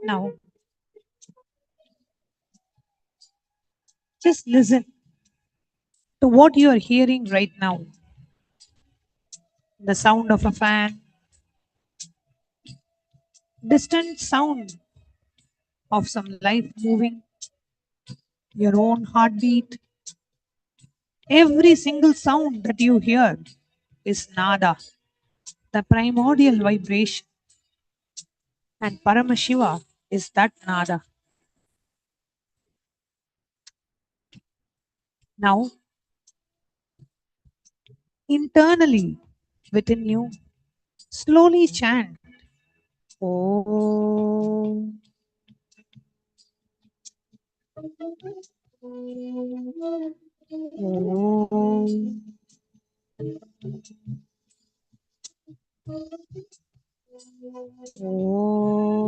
Now, just listen to what you are hearing right now. The sound of a fan, distant sound of some life moving, your own heartbeat. Every single sound that you hear is nada, the primordial vibration. And Paramashiva is that nada. Now, internally within you, slowly chant Om. Om. Om.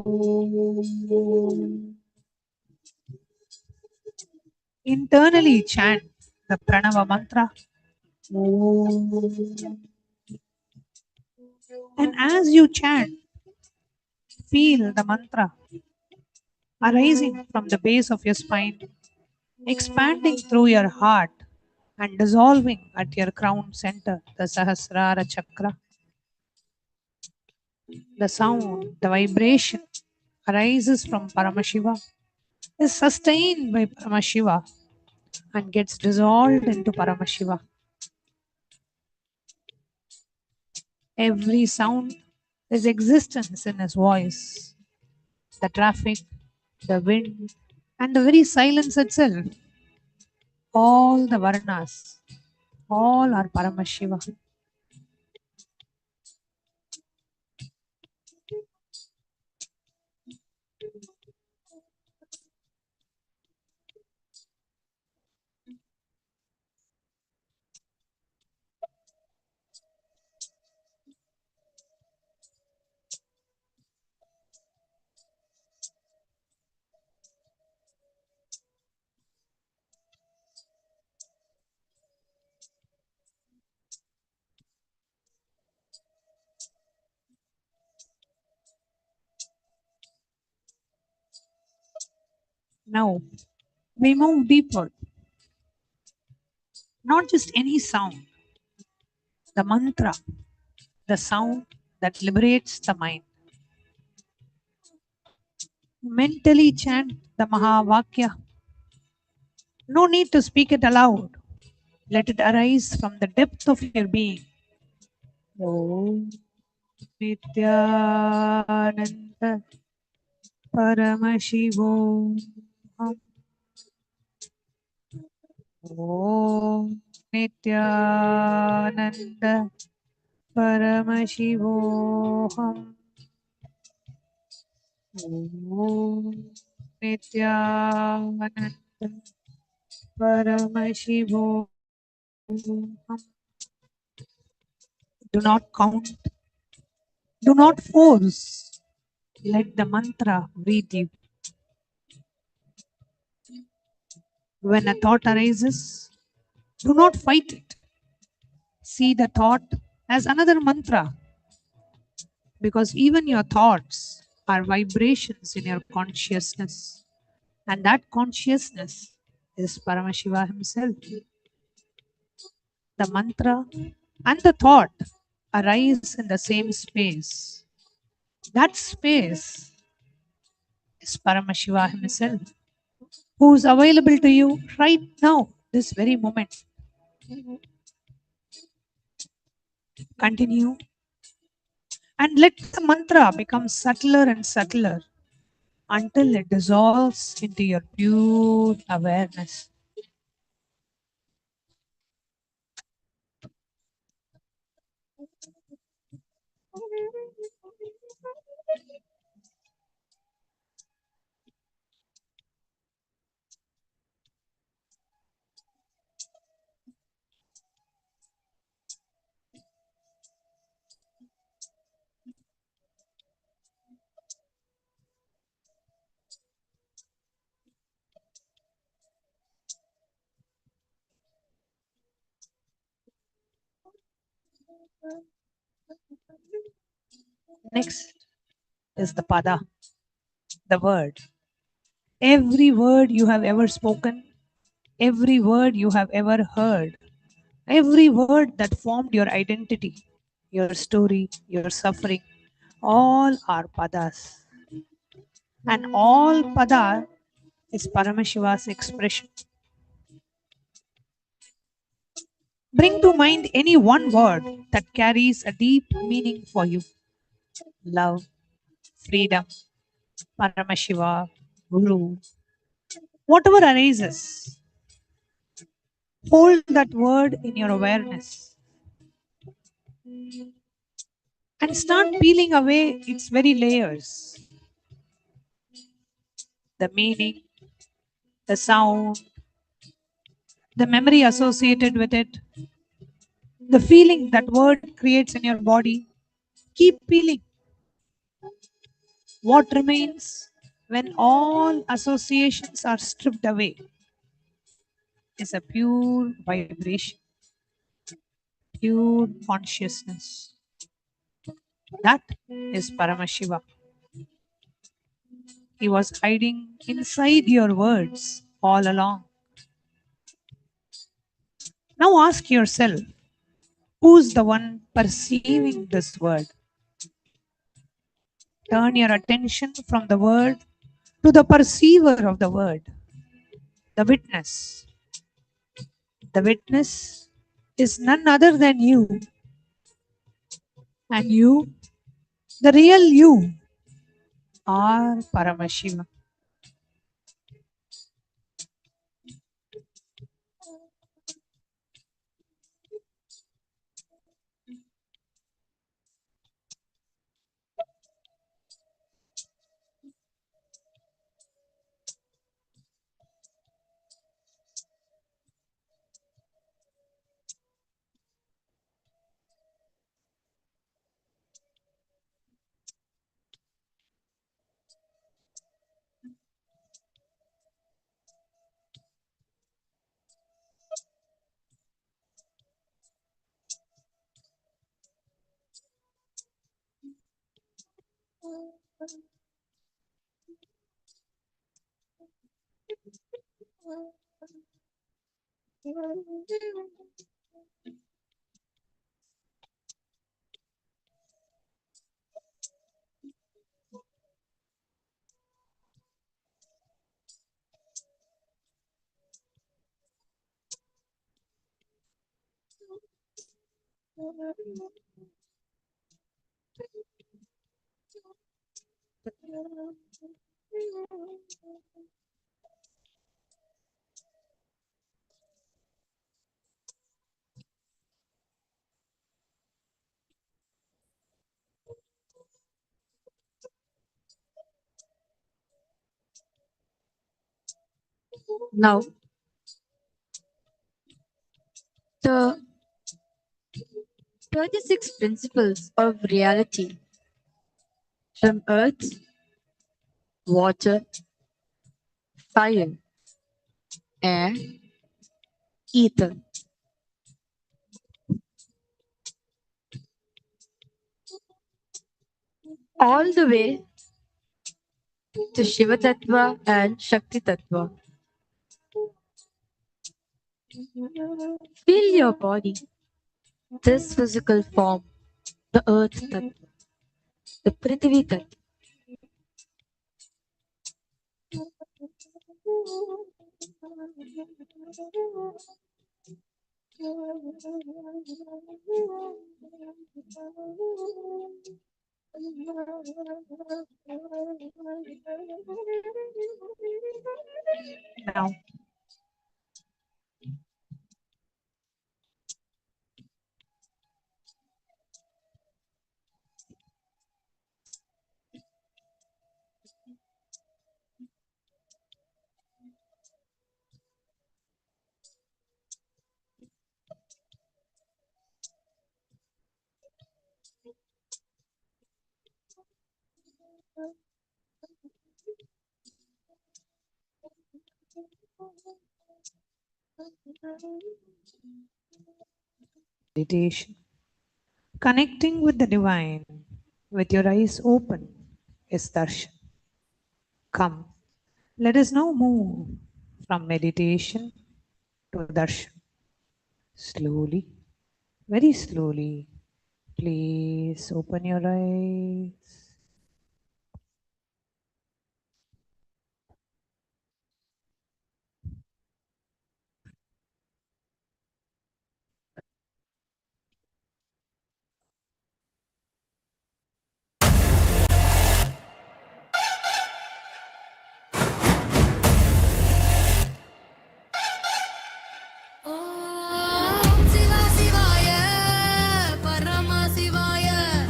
Internally chant the Pranava mantra. Om. And as you chant, feel the mantra arising from the base of your spine, expanding through your heart and dissolving at your crown center, the Sahasrara Chakra. The sound, the vibration arises from Paramashiva, is sustained by Paramashiva and gets dissolved into Paramashiva. Every sound is existence in his voice. The traffic, the wind, and the very silence itself. All the Varnas, all are Paramashiva. Now, we move deeper. Not just any sound, the mantra, the sound that liberates the mind. Mentally chant the Mahavakya. No need to speak it aloud. Let it arise from the depth of your being. Om Nithyananda Paramashivam. Om Nithyananda Paramashivoham. Om Nithyananda Paramashivam. Do not count, do not force. Let the mantra breathe you. When a thought arises, do not fight it. See the thought as another mantra, because even your thoughts are vibrations in your consciousness. And that consciousness is Paramashiva himself. The mantra and the thought arise in the same space. That space is Paramashiva himself, who is available to you right now, this very moment. Continue and let the mantra become subtler and subtler until it dissolves into your pure awareness. Next is the pada, the word. Every word you have ever spoken, every word you have ever heard, every word that formed your identity, your story, your suffering, all are padas. And all pada is Paramashiva's expression. Bring to mind any one word that carries a deep meaning for you. Love, freedom, Paramashiva, Guru, whatever arises, hold that word in your awareness and start peeling away its very layers. The meaning, the sound, the memory associated with it, the feeling that word creates in your body. Keep peeling. What remains when all associations are stripped away is a pure vibration, pure consciousness. That is Paramashiva. He was hiding inside your words all along. Now ask yourself, who's the one perceiving this word? Turn your attention from the word to the perceiver of the word, the witness. The witness is none other than you. And you, the real you, are Paramashiva. Now, the 36 principles of reality from earth, water, fire, air, ether, all the way to Shiva Tattva and Shakti Tattva. Feel your body, this physical form, the earth Tattva, the Prithvi Tattva. Now, meditation. Connecting with the divine with your eyes open is darshan. Come, let us now move from meditation to darshan. Slowly, very slowly, please open your eyes. Om Shiva Shivaya, Paramashivam.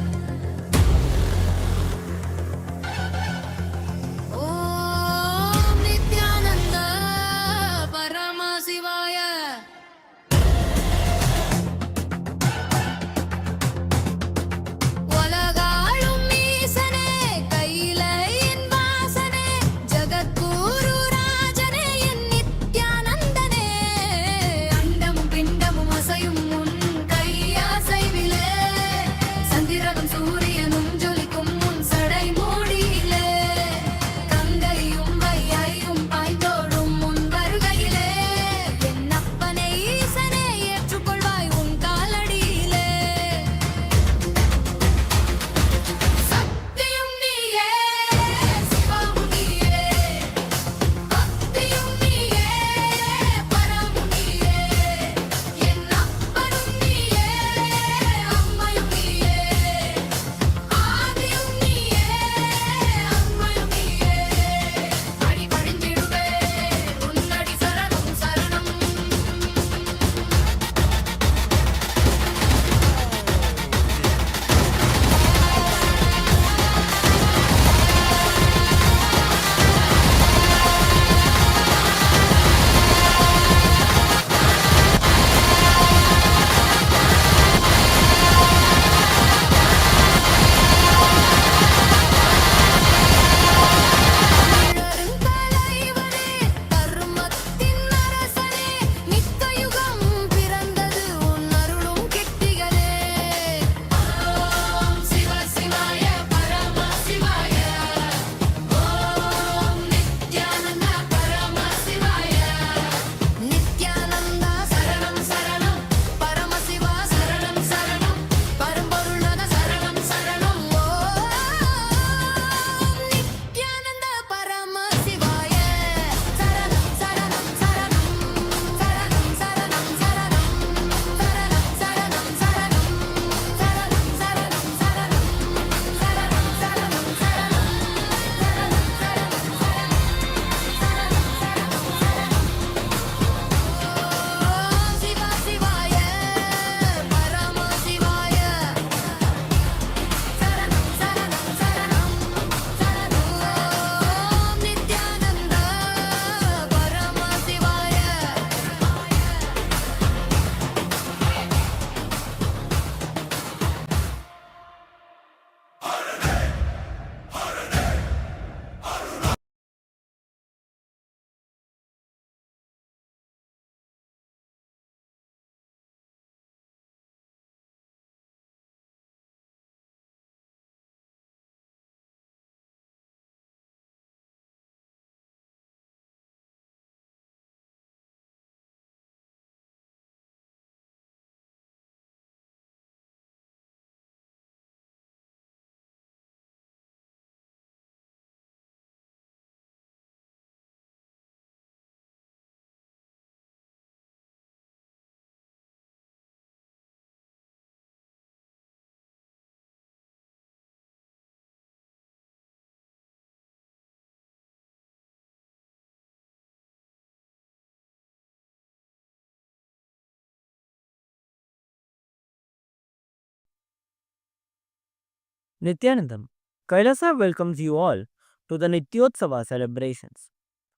Nithyanandam, Kailasa welcomes you all to the Nityotsava celebrations.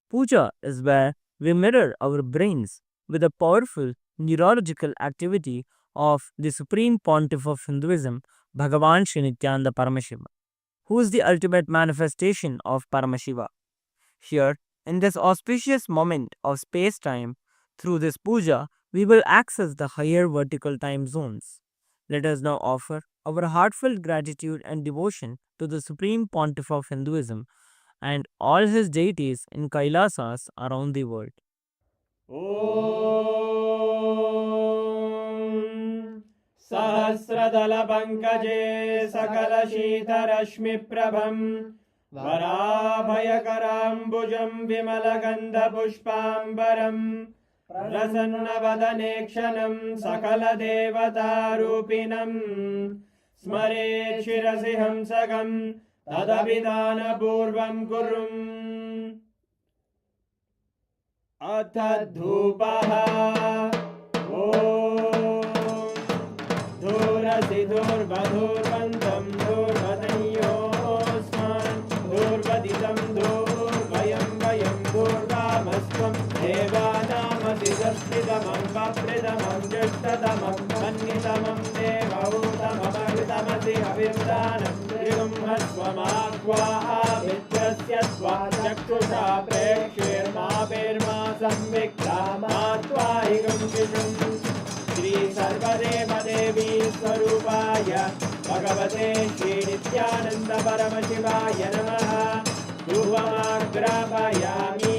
Puja is where we mirror our brains with the powerful neurological activity of the Supreme Pontiff of Hinduism, Bhagavan Sri Nithyananda Paramashivam, who is the ultimate manifestation of Paramashiva. Here, in this auspicious moment of space time, through this puja, we will access the higher vertical time zones. Let us now offer our heartfelt gratitude and devotion to the Supreme Pontiff of Hinduism and all his deities in Kailasas around the world. ॐ सहस्रदलपङ्कजे सकलशीतरश्मिप्रभम् वराभयकराम्बुजं विमलगन्धपुष्पाम्बरम् प्रसन्नवदने क्षणं सकलदेवतारूपिणम् स्मरेत् शिरसि हंसकं तदभिधानपूर्वं कुर्वन् अथ धूपः ॐ धूरसि धूर्वधूर्वन्तं धूर्वदयोस्मान् धूर्वदितं धूर्वयं वयं धूर्वामस्त्वं देवानामसि संस्थितमं वप्रतमं ज्येष्ठतमं मन्यतमं देवहूतममृतमसि अविर्दानं त्रिगुंहस्वमाह्वाः मित्रस्य स्वाचक्षुषा प्रेक्षेर्मा संविक्ता मात्वाहिकं शिशुं श्री सर्वदेवदेवी स्वरूपाय भगवते श्री नित्यानन्द परमशिवाय नमः धूपमाग्रापयामि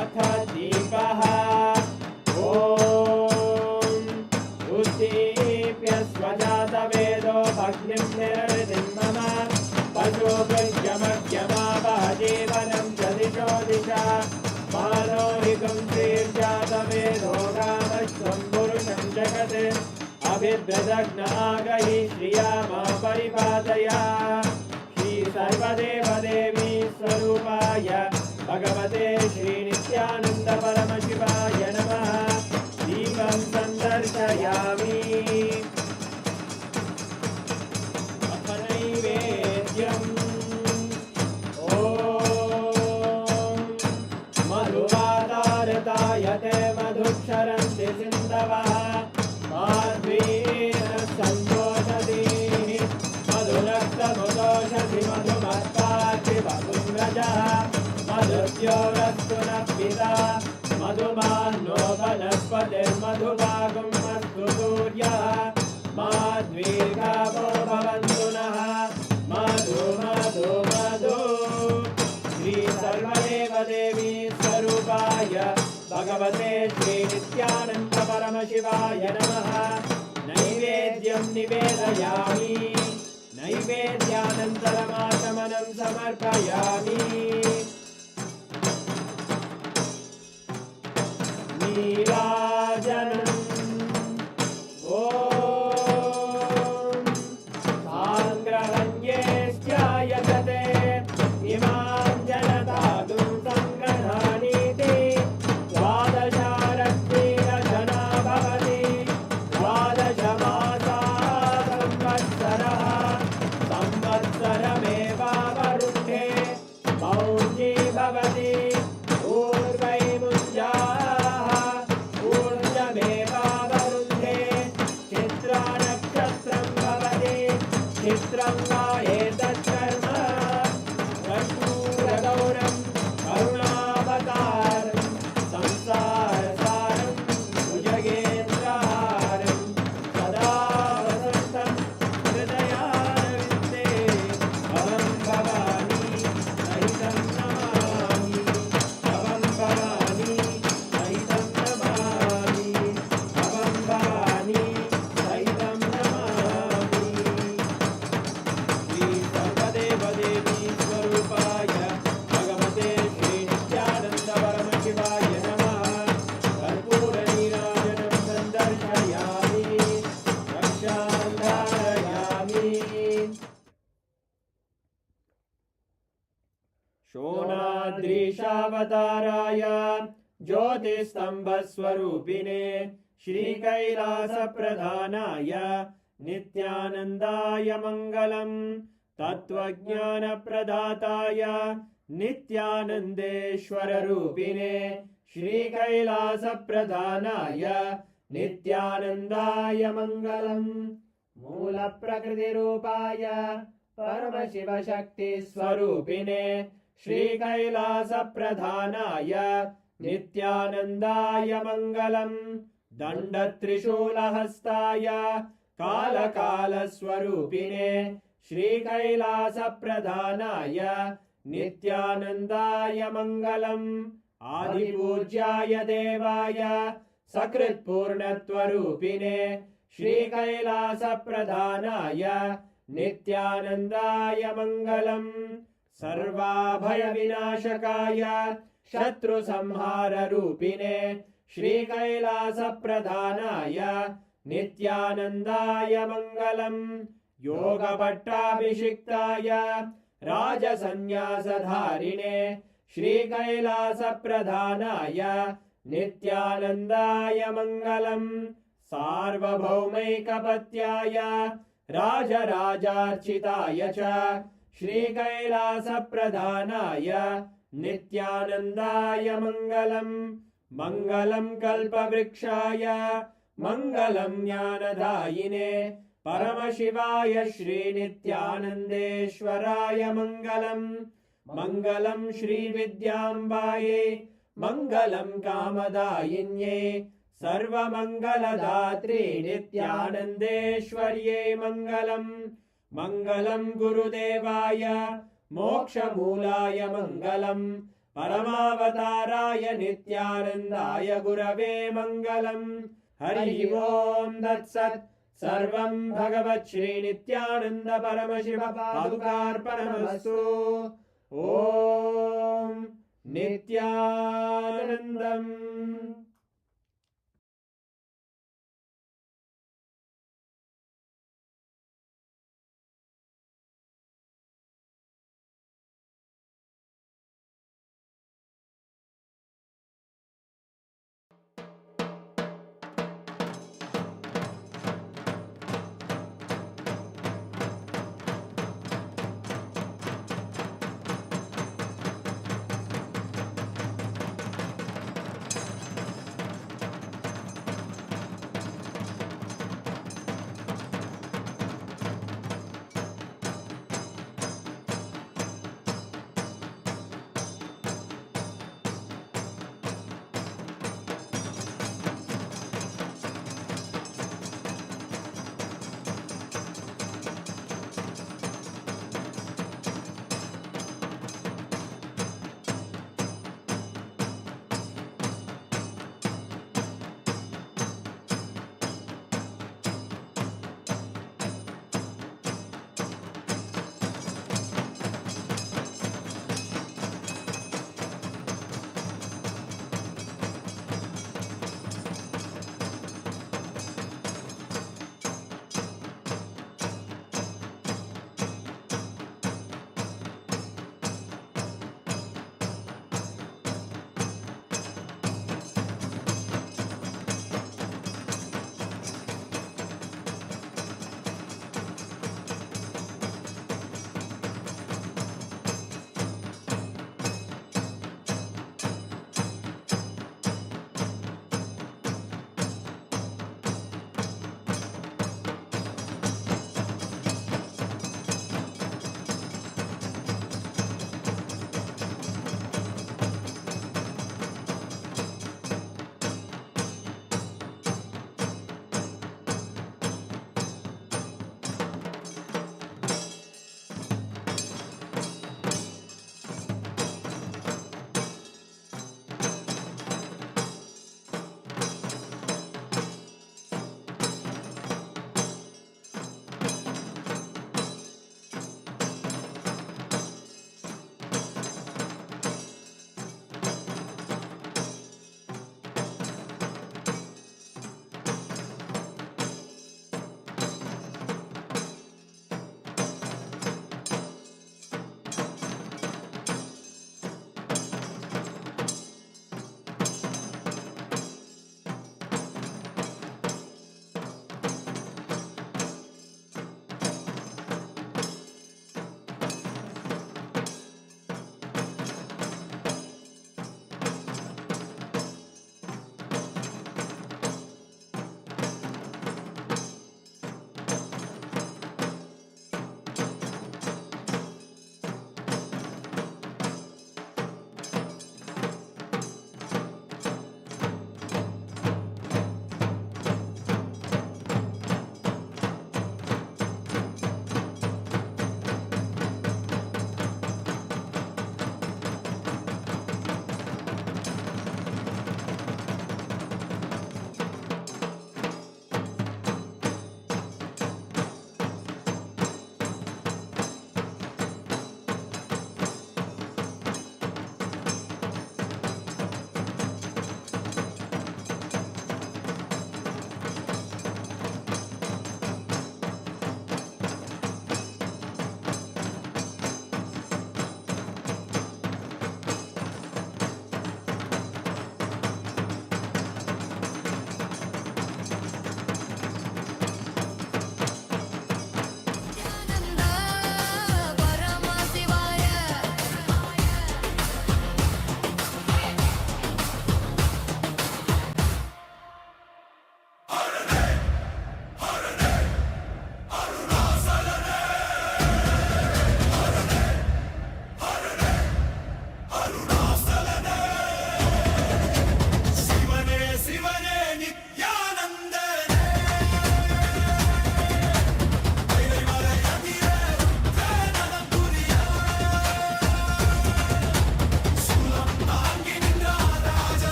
अथ दीपः ॐ उद्दीप्य स्वजातवेदो भग्निं निरृतिं मम पशुभृत्यमख्यमावह जीवनं च दिशो दिशा मानोहिकं श्रीर्जातवेदो रामश्वं पुरुषं जगत् अभिभ्रदग्नागहि श्रिया मा परिपादया श्री सर्वदेवदेवी स्वरूपाय भगवते श्री नित्यानन्द परमशिवाय नमः दीपं सन्दर्शयामि अथ नैवेद्यम् ॐ मधुवातारतायते मधुक्षरन्ति सिन्धवः माध्वीः सन्तोषधीः मधुरक्तमुदोषधि मधुमत्पाति मधुम्रजः मधुद्योरस्तु नः पिता मधुमान्नो वनस्पतिर्मधुभागं अस्तु सूर्यः माध्वीर्गावो भवन्तु नः मधु मधु मधु श्री सर्वदेवदेवी स्वरूपाय भगवते श्री नित्यानन्द परमशिवाय नमः नैवेद्यं निवेदयामि नैवेद्यानन्तरमाचमनं समर्पयामि नीराजनम् ॐ साङ्ग्रहण्येष्ट्यायतते इमां जनतागुं सङ्ग्रहाणीति द्वादशारक्तिरजना भवति द्वादशमासा संवत्सरः संवत्सरमेवावरुद्धे मौञ्जी भवति ऊर्वैमुञ्जाः ऊर्जमेवावरुद्धे चित्रानक्षत्रं भवति चित्रं वा एतत्कर्म कर्पूरगौरं करुणावतारं संसारसारं भुजगेन्द्रहारं सदा वसन्तं हृदयारविन्दे भवं भवानी सहितं नमामि भवं भवानी सहितं नमामि भवं भवानी सहितं नमामि श्री सर्वदेवदेवी स्वरूपाय भगवते श्री नित्यानन्द परमशिवाय नमः कर्पूरनीराजनं सन्दर्शयामि रक्षां धारयामि शोणाद्रीशावताराय ज्योतिस्तम्भस्वरूपिणे श्रीकैलासप्रधानाय नित्यानन्दाय मङ्गलम् तत्त्वज्ञानप्रदाताय नित्यानन्देश्वररूपिणे श्रीकैलासप्रधानाय नित्यानन्दाय मङ्गलम् मूलप्रकृतिरूपाय परमशिवशक्तिस्वरूपिणे श्रीकैलासप्रधानाय नित्यानन्दाय मङ्गलम् दण्डत्रिशूलहस्ताय कालकालस्वरूपिणे श्रीकैलासप्रधानाय नित्यानन्दाय मङ्गलम् आदिपूज्याय देवाय सकृत्पूर्णत्वरूपिणे श्रीकैलासप्रधानाय नित्यानन्दाय मङ्गलम् सर्वाभयविनाशकाय शत्रुसंहाररूपिणे श्रीकैलासप्रधानाय नित्यानन्दाय मङ्गलम् योगपट्टाभिषिक्ताय राजसन्न्यासधारिणे श्रीकैलासप्रधानाय नित्यानन्दाय मङ्गलम् सार्वभौमैकपत्याय राजराजार्चिताय च श्रीकैलासप्रधानाय नित्यानन्दाय मङ्गलम् मङ्गलम् कल्पवृक्षाय मङ्गलम् ज्ञानदायिने परमशिवाय श्रीनित्यानन्देश्वराय मङ्गलम् मङ्गलम् श्रीविद्याम्बायै मङ्गलम् कामदायिन्यै सर्वमङ्गलदात्रे नित्यानन्देश्वर्यै मङ्गलम् मङ्गलम् गुरुदेवाय मोक्षमूलाय मङ्गलम् परमावताराय नित्यानन्दाय गुरवे मङ्गलम् हरि ओम् तत्सत् सर्वम् भगवत् श्रीनित्यानन्द परमशिव पादुकार्पणमस्तु ॐ नित्यानन्दम्।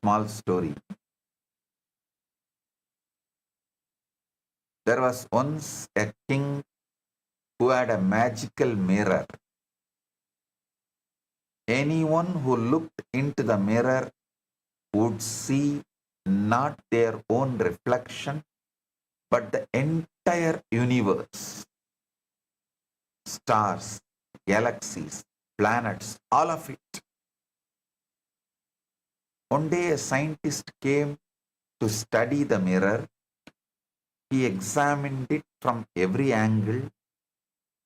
small story. There was once a king who had a magical mirror. Anyone who looked into the mirror would see not their own reflection, but the entire universe. Stars, galaxies, planets, all of it. One day a scientist came to study the mirror. He examined it from every angle.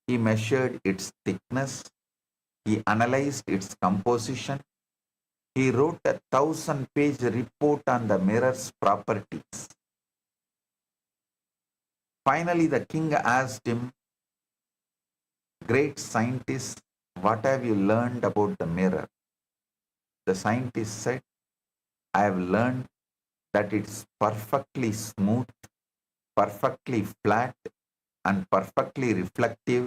He measured its thickness. He analyzed its composition. He wrote a 1,000-page report on the mirror's properties. Finally, the king asked him, "Great scientist, what have you learned about the mirror?" The scientist said, "I have learned that it's perfectly smooth, perfectly flat, and perfectly reflective.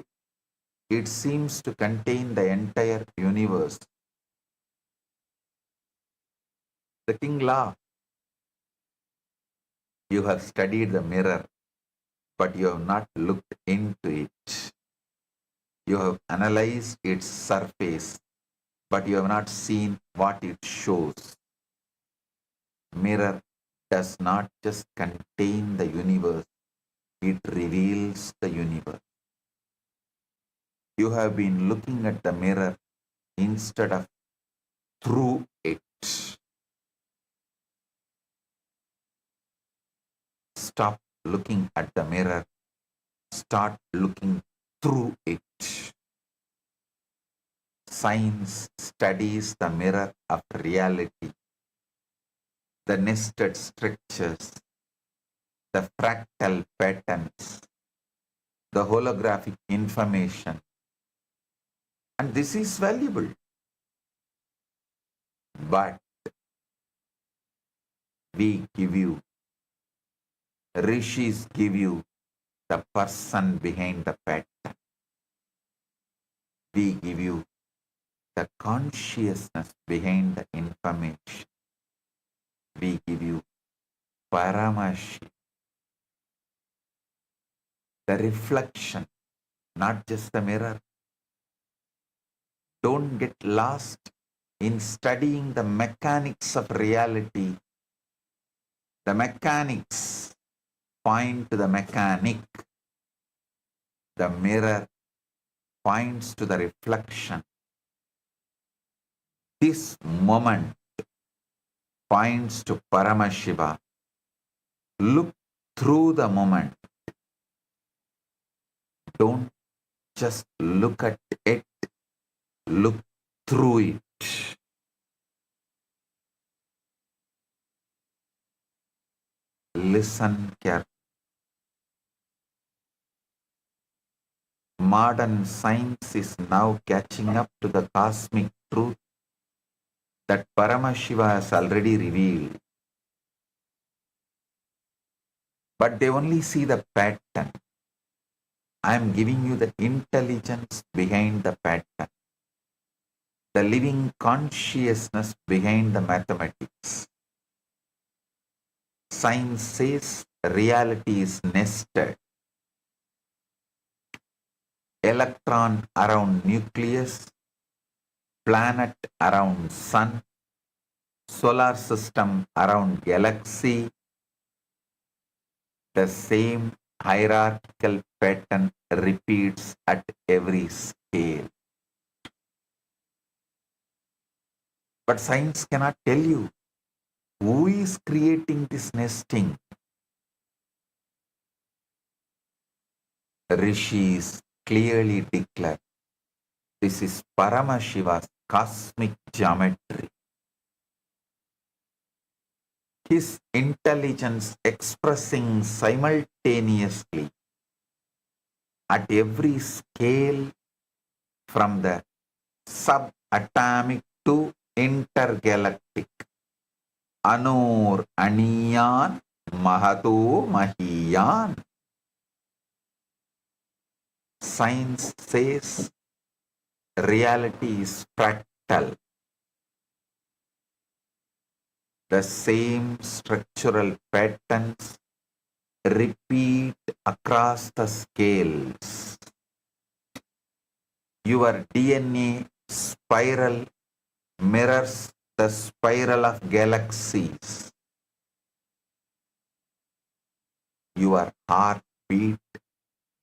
It seems to contain the entire universe." The king laughed. "You have studied the mirror, but you have not looked into it. You have analyzed its surface, but you have not seen what it shows. Mirror does not just contain the universe, it reveals the universe. You have been looking at the mirror instead of through it." Stop looking at the mirror. Start looking through it. Science studies the mirror of reality, the nested structures, the fractal patterns, the holographic information. And this is valuable. But we give you, rishis give you the person behind the pattern. We give you the consciousness behind the information. We give you Paramashivam, the reflection, not just the mirror. Don't get lost in studying the mechanics of reality. The mechanics point to the mechanic. The mirror points to the reflection. This moment points to Paramashiva. Look through the moment. Don't just look at it. Look through it. Listen carefully. Modern science is now catching up to the cosmic truth that Paramashiva has already revealed. But they only see the pattern. I am giving you the intelligence behind the pattern, the living consciousness behind the mathematics. Science says reality is nested. Electron around nucleus, planet around sun, solar system around galaxy. The same hierarchical pattern repeats at every scale. But science cannot tell you who is creating this nesting. Rishis clearly declare this is Paramashiva's cosmic geometry. His intelligence expressing simultaneously at every scale from the subatomic to intergalactic. Anur Aniyan Mahato Mahiyan. Science says reality is fractal. The same structural patterns repeat across the scales. Your DNA spiral mirrors the spiral of galaxies. Your heartbeat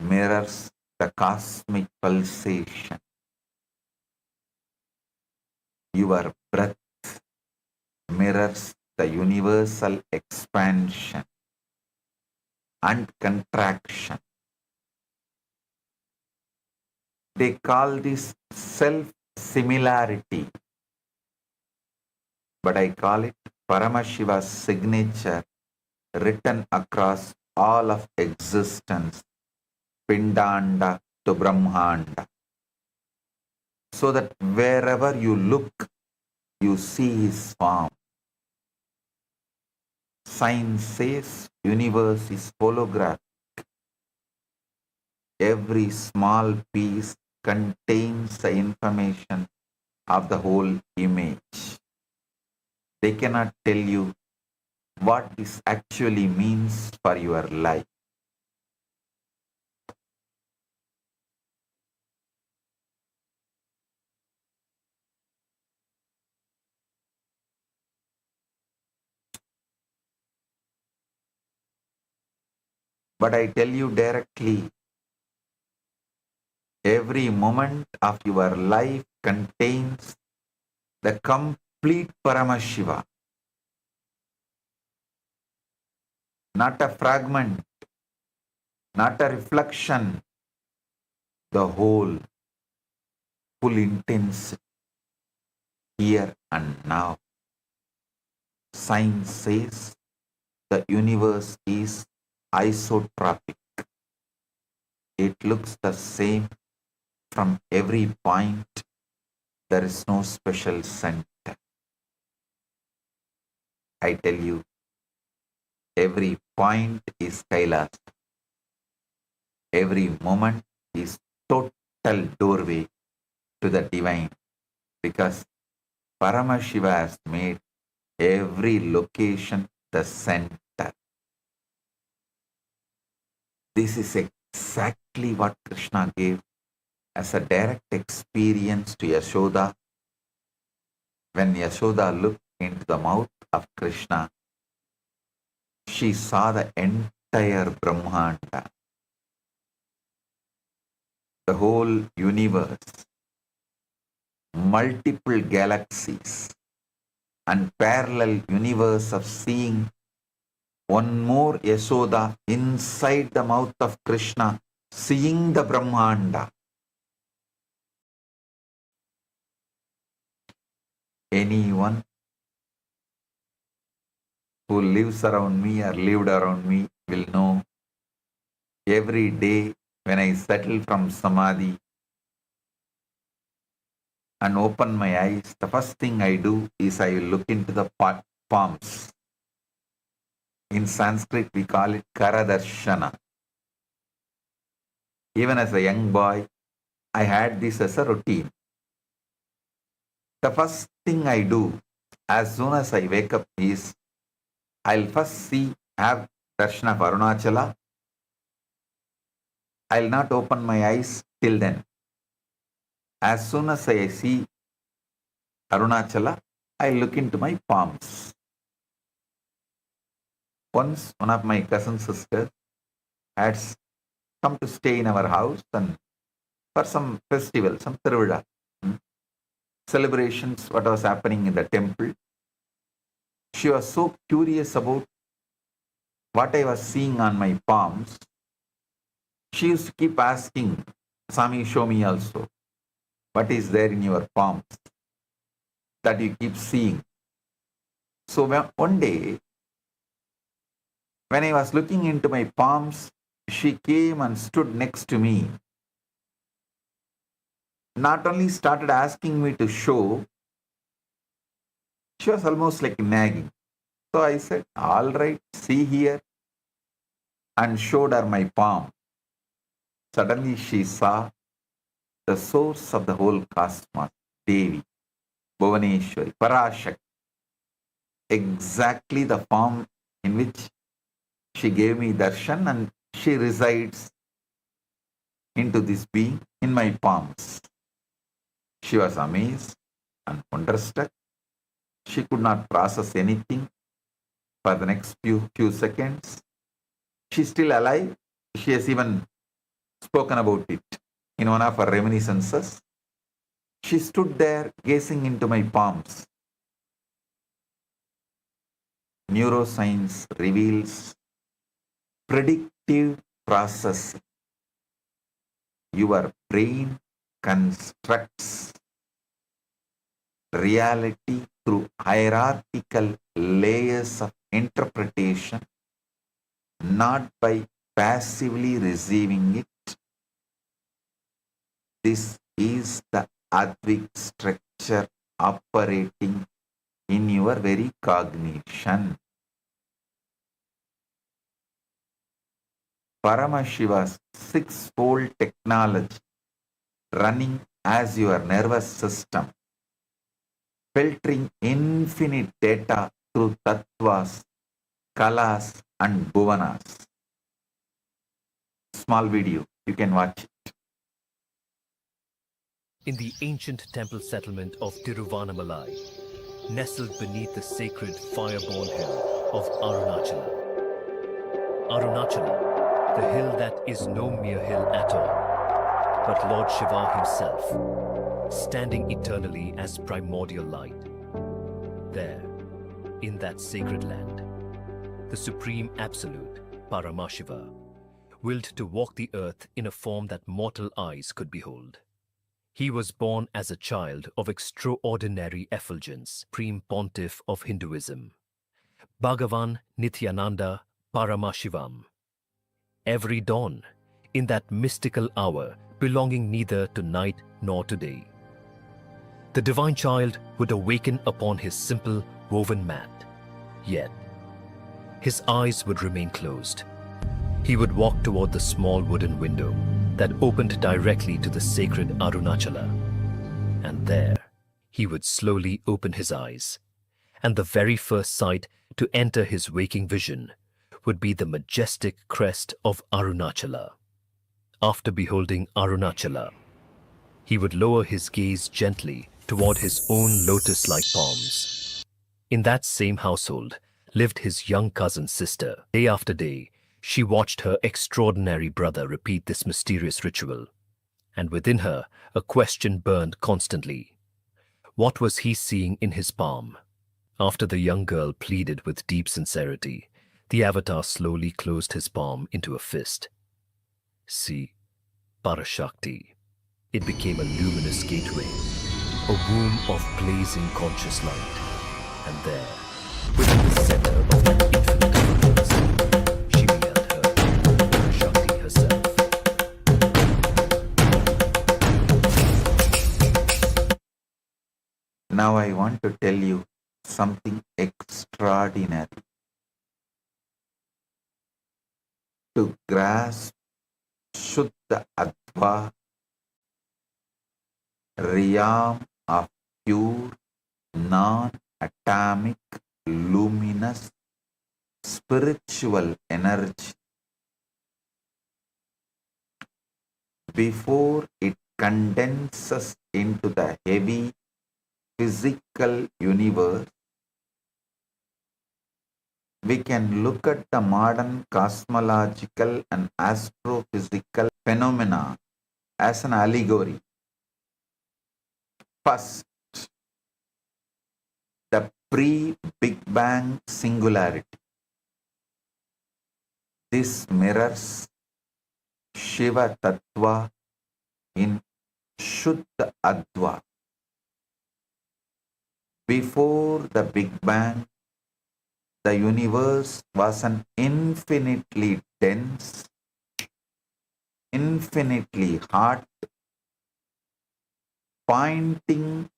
mirrors the cosmic pulsation. Your breath mirrors the universal expansion and contraction. They call this self-similarity, but I call it Paramashiva's signature written across all of existence, Pindanda to Brahmanda, so that wherever you look, you see his form. Science says universe is holographic. Every small piece contains the information of the whole image. They cannot tell you what this actually means for your life. But I tell you directly, every moment of your life contains the complete Paramashiva, not a fragment, not a reflection, the whole, full intensity, here and now. Science says the universe is isotropic. It looks the same from every point. There is no special center. I tell you, every point is Kailasa. Every moment is total doorway to the divine, because Paramashiva has made every location the center. This is exactly what Krishna gave as a direct experience to Yashoda. When Yashoda looked into the mouth of Krishna, she saw the entire Brahmanda, the whole universe, multiple galaxies, and parallel universe of seeing one more Yashoda inside the mouth of Krishna, seeing the Brahmanda. Anyone who lives around me or lived around me will know every day when I settle from Samadhi and open my eyes, the first thing I do is I will look into the palms. In Sanskrit, we call it Karadarshana. Even as a young boy, I had this as a routine. The first thing I do as soon as I wake up is I'll first have darshan of Arunachala. I'll not open my eyes till then. As soon as I see Arunachala, I look into my palms. Once, one of my cousin sisters had come to stay in our house and for some festival, some Tiruvizha, celebrations, what was happening in the temple. She was so curious about what I was seeing on my palms. She used to keep asking, Swami, show me also. What is there in your palms that you keep seeing? So one day, when I was looking into my palms, she came and stood next to me. Not only started asking me to show, she was almost like nagging. So I said, all right, see here, and showed her my palm. Suddenly she saw the source of the whole cosmos, Devi, Bhuvaneshwari, Parashakti. exactly the form in which she gave me darshan, and she resides into this being in my palms. She was amazed and wonderstruck. She could not process anything for the next few seconds. She's still alive. She has even spoken about it in one of her reminiscences. She stood there gazing into my palms. Neuroscience reveals predictive process. Your brain constructs reality through hierarchical layers of interpretation, not by passively receiving it. This is the Advik structure operating in your very cognition. Paramashiva's six-fold technology running as your nervous system, filtering infinite data through tattvas, kalas and bhuvanas. Small video, you can watch it. In the ancient temple settlement of Tiruvannamalai, nestled beneath the sacred fire-born hill of Arunachala. Arunachala, the hill that is no mere hill at all, but Lord Shiva himself, standing eternally as primordial light. There, in that sacred land, the Supreme Absolute, Paramashiva, willed to walk the earth in a form that mortal eyes could behold. He was born as a child of extraordinary effulgence, Supreme Pontiff of Hinduism, BHAGAVAN Nithyananda Paramashivam. Every dawn, in that mystical hour belonging neither to night nor to day, the divine child would awaken upon his simple woven mat, yet his eyes would remain closed. He would walk toward the small wooden window that opened directly to the sacred Arunachala, and there he would slowly open his eyes, and the very first sight to enter his waking vision would be the majestic crest of Arunachala. After beholding Arunachala, he would lower his gaze gently toward his own lotus-like palms. In that same household lived his young cousin sister. Day after day, she watched her extraordinary brother repeat this mysterious ritual, and within her a question burned constantly. What was he seeing in his palm? After the young girl pleaded with deep sincerity, the avatar slowly closed his palm into a fist. See, Parashakti. It became a luminous gateway, a womb of blazing conscious light, and there, within the center of that infinite consciousness, she beheld her, Parashakti herself. Now I want to tell you something extraordinary. To grasp Shuddha Adva, realm of pure, non-atomic, luminous, spiritual energy, before it condenses into the heavy physical universe, we can look at the modern cosmological and astrophysical phenomena as an allegory. First, the pre-Big Bang singularity. This mirrors Shiva Tattva in Shuddha Adva. Before the Big Bang, the universe was an infinitely dense, infinitely hot, pointing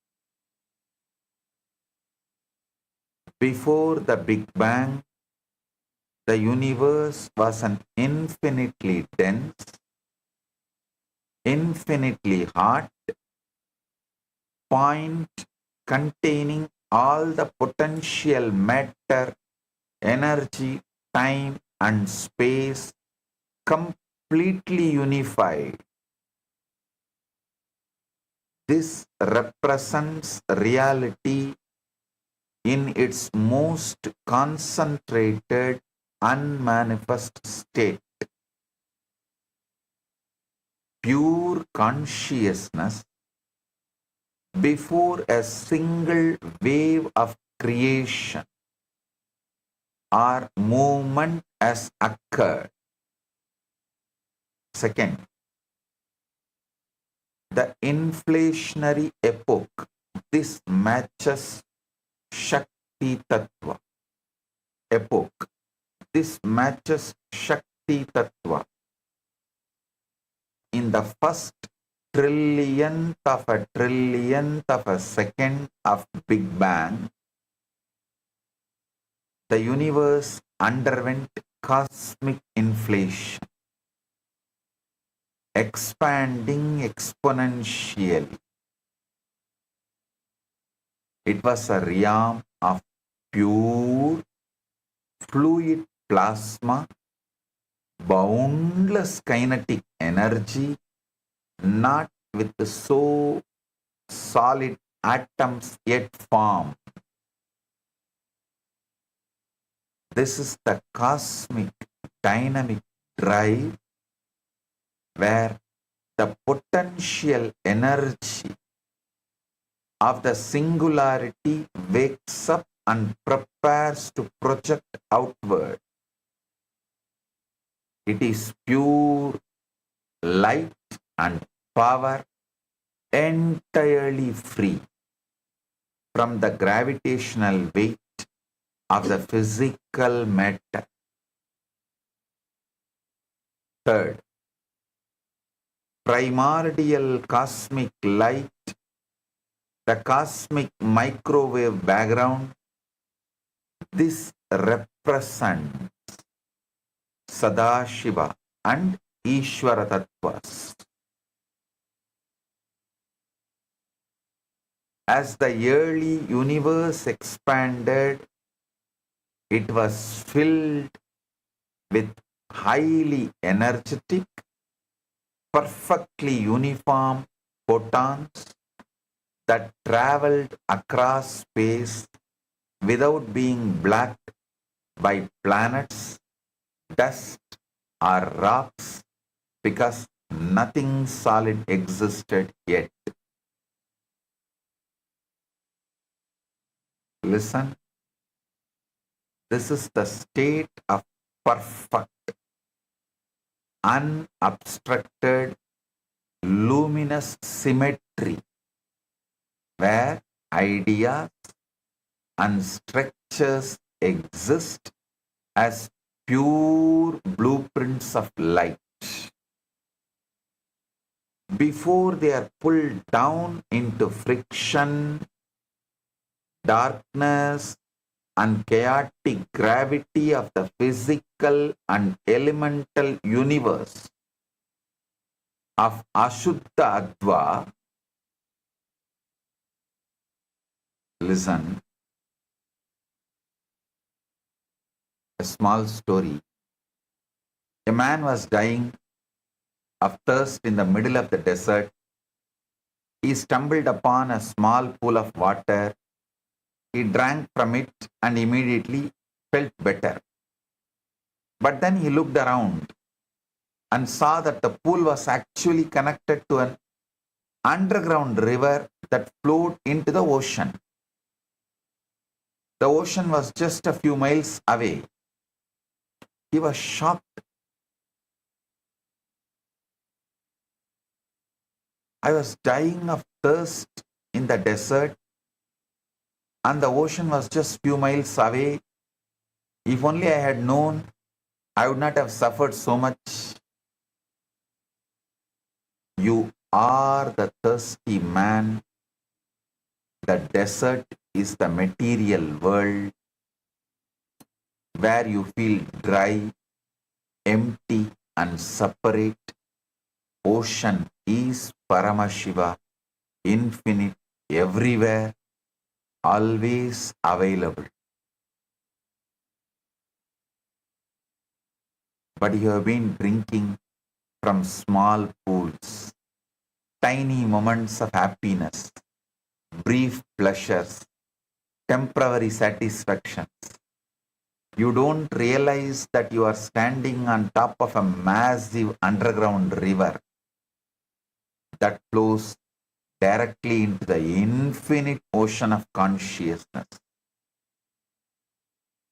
before the Big Bang, the universe was an infinitely dense, infinitely hot point containing all the potential matter, energy, time, and space completely unified. This represents reality in its most concentrated, unmanifest state. Pure consciousness before a single wave of creation or movement has occurred. Second, the inflationary epoch. This matches Shakti Tattva epoch. This matches Shakti Tattva. In the first trillionth of a second of Big Bang, the universe underwent cosmic inflation, expanding exponentially. It was a realm of pure fluid plasma, boundless kinetic energy, not with so solid atoms yet formed. This is the cosmic dynamic drive where the potential energy of the singularity wakes up and prepares to project outward. It is pure light and power, entirely free from the gravitational weight of the physical matter. Third, primordial cosmic light, the cosmic microwave background. This represents Sadashiva and Ishvara Tattvas. As the early universe expanded, it was filled with highly energetic, perfectly uniform photons that traveled across space without being blocked by planets, dust, or rocks, because nothing solid existed yet. Listen, this is the state of perfect, unobstructed, luminous symmetry, where ideas and structures exist as pure blueprints of light. Before they are pulled down into friction, darkness, and chaotic gravity of the physical and elemental universe of Ashuddha Adva. Listen, a small story. A man was dying of thirst in the middle of the desert. He stumbled upon a small pool of water. He drank from it and immediately felt better. But then he looked around and saw that the pool was actually connected to an underground river that flowed into the ocean. The ocean was just a few miles away. He was shocked. I was dying of thirst in the desert, and the ocean was just few miles away. If only I had known, I would not have suffered so much. You are the thirsty man. The desert is the material world where you feel dry, empty, and separate. Ocean is Paramashiva, infinite, everywhere. always available. But you have been drinking from small pools, tiny moments of happiness, brief pleasures, temporary satisfactions. You don't realize that you are standing on top of a massive underground river that flows directly into the infinite ocean of consciousness.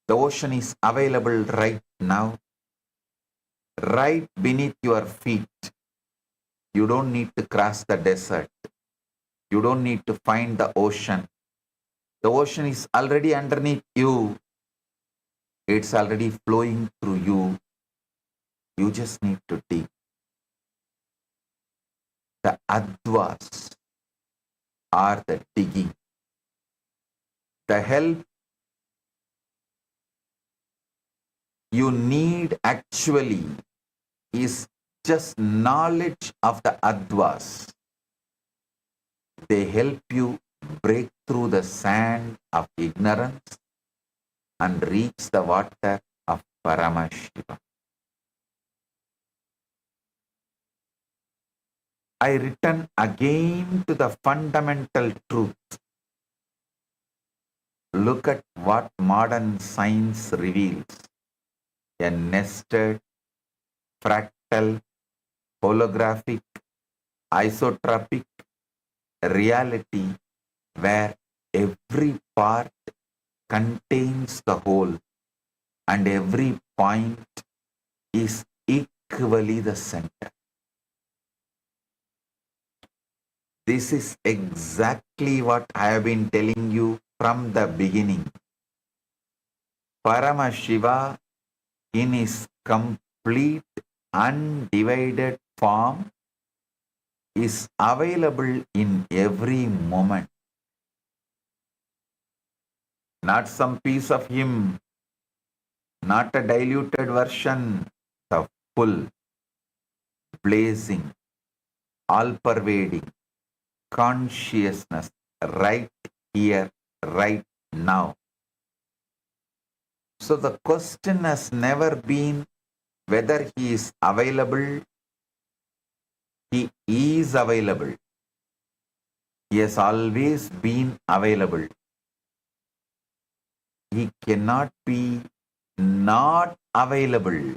The ocean is available right now, right beneath your feet. You don't need to cross the desert. You don't need to find the ocean. The ocean is already underneath you. It's already flowing through you. You just need to dig. The advas are the digging. The help you need actually is just knowledge of the advas. They help you break through the sand of ignorance and reach the water of Paramashivam. I return again to the fundamental truth. Look at what modern science reveals. A nested, fractal, holographic, isotropic reality where every part contains the whole and every point is equally the center. This is exactly what I have been telling you from the beginning. Paramashiva in his complete undivided form is available in every moment. Not some piece of him, not a diluted version, the full, blazing, all-pervading consciousness right here, right now. So the question has never been whether he is available. He is available. He has always been available. He cannot be not available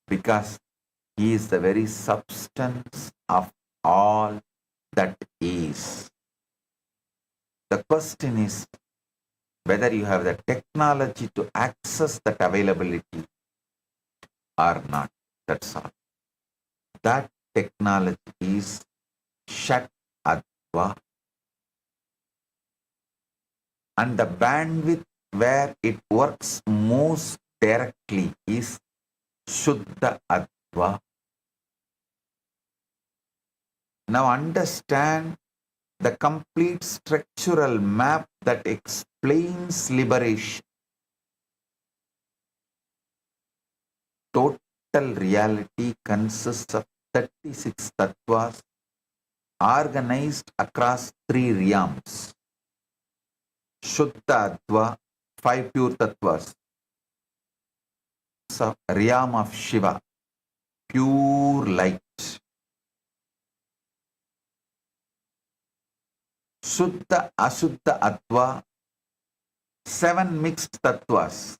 because he is the very substance of all that is. The question is whether you have the technology to access that availability or not. That's all. That technology is Shat Adva. And the bandwidth where it works most directly is Shuddha Adva. Now understand the complete structural map that explains liberation. Total reality consists of 36 tattvas organized across 3 realms. Shuddha Adva, 5 pure tattvas. So, realm of Shiva, pure light. Shuddha Ashuddha Adva, 7 mixed tattvas,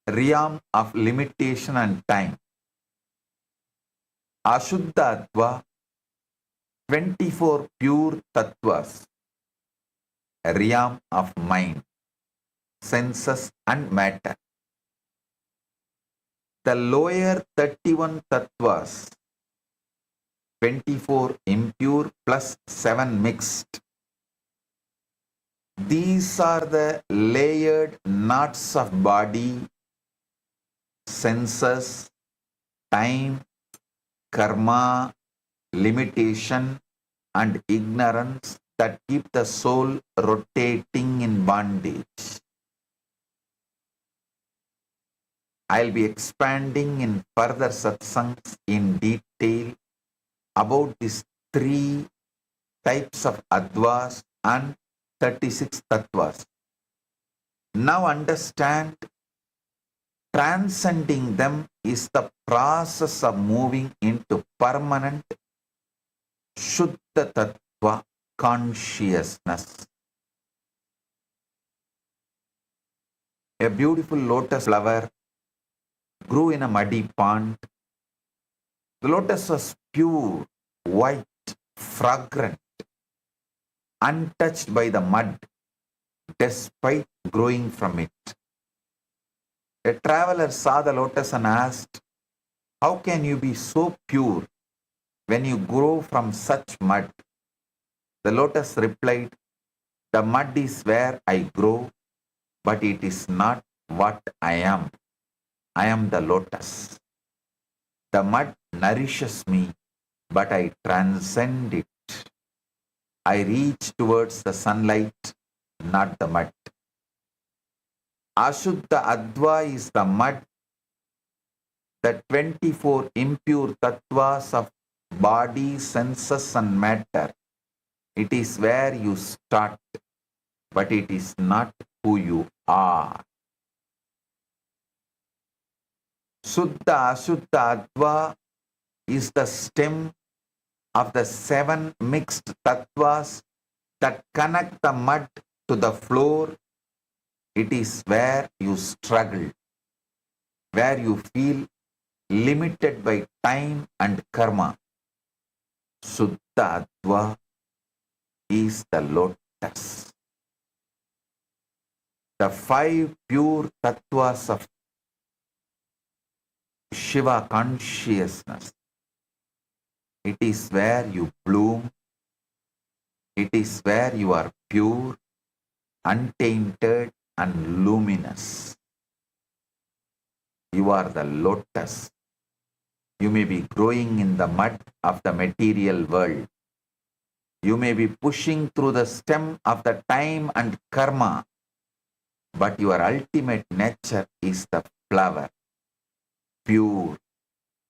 realm of limitation and time. Ashuddha Adva, 24 pure tattvas, realm of mind, senses and matter. The lower 31 tattvas, 24 impure plus 7 mixed. These are the layered knots of body, senses, time, karma, limitation, and ignorance that keep the soul rotating in bondage. I'll be expanding in further satsangs in detail about these 3 types of Advas and 36 Tattvas. Now understand, transcending them is the process of moving into permanent Shuddha Tattva consciousness. A beautiful lotus flower grew in a muddy pond. The lotus was pure, white, fragrant, untouched by the mud, despite growing from it. A traveler saw the lotus and asked, "How can you be so pure when you grow from such mud?" The lotus replied, "The mud is where I grow, but it is not what I am. I am the lotus. The mud nourishes me, but I transcend it. I reach towards the sunlight, not the mud." Ashuddha Adva is the mud, the 24 impure tattvas of body, senses and matter. It is where you start, but it is not who you are. Suddha Ashuddha Adva is the stem of the 7 mixed tattvas that connect the mud to the floor. It is where you struggle, where you feel limited by time and karma. Suddha Adva is the lotus. The 5 pure tattvas of Shiva consciousness. It is where you bloom. It is where you are pure, untainted and luminous. You are the lotus. You may be growing in the mud of the material world. You may be pushing through the stem of the time and karma, but your ultimate nature is the flower, pure,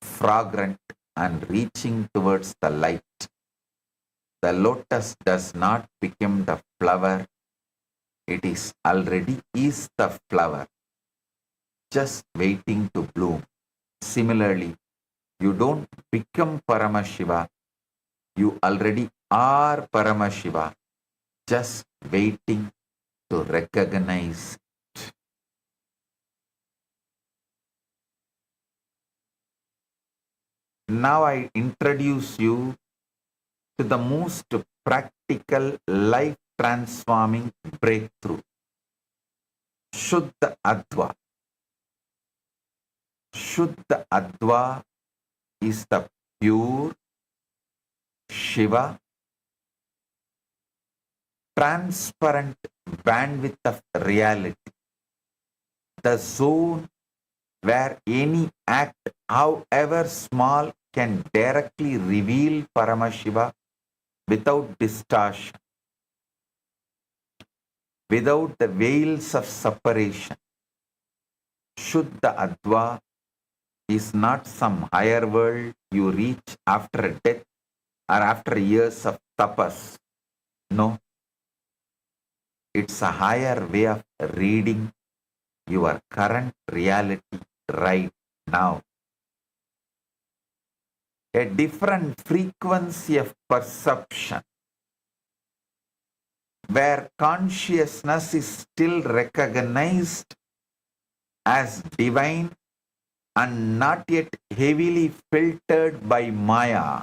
fragrant and reaching towards the light. The lotus does not become the flower. It is already is the flower, just waiting to bloom. Similarly, you don't become Paramashiva. You already are Paramashiva, just waiting to recognize it. Now I introduce you to the most practical, life-transforming breakthrough, Shuddha Adva. Shuddha Adva is the pure Shiva, transparent bandwidth of reality, the zone where any act, however small, can directly reveal Paramashiva without distortion, without the veils of separation. Shuddha Adva is not some higher world you reach after death or after years of tapas. No, it's a higher way of reading your current reality right now. A different frequency of perception, where consciousness is still recognized as divine and not yet heavily filtered by Maya.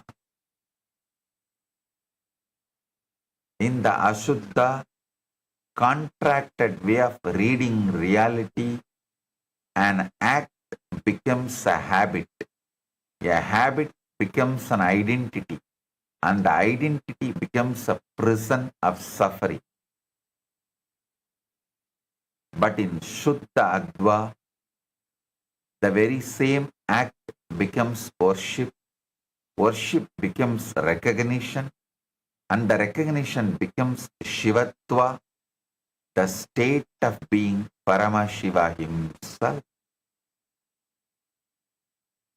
In the Ashuddha, contracted way of reading reality, an act becomes a habit. A habit becomes an identity, and the identity becomes a prison of suffering. But in Shuddha Adva, the very same act becomes worship, worship becomes recognition, and the recognition becomes Shivatva, the state of being Paramashiva himself.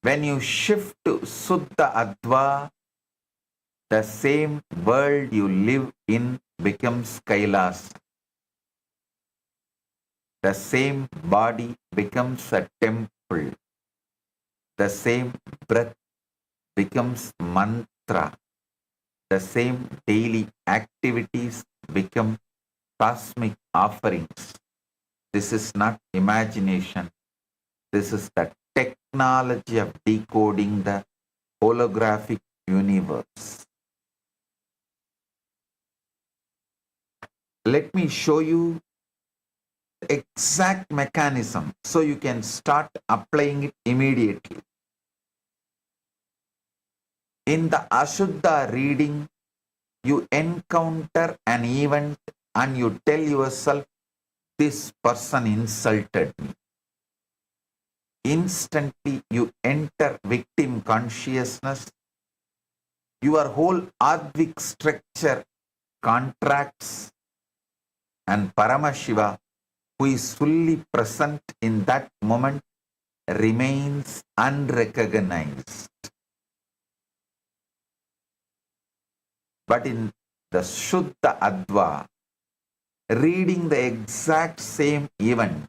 When you shift to Suddha Adva, The same world you live in becomes Kailasa. The same body becomes a temple. The same breath becomes mantra. The same daily activities become cosmic offerings. This is not imagination. This is the technology of decoding the holographic universe. Let me show you the exact mechanism so you can start applying it immediately. In the Ashuddha reading, you encounter an event and you tell yourself, this person insulted me. Instantly you enter victim consciousness. Your whole Advik structure contracts, and Paramashiva, who is fully present in that moment, remains unrecognized. But in the Shuddha Adva, reading the exact same event,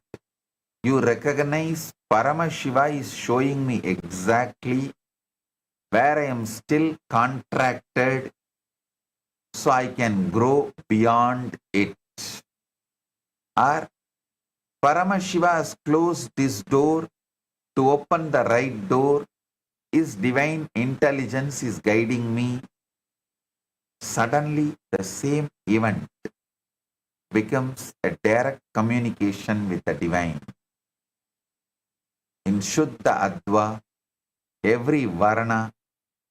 you recognize Paramashiva is showing me exactly where I am still contracted so I can grow beyond it. Or Paramashiva has closed this door to open the right door. His divine intelligence is guiding me. Suddenly, the same event becomes a direct communication with the divine. In Shuddha Adva, every Varna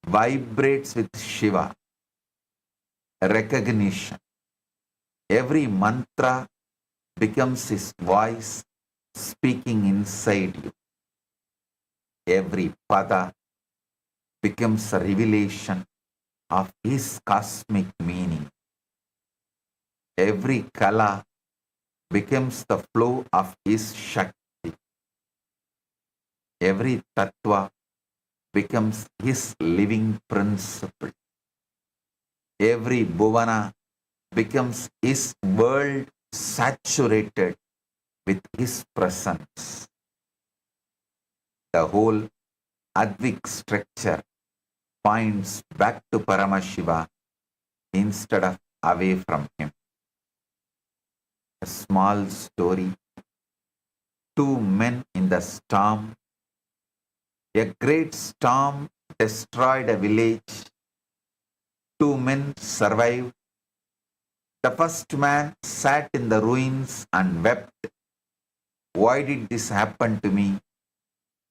vibrates with Shiva, recognition. Every mantra becomes his voice speaking inside you. Every pada becomes a revelation of his cosmic meaning. Every kala becomes the flow of his Shakti. Every tattva becomes his living principle. Every bhuvana becomes his world saturated with his presence. The whole Advik structure points back to Paramashiva instead of away from him. A small story. Two men in the storm. A great storm destroyed a village. Two men survived. The first man sat in the ruins and wept. Why did this happen to me?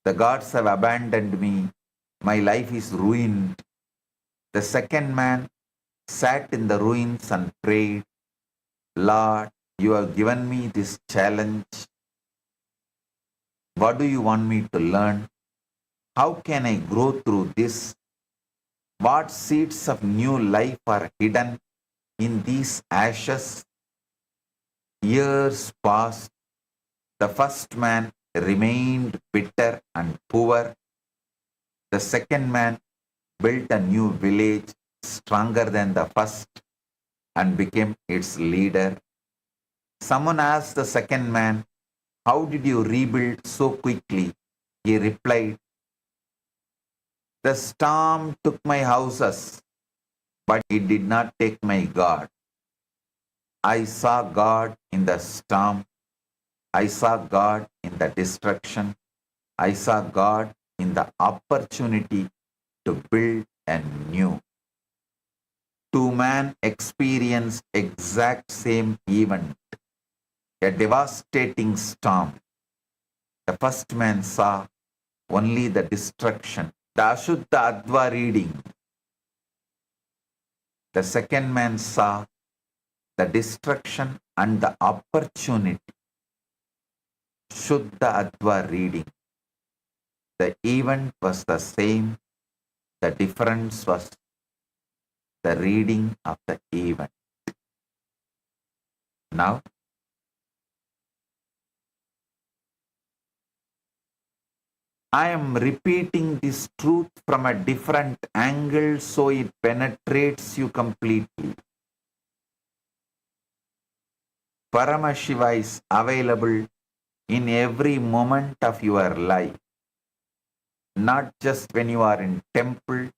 The gods have abandoned me. My life is ruined. The second man sat in the ruins and prayed, Lord, you have given me this challenge. What do you want me to learn? How can I grow through this? What seeds of new life are hidden in these ashes? Years passed. The first man remained bitter and poor. The second man built a new village stronger than the first and became its leader. Someone asked the second man, how did you rebuild so quickly? He replied, the storm took my houses, but it did not take my God. I saw God in the storm. I saw God in the destruction. I saw God in the opportunity to build anew. Two men experienced exact same event, a devastating storm. The first man saw only the destruction, the Ashuddha Adva reading. The second man saw the destruction and the opportunity, Shuddha Adva reading. The event was the same, the difference was the reading of the event. Now, I am repeating this truth from a different angle so it penetrates you completely. Paramashiva is available in every moment of your life, not just when you are in temple,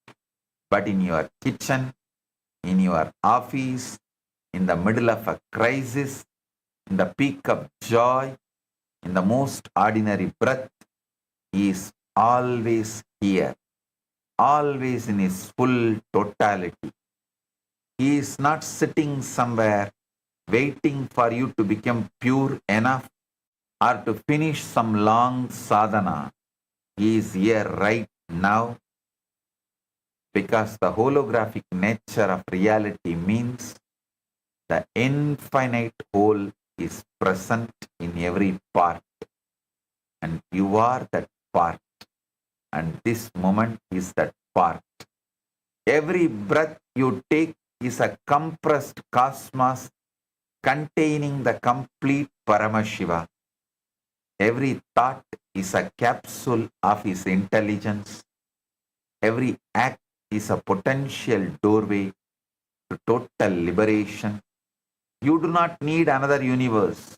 but in your kitchen, in your office, in the middle of a crisis, in the peak of joy, in the most ordinary breath. He is always here, always in his full totality. He is not sitting somewhere waiting for you to become pure enough or to finish some long sadhana. He is here right now because the holographic nature of reality means the infinite whole is present in every part, and you are that part, and this moment is that part. Every breath you take is a compressed cosmos containing the complete Paramashiva. Every thought is a capsule of his intelligence. Every act is a potential doorway to total liberation. You do not need another universe.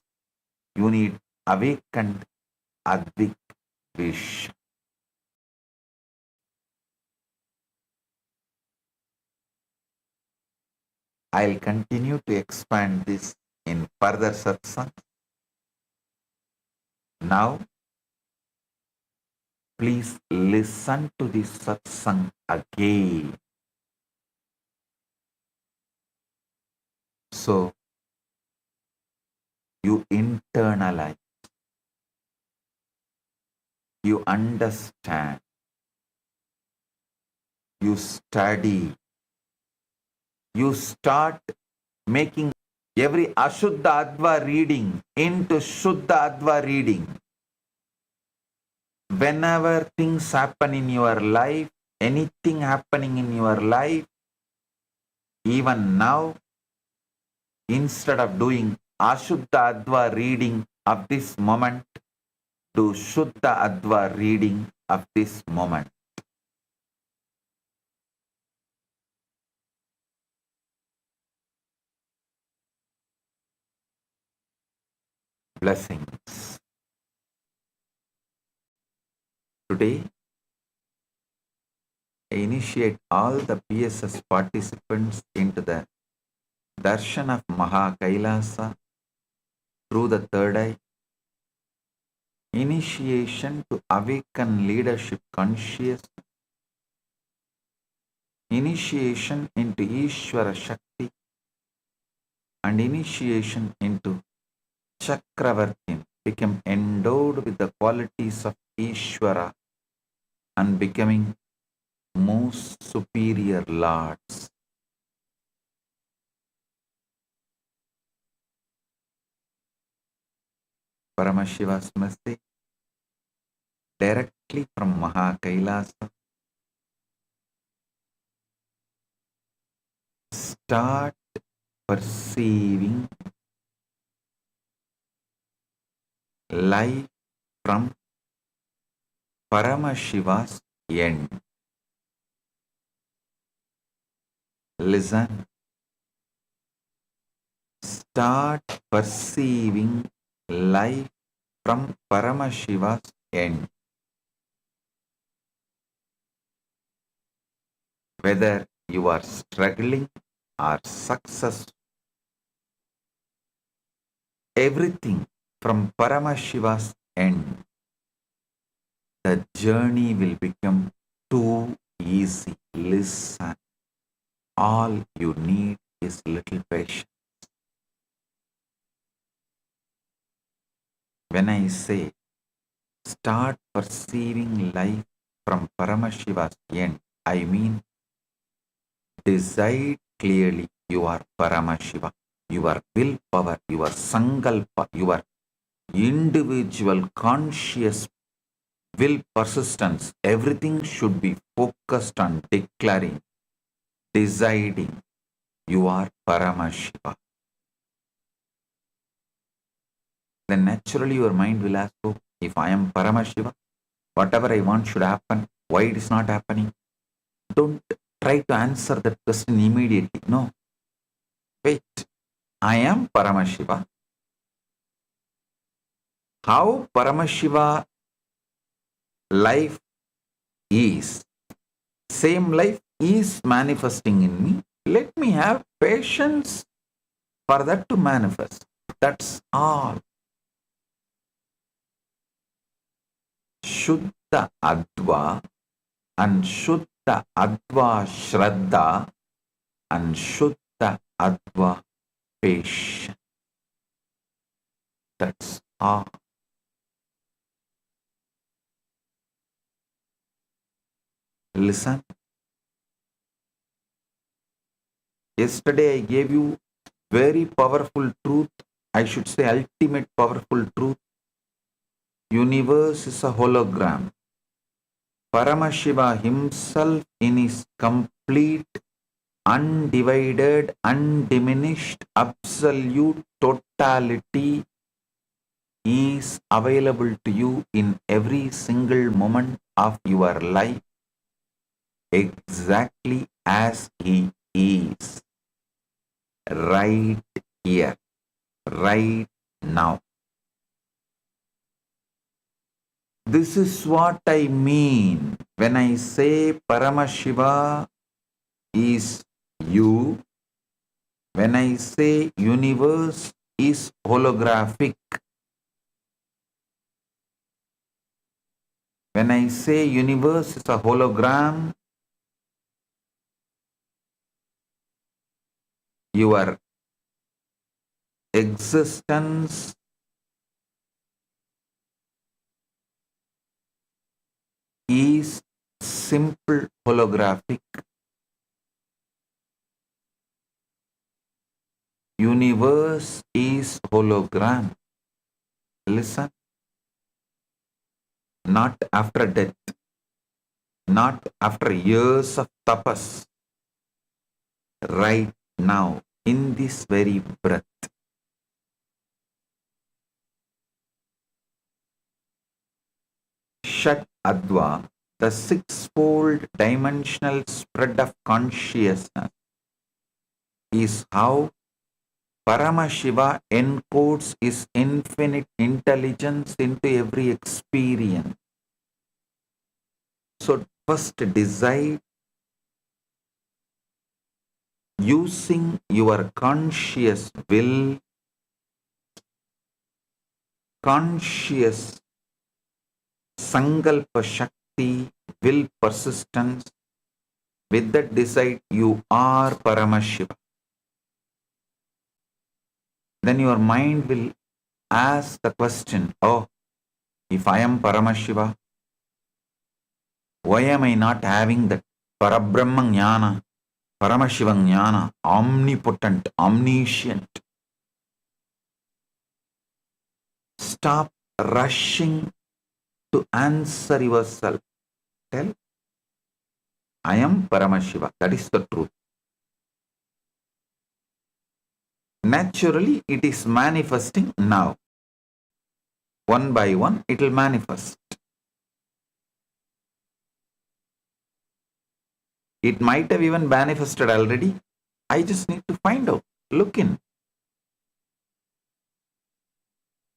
You need awakened Advik Vish. I'll continue to expand this in further satsang. Now, please listen to this satsang again. So, you internalize, you understand, you study, you start making every Ashuddha Adva reading into Shuddha Adva reading. Whenever things happen in your life, anything happening in your life, even now, instead of doing Ashuddha Adva reading of this moment, do Shuddha Adva reading of this moment. Blessings. Today, I initiate all the PSS participants into the darshan of Maha Kailasa through the third eye, initiation to awaken leadership consciousness, initiation into Ishvara Shakti, and initiation into Chakravartin, become endowed with the qualities of Ishvara and becoming most superior lords. Paramashiva's message directly from Maha Kailasa. Start perceiving life from Paramashiva's end. Listen. Start perceiving life from Paramashiva's end. Whether you are struggling or successful, everything from Paramashiva's end, the journey will become too easy. Listen. All you need is little patience. When I say start perceiving life from Paramashiva's end, I mean decide clearly you are Paramashiva. Your willpower, your sankalpa, your individual conscious will persistence, everything should be focused on declaring, deciding you are Paramashiva. Then naturally your mind will ask, oh, if I am Paramashiva, Whatever I want should happen. Why it is not happening? Don't try to answer that question immediately. No. Wait. I am Paramashiva. How Paramashiva life is, same life is manifesting in me. Let me have patience for that to manifest. That's all. Shuddha Adva and Shuddha Adva Shraddha and Shuddha Adva Patience. That's all. Listen. Yesterday I gave you very powerful truth. I should say ultimate powerful truth. Universe is a hologram. Paramashiva himself in his complete, undivided, undiminished, absolute totality is available to you in every single moment of your life, exactly as he is, right here, right now. This is what I mean when I say Paramashiva is you, when I say universe is holographic, when I say universe is a hologram, your existence is simple holographic. Universe is hologram. Listen. Not after death. Not after years of tapas. Right now, in this very breath. Shat Adva, the sixfold dimensional spread of consciousness, is how Paramashiva encodes his infinite intelligence into every experience. So first decide, using your conscious will, conscious Sankalpa Shakti, will persistence, with that decide you are Paramashiva. Then your mind will ask the question, oh, if I am Paramashiva, why am I not having that Parabrahma Jnana, Paramashiva Jnana, omnipotent, omniscient? Stop rushing to answer yourself. Tell, I am Paramashiva. That is the truth. Naturally, it is manifesting now. One by one, it will manifest. It might have even manifested already. I just need to find out. Look in.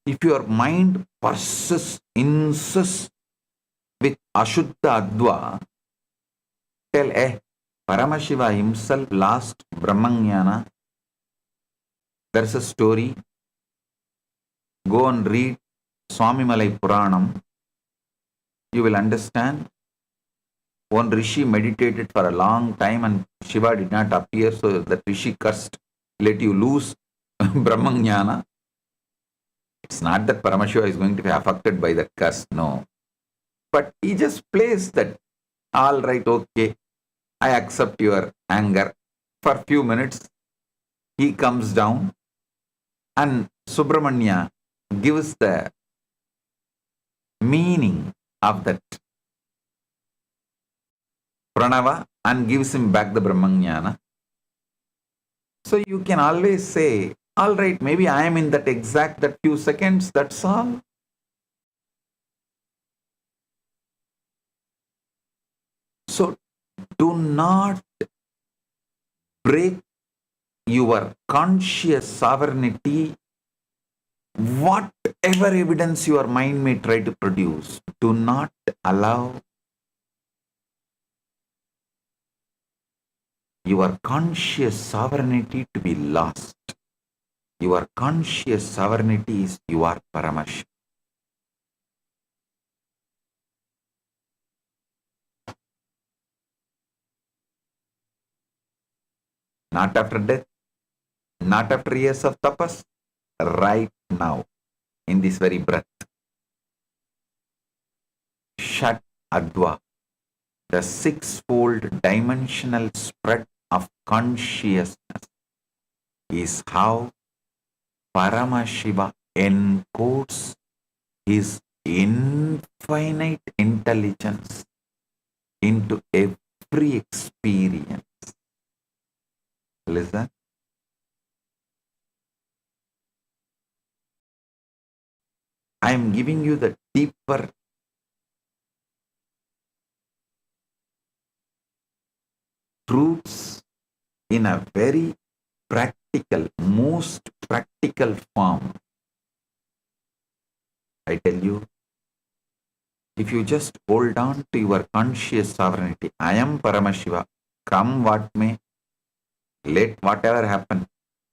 If your mind persists, insists with Ashuddha Adva, tell, Paramashiva himself lost Brahmajnana. There's a story. Go and read Swami Malai Puranam. You will understand. One Rishi meditated for a long time and Shiva did not appear, so that Rishi cursed, let you lose Brahmajnana. It's not that Paramashiva is going to be affected by that curse, no. But he just plays that, all right, okay, I accept your anger. For a few minutes, he comes down and Subramanya gives the meaning of that Pranava and gives him back the Brahmajnana. So you can always say, all right, maybe I am in that exact, that few seconds, that's all. So do not break your conscious sovereignty. Whatever evidence your mind may try to produce, do not allow your conscious sovereignty to be lost. Your conscious sovereignty is your Paramashivam. Not after death, not after years of tapas, right now, in this very breath. Shat Adva, the sixfold dimensional spread of consciousness, is how Paramashiva encodes his infinite intelligence into every experience. Listen. I am giving you the deeper truths in a very practical, most practical form. I tell you, if you just hold on to your conscious sovereignty, I am Paramashiva, come what may, let whatever happen,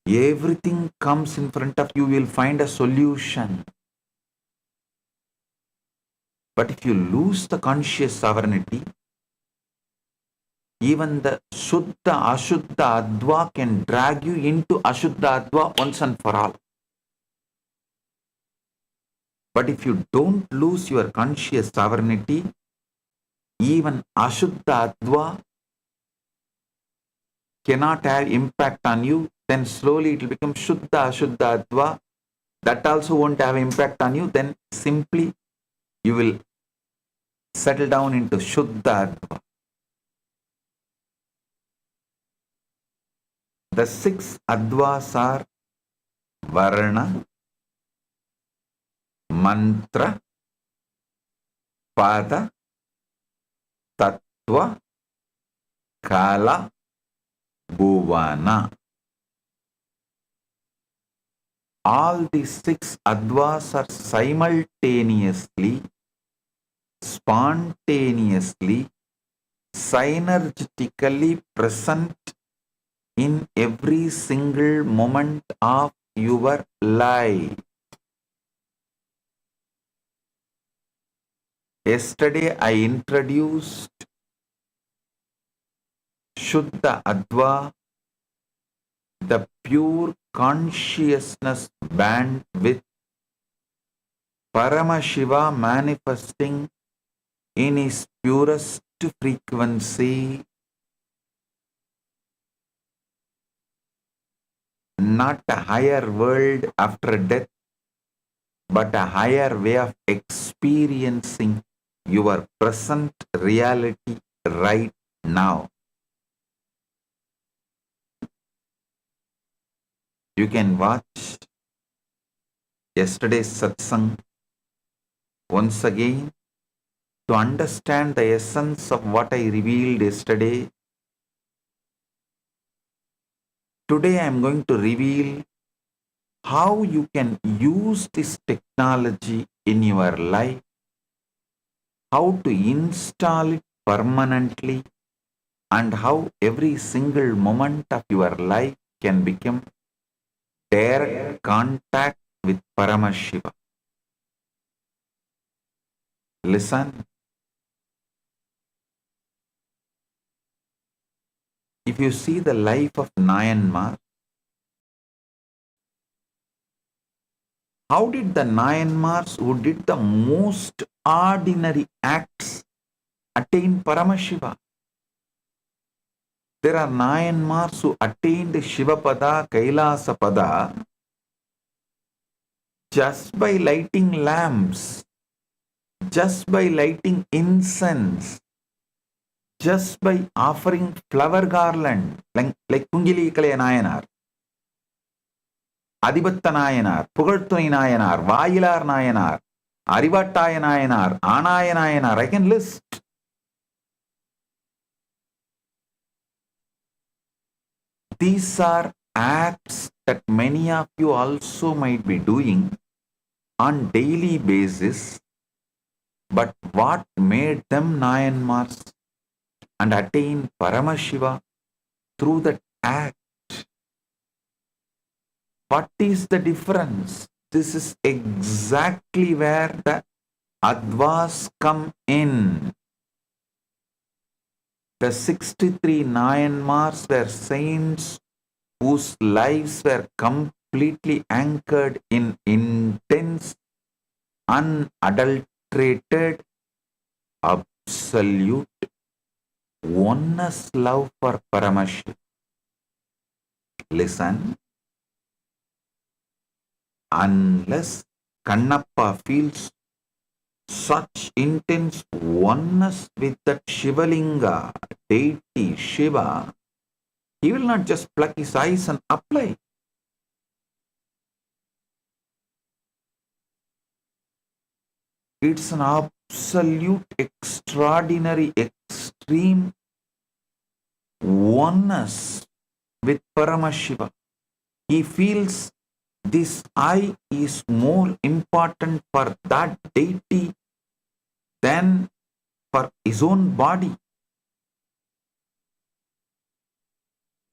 everything comes in front of you, you will find a solution. But if you lose the conscious sovereignty, even the Shuddha, Ashuddha, Adva can drag you into Ashuddha, Adva once and for all. But if you don't lose your conscious sovereignty, even Ashuddha, Adva cannot have impact on you, then slowly it will become Shuddha, Ashuddha, Adva. That also won't have impact on you, then simply you will settle down into Shuddha, Adva. The six Advas are Varna, Mantra, Pada, Tattva, Kala, Bhuvana. All these six Advas are simultaneously, spontaneously, synergetically present in every single moment of your life. Yesterday I introduced Shuddha Adva, the pure consciousness band with Paramashiva manifesting in his purest frequency, not a higher world after death, but a higher way of experiencing your present reality right now. You can watch yesterday's satsang once again to understand the essence of what I revealed yesterday. Today I am going to reveal how you can use this technology in your life, how to install it permanently, and how every single moment of your life can become direct contact with Paramashiva. Listen. If you see the life of Nayanmar, how did the Nayanmars who did the most ordinary acts attain Paramashiva? There are Nayanmars who attained Shivapada, Kailasa Pada just by lighting lamps, just by lighting incense, just by offering flower garland, like Kungili Kalaya Nayanar, Adibatta Nayanar, Pugartuni Nayanar, Vayilar Nayanar, Arivattaya Nayanar, Anaya Nayanar. I can list. These are acts that many of you also might be doing on daily basis, but what made them Nayanmars and attain Paramashiva through that act? What is the difference? This is exactly where the Advas come in. The 63 Nayanmars were saints whose lives were completely anchored in intense, unadulterated, absolute oneness love for Paramashiva. Listen, unless Kannappa feels such intense oneness with that Shivalinga, deity Shiva, he will not just pluck his eyes and apply. It's an absolute, extraordinary, extreme oneness with Paramashiva. He feels this I is more important for that deity than for his own body.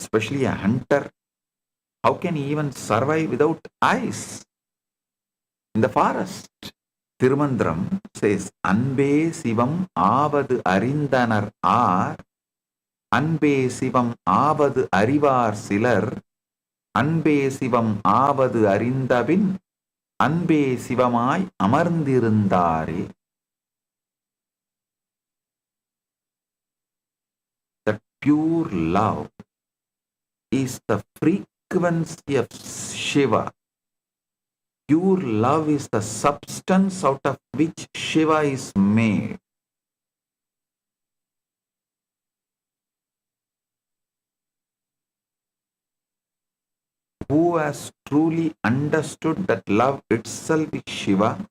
Especially a hunter, how can he even survive without eyes in the forest? Tirumandram says, Anbe Sivam Avadu Arindanar Ar, Anbe Sivam Avadu Arivar Silar, Anbe Sivam Avadu Arindabin, Anbe Sivamai Amarndirundare. That pure love is the frequency of Shiva. Pure love is the substance out of which Shiva is made. Who has truly understood that love itself is Shiva?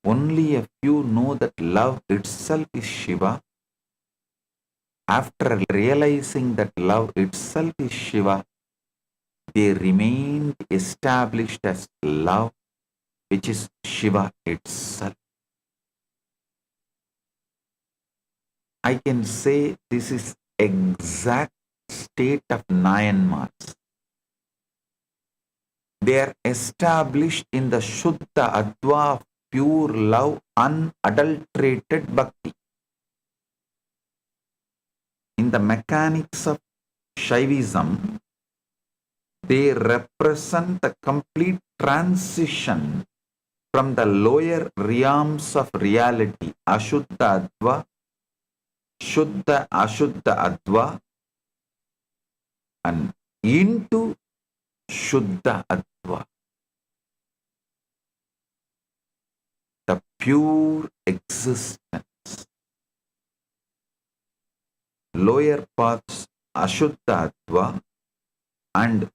Only a few know that love itself is Shiva. After realizing that love itself is Shiva, they remained established as love, which is Shiva itself. I can say this is exact state of Nayanmars. They are established in the Shuddha Adva of pure love, unadulterated bhakti. In the mechanics of Shaivism, they represent the complete transition from the lower realms of reality, Ashuddha Adva, Shuddha Ashuddha Adva, and into Shuddha Adva, the pure existence. Lower paths Ashuddha Adva and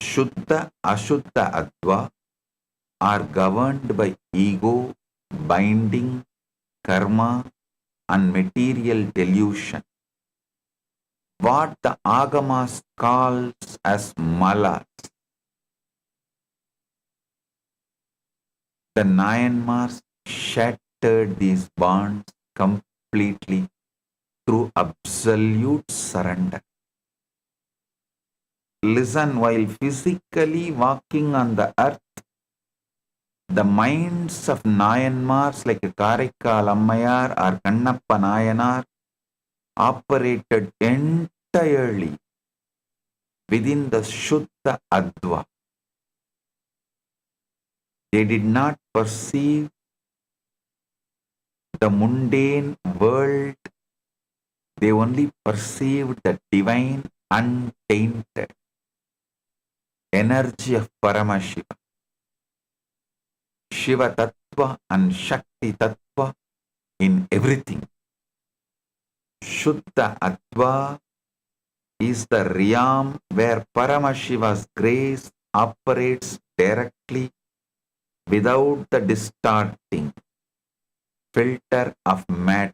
Shuddha Ashuddha Adva are governed by ego, binding, karma, and material delusion. What the Agamas calls as malas. The Nayanmars shattered these bonds completely through absolute surrender. Listen, while physically walking on the earth, the minds of Nayanmars like Karaikal Ammayar or Kannappa Nayanar operated entirely within the Shuddha Adva. They did not perceive the mundane world, they only perceived the divine, untainted energy of Paramashiva. Shiva Tattva and Shakti Tattva in everything. Shuddha Adva is the realm where Paramashiva's grace operates directly without the distorting filter of matter.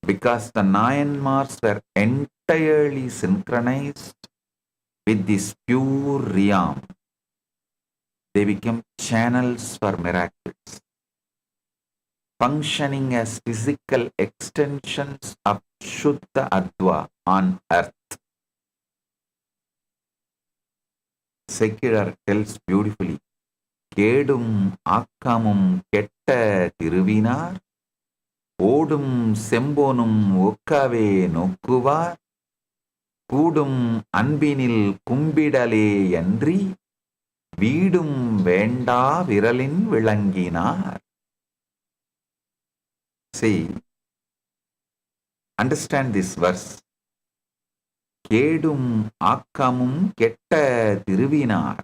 because the Nayanmars were entirely synchronized with this pure realm. They became channels for miracles, functioning as physical extensions of Shuddha Adva on earth. Secular tells beautifully, கேடும் ஆக்கமும் கெட்ட திருவினார் ஓடும் செம்போனும் ஒக்கவே நோக்குவார் கூடும் அன்பினில் கும்பிடலே அன்றி வீடும் வேண்டா விரலின் விளங்கினார். See, understand this verse. கேடும் ஆக்கமும் கெட்ட திருவினார்.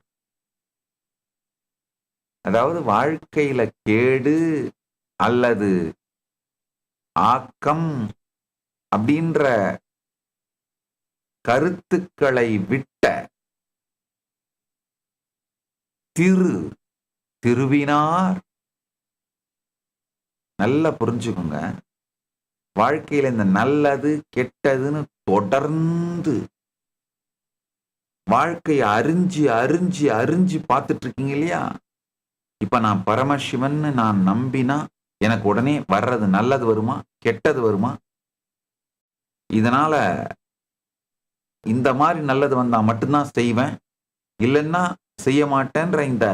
அதாவது வாழ்க்கையில கேடு அல்லது ஆக்கம் அப்படின்ற கருத்துக்களை விட்ட திருவினார். நல்லா புரிஞ்சுக்கோங்க, வாழ்க்கையில இந்த நல்லது கெட்டதுன்னு தொடர்ந்து வாழ்க்கையை அறிஞ்சு அறிஞ்சு அறிஞ்சு பார்த்துட்டு இருக்கீங்க இல்லையா? இப்ப நான் பரமசிவன் நான் நம்பினா எனக்கு உடனே வர்றது நல்லது வருமா கெட்டது வருமா? இதனால இந்த மாதிரி நல்லது வந்தா மட்டும்தான் செய்வேன், இல்லைன்னா செய்ய மாட்டேன்ற இந்த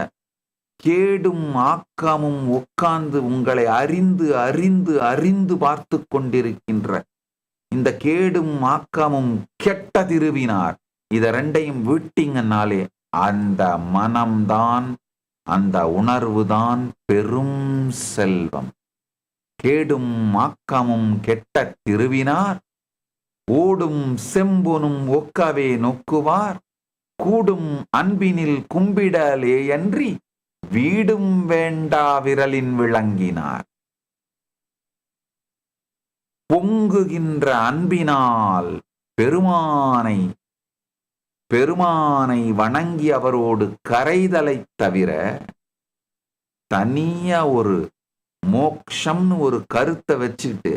கேடும் ஆக்கமும் உட்கார்ந்து உங்களை அறிந்து அறிந்து அறிந்து பார்த்து கொண்டிருக்கின்ற இந்த கேடும் ஆக்கமும் கெட்ட திருவினார், இத ரெண்டையும் விட்டீங்கன்னாலே அந்த மனம்தான், அந்த உணர்வுதான் பெரும் செல்வம். கேடும் ஆக்கமும் கெட்ட திருவினார் ஓடும் செம்பொனும் ஒக்கவே நோக்குவார் கூடும் அன்பினில் கும்பிடலே அன்றி வீடும் வேண்டா விரலின் விளங்கினார். பொங்குகின்ற அன்பினால் பெருமானை வணங்கி அவரோடு கரைதலை தவிர தனியா ஒரு மோக்ஷம்னு ஒரு கருத்தை வச்சுட்டு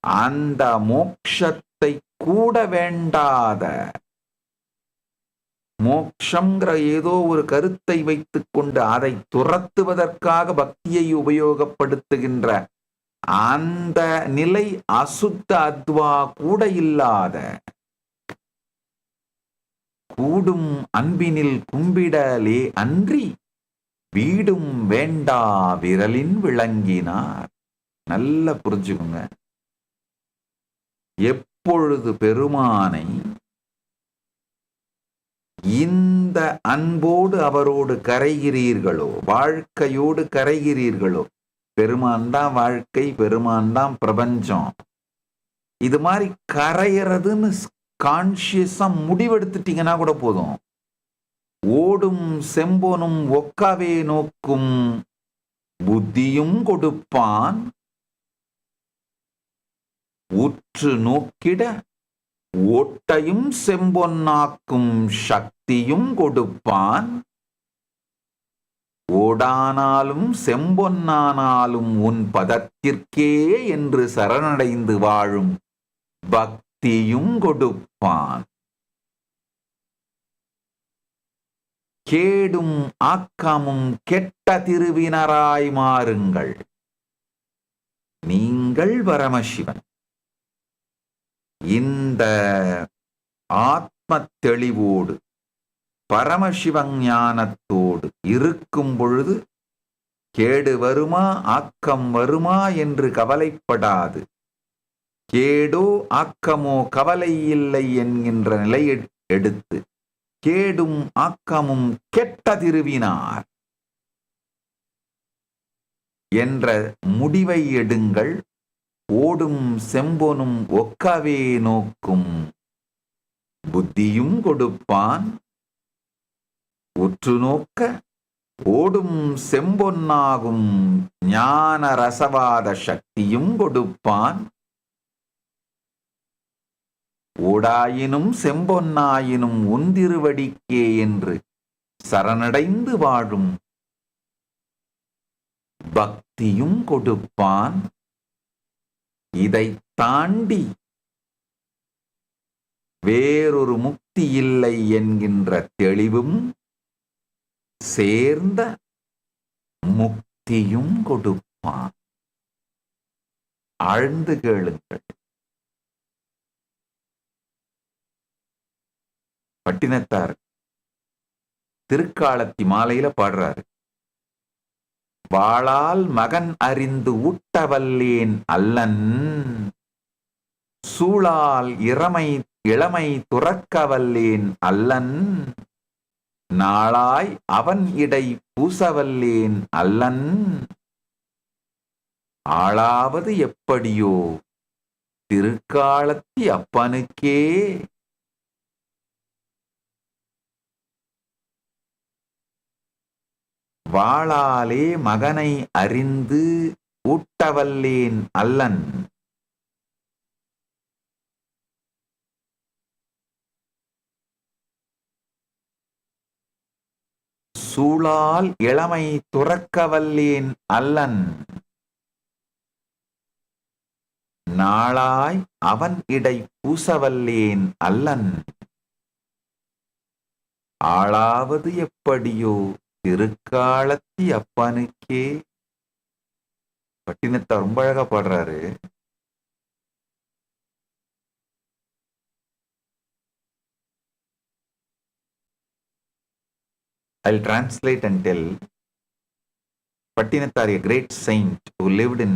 அந்த மோக்ஷத்தை கூட வேண்டாத, மோக்ஷங்கிற ஏதோ ஒரு கருத்தை வைத்துக் கொண்டு அதை துரத்துவதற்காக பக்தியை உபயோகப்படுத்துகின்ற அந்த நிலை அசுத்த அத்வா கூட இல்லாத, கூடும் அன்பினில் கும்பிடலே அன்றி வீடும் வேண்டா விரலின் விளங்கினார். நல்ல புரிஞ்சுக்குங்க, எப்பொழுது பெருமானை இந்த அன்போடு அவரோடு கரைகிறீர்களோ, வாழ்க்கையோடு கரைகிறீர்களோ, பெருமான் தான் வாழ்க்கை, பெருமான் தான் பிரபஞ்சம், இது மாதிரி கரையிறதுன்னு கான்சியஸா முடிவெடுத்துட்டீங்கன்னா கூட போதும். ஓடும் செம்போனும் ஒக்கவே நோக்கும் புத்தியும் கொடுப்பான் உற்று நோக்கிட ஓட்டையும் செம்பொன்னாக்கும் சக்தியும் கொடுப்பான் ஓடானாலும் செம்பொன்னானாலும் உன் பதத்திற்கே என்று சரணடைந்து வாழும் பக்தியும் கொடுப்பான். கேடும் ஆக்கமும் கெட்ட திருவினராய் மாறுங்கள், நீங்கள் பரமசிவன். இந்த ஆத்ம தெளிவோடு பரமசிவஞானத்தோடு இருக்கும் பொழுது கேடு வருமா ஆக்கம் வருமா என்று கவலைப்படாது, கேடோ ஆக்கமோ கவலை இல்லை என்கின்ற நிலை எடுத்து கேடும் ஆக்கமும் கெட்ட திருவினார் என்ற முடிவை எடுங்கள். ஓடும் செம்பொனும் ஒக்கவே நோக்கும் புத்தியும் கொடுப்பான் உற்று நோக்க ஓடும் செம்பொன்னாகும் ஞான ரசவாத சக்தியும் கொடுப்பான். ஓடாயினும் செம்பொன்னாயினும் உந்திருவடிக்கே என்று சரணடைந்து வாழும் பக்தியும் கொடுப்பான். இதை தாண்டி வேறொரு முக்தி இல்லை என்கின்ற தெளிவும் சேர்ந்த முக்தியும் கொடுப்பான். ஆழ்ந்து கேளுங்கள். பட்டினத்தார் திருக்காலத்தி மாலையில பாடுறாரு. வாளால் மகன் அறிந்து ஊட்டவல்லேன் அல்லன், சூளால் இளமை துறக்கவல்லேன் அல்லன், நாளாய் அவன் இடை பூசவல்லேன் அல்லன், ஆளாவது எப்படியோ திருக்காலத்தி அப்பனுக்கே. வாளாலே மகனை அறிந்து ஊட்டவல்லேன் அல்லன், சூளால் இளமை துறக்கவல்லேன் அல்லன், நாளாய் அவன் இடை பூசவல்லேன் அல்லன், ஆளாவது எப்படியோ திருக்காலத்தி அப்பனுக்கே. பட்டினத்தார் ரொம்ப அழகா பாடுறாரு. I'll translate and tell. Pattinattar, a great saint who lived in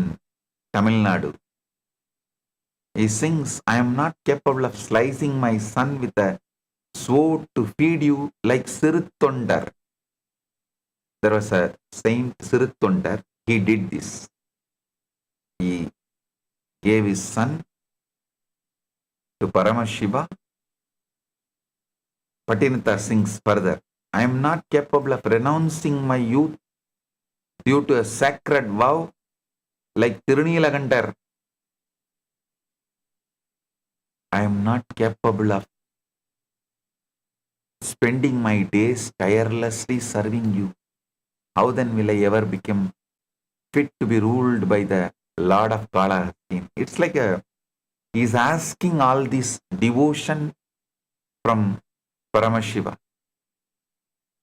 Tamil Nadu, he sings, I am not capable of slicing my son with a sword to feed you like Siruttondar. There was a saint Siruttondar, he did this. He gave his son to Paramashiva. Pattinattar sings further, I am not capable of renouncing my youth due to a sacred vow like Tirunilagandar. I am not capable of spending my days tirelessly serving you. How then will I ever become fit to be ruled by the Lord of Kailasa? It's like he's asking all this devotion from Paramashiva.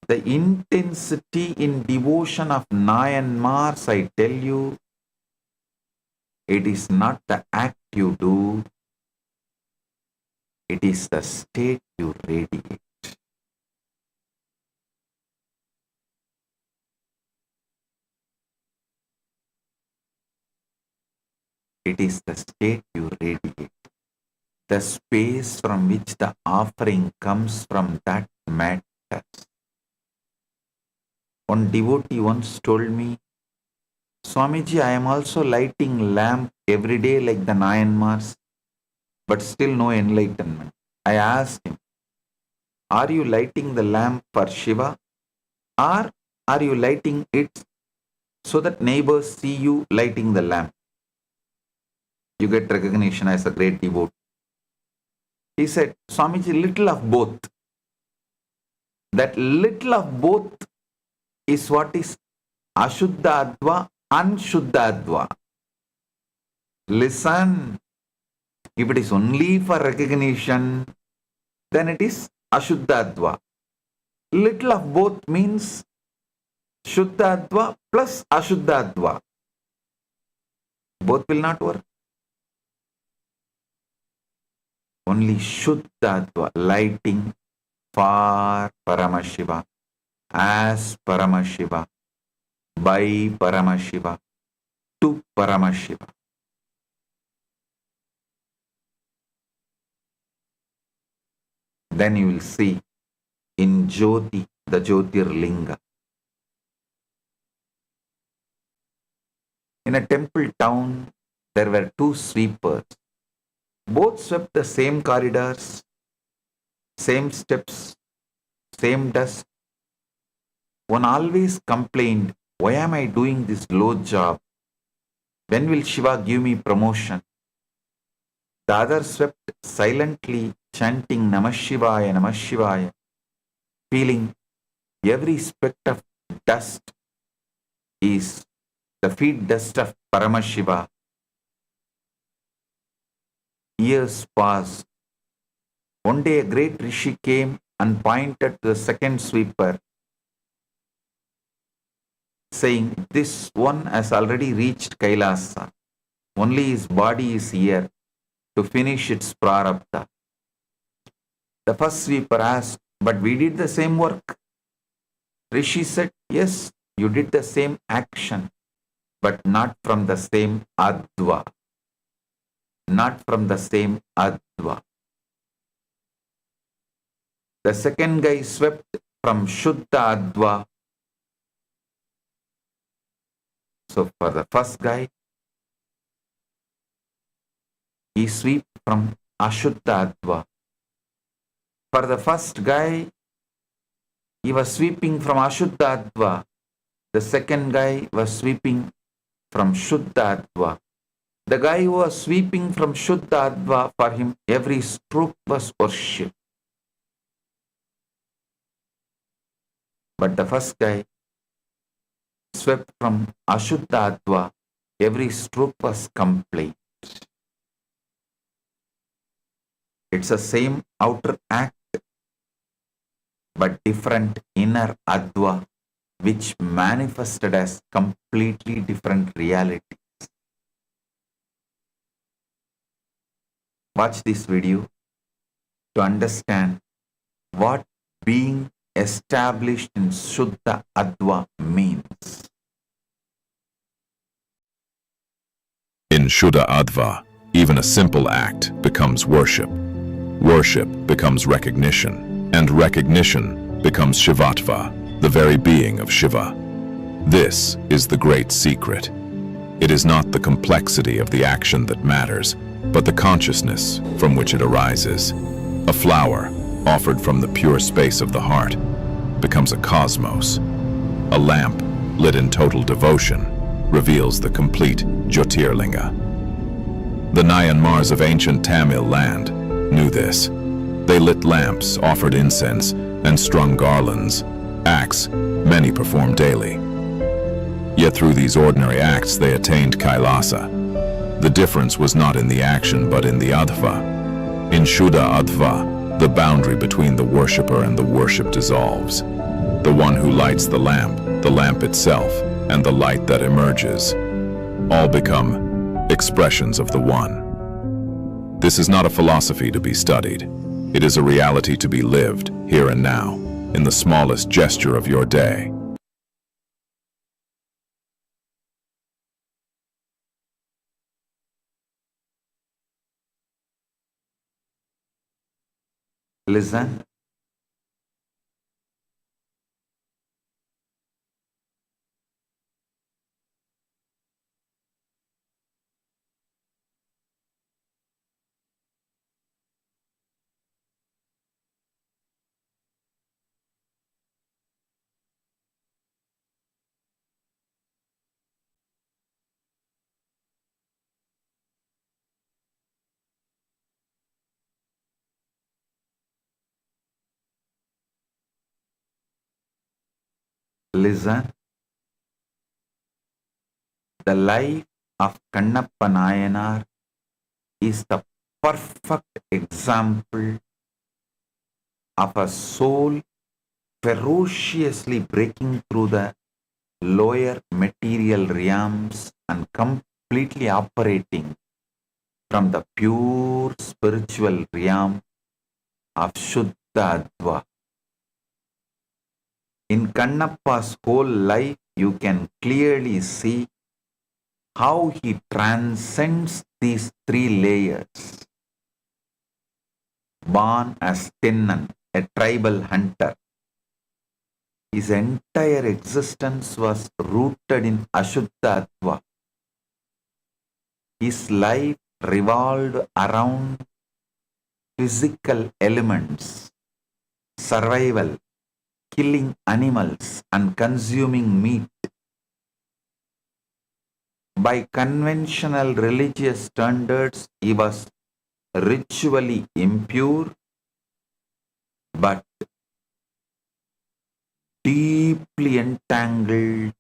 The intensity in devotion of Nayanmars, I tell you, it is not the act you do, it is the state you radiate. It is the state you radiate. The space from which the offering comes from that matters. One devotee once told me, Swamiji, I am also lighting lamp every day like the Nayanmars, but still no enlightenment. I asked him, are you lighting the lamp for Shiva, or are you lighting it so that neighbors see you lighting the lamp? You get recognition as a great devotee. He said, Swamiji, little of both. That little of both is what is Ashuddhadva, Anshuddhadva. Listen, if it is only for recognition, then it is Ashuddhadva. Little of both means Shuddhadva plus Ashuddhadva. Both will not work. Only Shuddhadva, lighting for Paramashiva, as Paramashiva, by Paramashiva, to Paramashiva. Then you will see in Jyoti, the Jyotirlinga. In a temple town, there were two sweepers. Both swept the same corridors, same steps, same dust. One always complained, why am I doing this low job? When will Shiva give me promotion? The other swept silently, chanting Namah Shivaya, Namah Shivaya, feeling every speck of dust is the feet dust of Paramashiva. years passed. One day a great rishi came and pointed to the second sweeper, saying, "This one has already reached Kailasa. Only his body is here to finish its prarabdha." The first sweeper asked, "But we did the same work." Rishi said, "Yes, you did the same action, but not from the same adva. Not from the same adva." The second guy swept from Shuddha Adva. So for the first guy, he swept from Ashuddha Adva. For the first guy, he was sweeping from Ashuddha Adva. The second guy was sweeping from Shuddha Adva. The guy who was sweeping from Shuddha Adva, for him every stroke was worship. But the first guy swept from Ashuddha Adva, every stroke was complaint. It's the same outer act, but different inner Adva, which manifested as completely different reality. Watch this video to understand what being established in Shuddha Adva means. In Shuddha Adva, even a simple act becomes worship. Worship becomes recognition, and recognition becomes Shivatva, the very being of Shiva. This is the great secret. It is not the complexity of the action that matters, but the consciousness from which it arises. A flower, offered from the pure space of the heart, becomes a cosmos. A lamp, lit in total devotion, reveals the complete Jyotirlinga. The Nayanmars of ancient Tamil land knew this. They lit lamps, offered incense, and strung garlands, acts many perform daily. Yet through these ordinary acts they attained Kailasa. The difference was not in the action but in the adva. In Shuddha Adva, the boundary between the worshipper and the worship dissolves. The one who lights the lamp itself, and the light that emerges, all become expressions of the One. This is not a philosophy to be studied. It is a reality to be lived, here and now, in the smallest gesture of your day. Listen. Listen. The life of Kannappa Nayanar is the perfect example of a soul ferociously breaking through the lower material realms and completely operating from the pure spiritual realm of Shuddha Adva. In Kannappa's whole life, you can clearly see how he transcends these three layers. Born as Tennan, a tribal hunter, his entire existence was rooted in Ashuddha Adva. His life revolved around physical elements, survival, killing animals and consuming meat. By conventional religious standards, he was ritually impure, but deeply entangled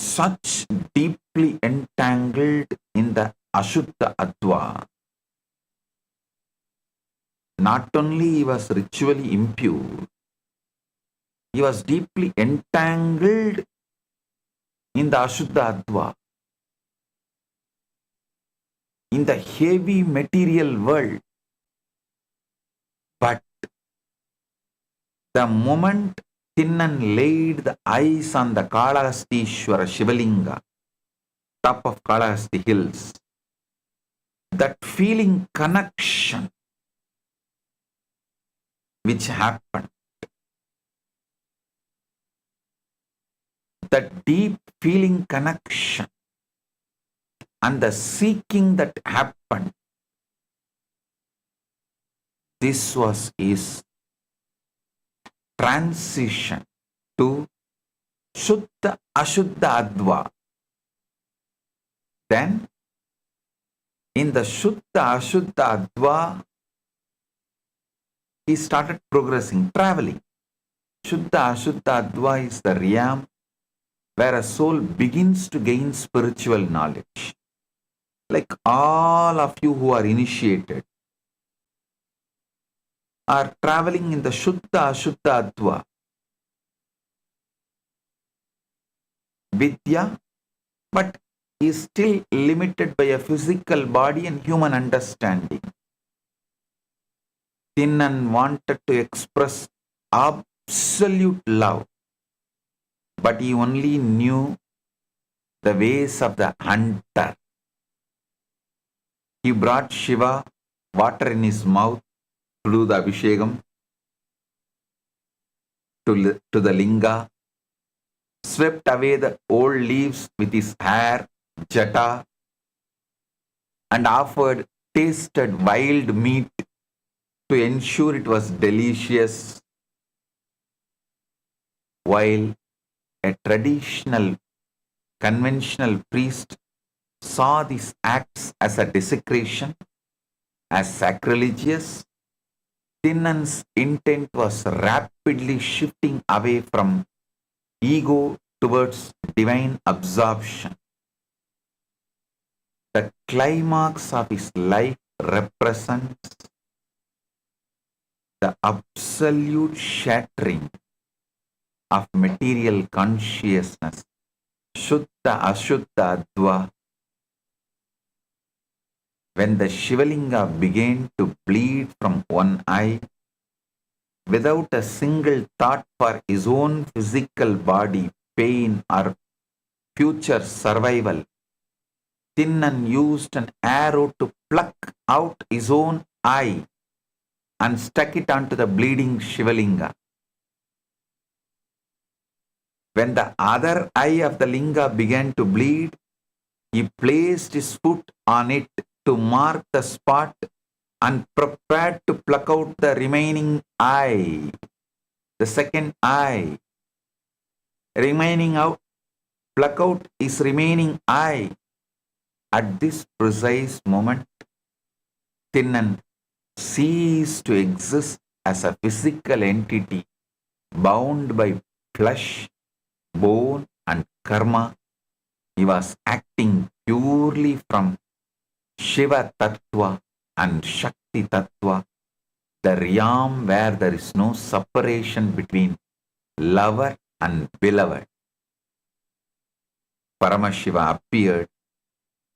such deeply entangled in the Ashuddha Adva. Not only he was ritually impure, he was deeply entangled in the Ashuddha Adva, in the heavy material world. But the moment Tinnan laid the eyes on the Kalahastishwara Shivalinga, top of Kalahasti hills, that feeling connection which happened, that deep feeling connection and the seeking that happened, this was his transition to Shuddha Ashuddha Adva. Then, in the Shuddha Ashuddha Adva, he started progressing, traveling. Shuddha Ashuddha Adva is the realm where a soul begins to gain spiritual knowledge. Like all of you who are initiated are traveling in the Shuddha Ashuddha Adva. Vidya, but is still limited by a physical body and human understanding. Tinnan wanted to express absolute love, but he only knew the ways of the hunter. He brought Shiva water in his mouth to do the Abhishekam to the Linga, swept away the old leaves with his hair, jata, and offered tasted wild meat to ensure it was delicious, while a traditional, conventional priest saw these acts as a desecration, as sacrilegious. Tinnan's intent was rapidly shifting away from ego towards divine absorption. The climax of his life represents the absolute shattering of material consciousness, Shuddha Ashuddha Adva, when the Shivalinga began to bleed from one eye without a single thought for his own physical body, pain, or future survival. Tinnan used an arrow to pluck out his own eye and stuck it onto the bleeding Shivalinga. When the other eye of the linga began to bleed, he placed his foot on it to mark the spot and prepared to pluck out the remaining eye, the second eye. Pluck out his remaining eye. At this precise moment, Tinnan ceased to exist as a physical entity bound by flesh, bone, and karma. He was acting purely from Shiva Tattva and Shakti Tattva, the realm where there is no separation between lover and beloved. Paramashiva appeared,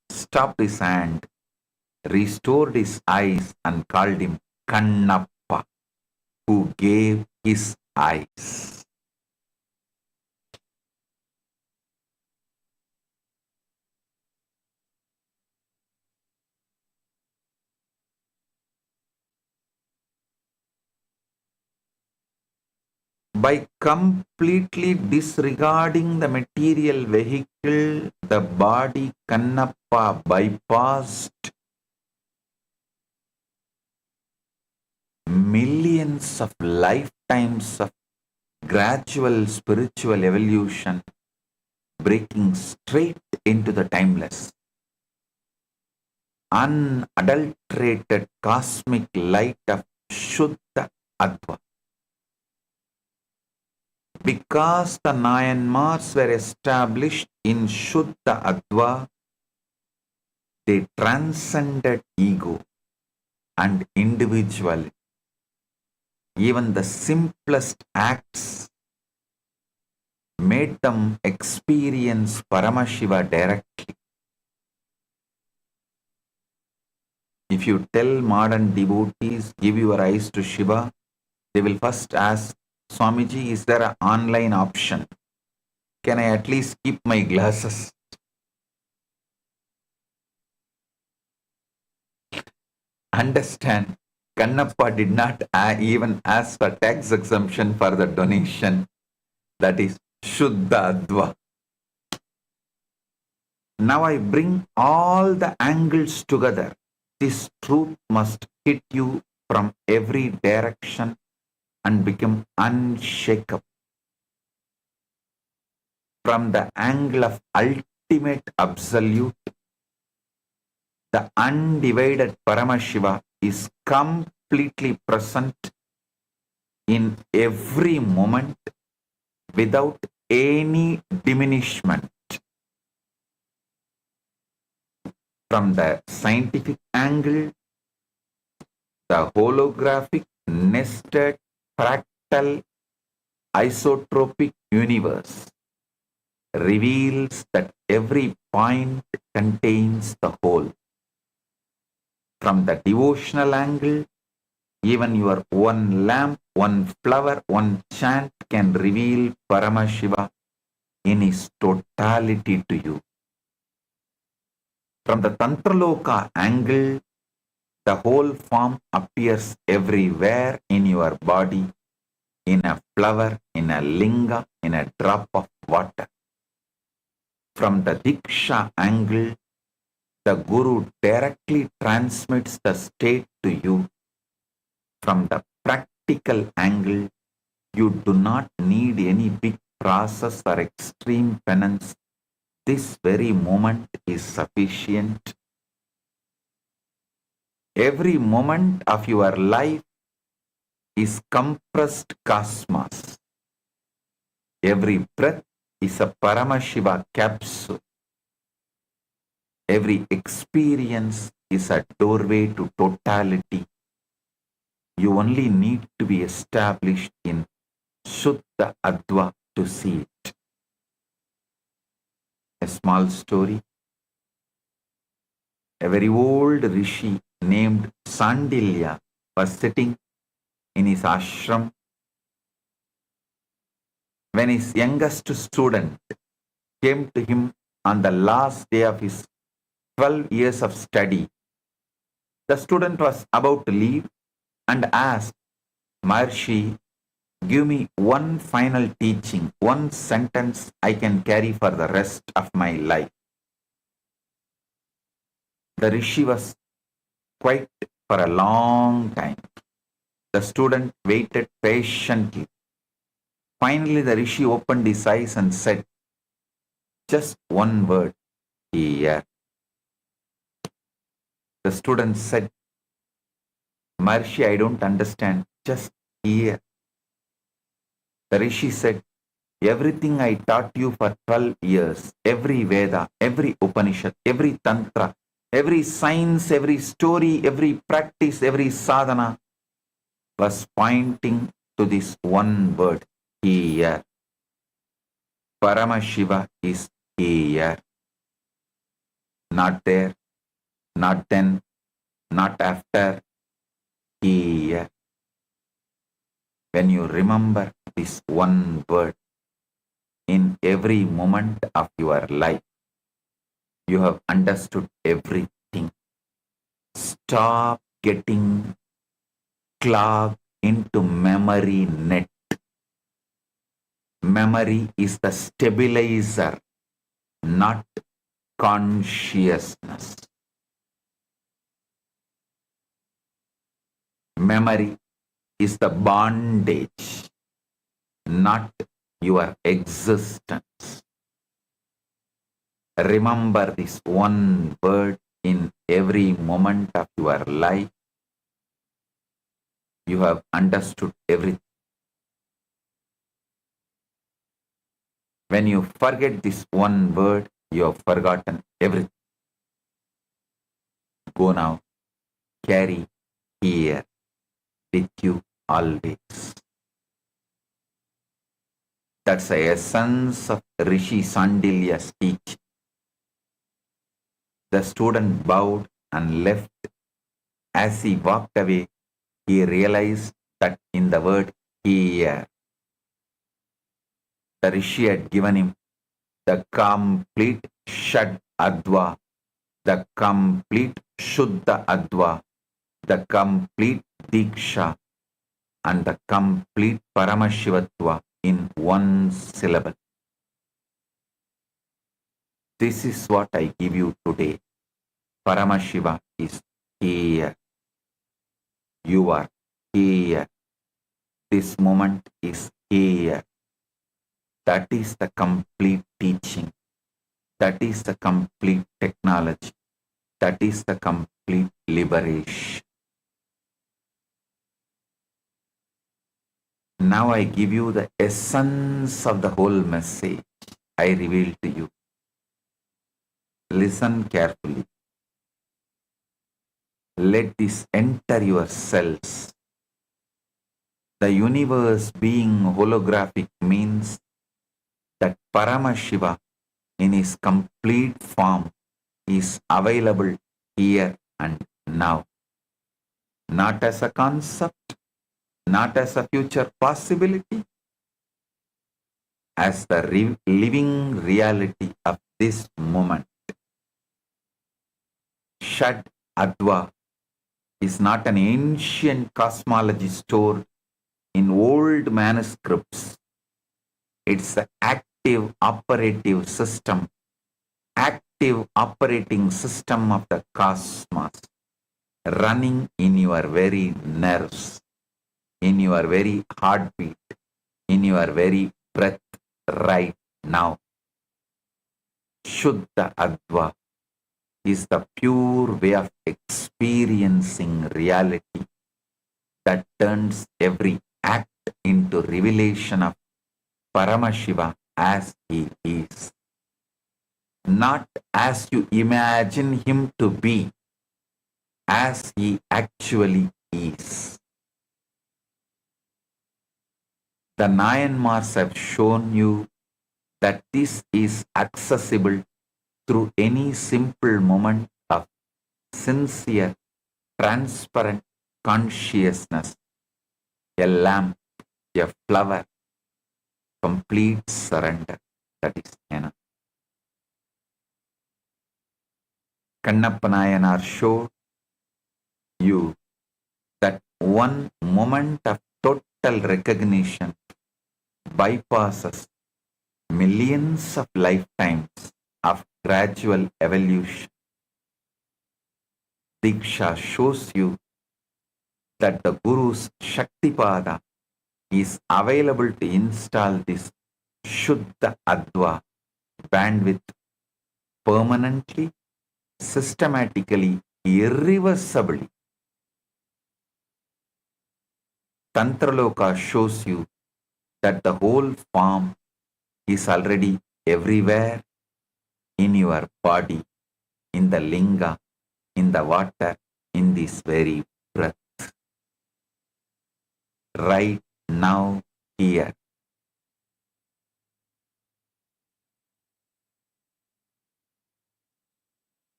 stopped his hand, restored his eyes, and called him Kannappa, who gave his eyes. By completely disregarding the material vehicle, the body, Kannappa bypassed millions of lifetimes of gradual spiritual evolution, breaking straight into the timeless, unadulterated cosmic light of Shuddha Adva. Because the nine marks were established in Shuddha Adva, they transcended ego and individuality. Even the simplest acts made them experience Paramashiva directly. If you tell modern devotees, give your eyes to Shiva, they will first ask, Swamiji, is there an online option? Can I at least keep my glasses? Understand, Kannappa did not even ask for tax exemption for the donation. That is Shuddha Adva. Now I bring all the angles together. This truth must hit you from every direction and become unshakable. From the angle of ultimate absolute, the undivided Paramashiva is completely present in every moment without any diminishment. From the scientific angle, the holographic, nested, fractal, isotropic universe reveals that every point contains the whole. From the devotional angle, even your one lamp, one flower, one chant can reveal Paramashiva in his totality to you. From the Tantraloka angle, the whole form appears everywhere in your body, in a flower, in a linga, in a drop of water. From the Diksha angle, the Guru directly transmits the state to you. From the practical angle, you do not need any big process or extreme penance. This very moment is sufficient. Every moment of your life is compressed cosmos. Every breath is a Paramashiva capsule. Every experience is a doorway to totality. You only need to be established in Shuddha Adva to see it. A small story. A very old rishi named Sandilya was sitting in his ashram when his youngest student came to him on the last day of his 12 years of study. The student was about to leave and asked, Maharshi, give me one final teaching, one sentence I can carry for the rest of my life. The rishi was quiet for a long time. The student waited patiently. Finally, the rishi opened his eyes and said, just one word, here. The student said, Maharshi, I don't understand, just here. The rishi said, everything I taught you for 12 years, every Veda, every Upanishad, every Tantra, every science, every story, every practice, every sadhana was pointing to this one word, here. Paramashiva is here. Not there, not then, not after, here. When you remember this one word in every moment of your life, you have understood everything. Stop getting clogged into memory net. Memory is the stabilizer, not consciousness. Memory is the bondage, not your existence. Remember this one word in every moment of your life. You have understood everything. When you forget this one word, you have forgotten everything. Go now, carry here with you always. That's the essence of Rishi Sandilya's teaching. The student bowed and left. As he walked away, he realized that in the word here, the Rishi had given him the complete Shad Adva, the complete Shuddha Adva, the complete Diksha, and the complete Paramashivatva in one syllable. This is what I give you today. Paramashiva is here. You are here. This moment is here. That is the complete teaching. That is the complete technology. That is the complete liberation. Now I give you the essence of the whole message I reveal to you. Listen carefully. Let this enter your cells. The universe being holographic means that Paramashiva in his complete form is available here and now. Not as a concept, not as a future possibility, as the living reality of this moment. Shad Adva is not an ancient cosmology stored in old manuscripts. It's the active operating system of the cosmos, running in your very nerves, in your very heartbeat, in your very breath right now. Shuddha Adva is the pure way of experiencing reality that turns every act into revelation of Paramashiva as he is. Not as you imagine him to be, as he actually is. The Nayanmars have shown you that this is accessible through any simple moment of sincere, transparent consciousness. A lamp, a flower, complete surrender. That is enough. Kannappa Nayanar showed you that one moment of total recognition bypasses millions of lifetimes of gradual evolution. Diksha shows you that the Guru's Shaktipada is available to install this Shuddha Adva bandwidth permanently, systematically, irreversibly. Tantraloka shows you that the whole form is already everywhere in your body, in the linga, in the water, in this very breath. Right now, here.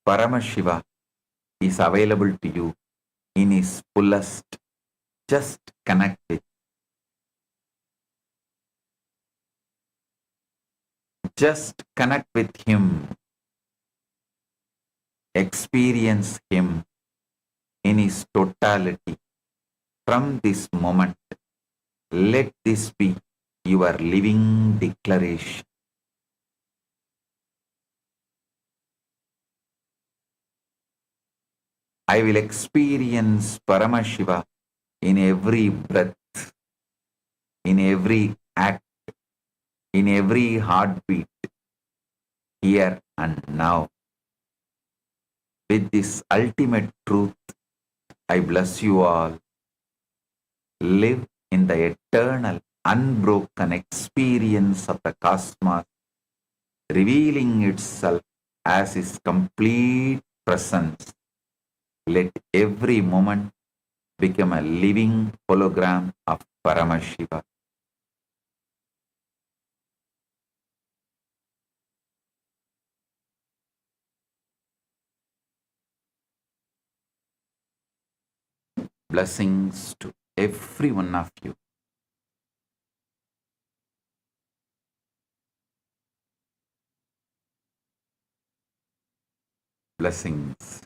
Paramashiva is available to you in his fullest. Just connect with. Just connect with him. Experience him in his totality. From this moment, let this be your living declaration. I will experience Paramashiva in every breath, in every act, in every heartbeat, here and now. With this ultimate truth, I bless you all. Live in the eternal, unbroken experience of the cosmos revealing itself as His complete presence. Let every moment become a living hologram of Paramashiva. Blessings to every one of you. Blessings.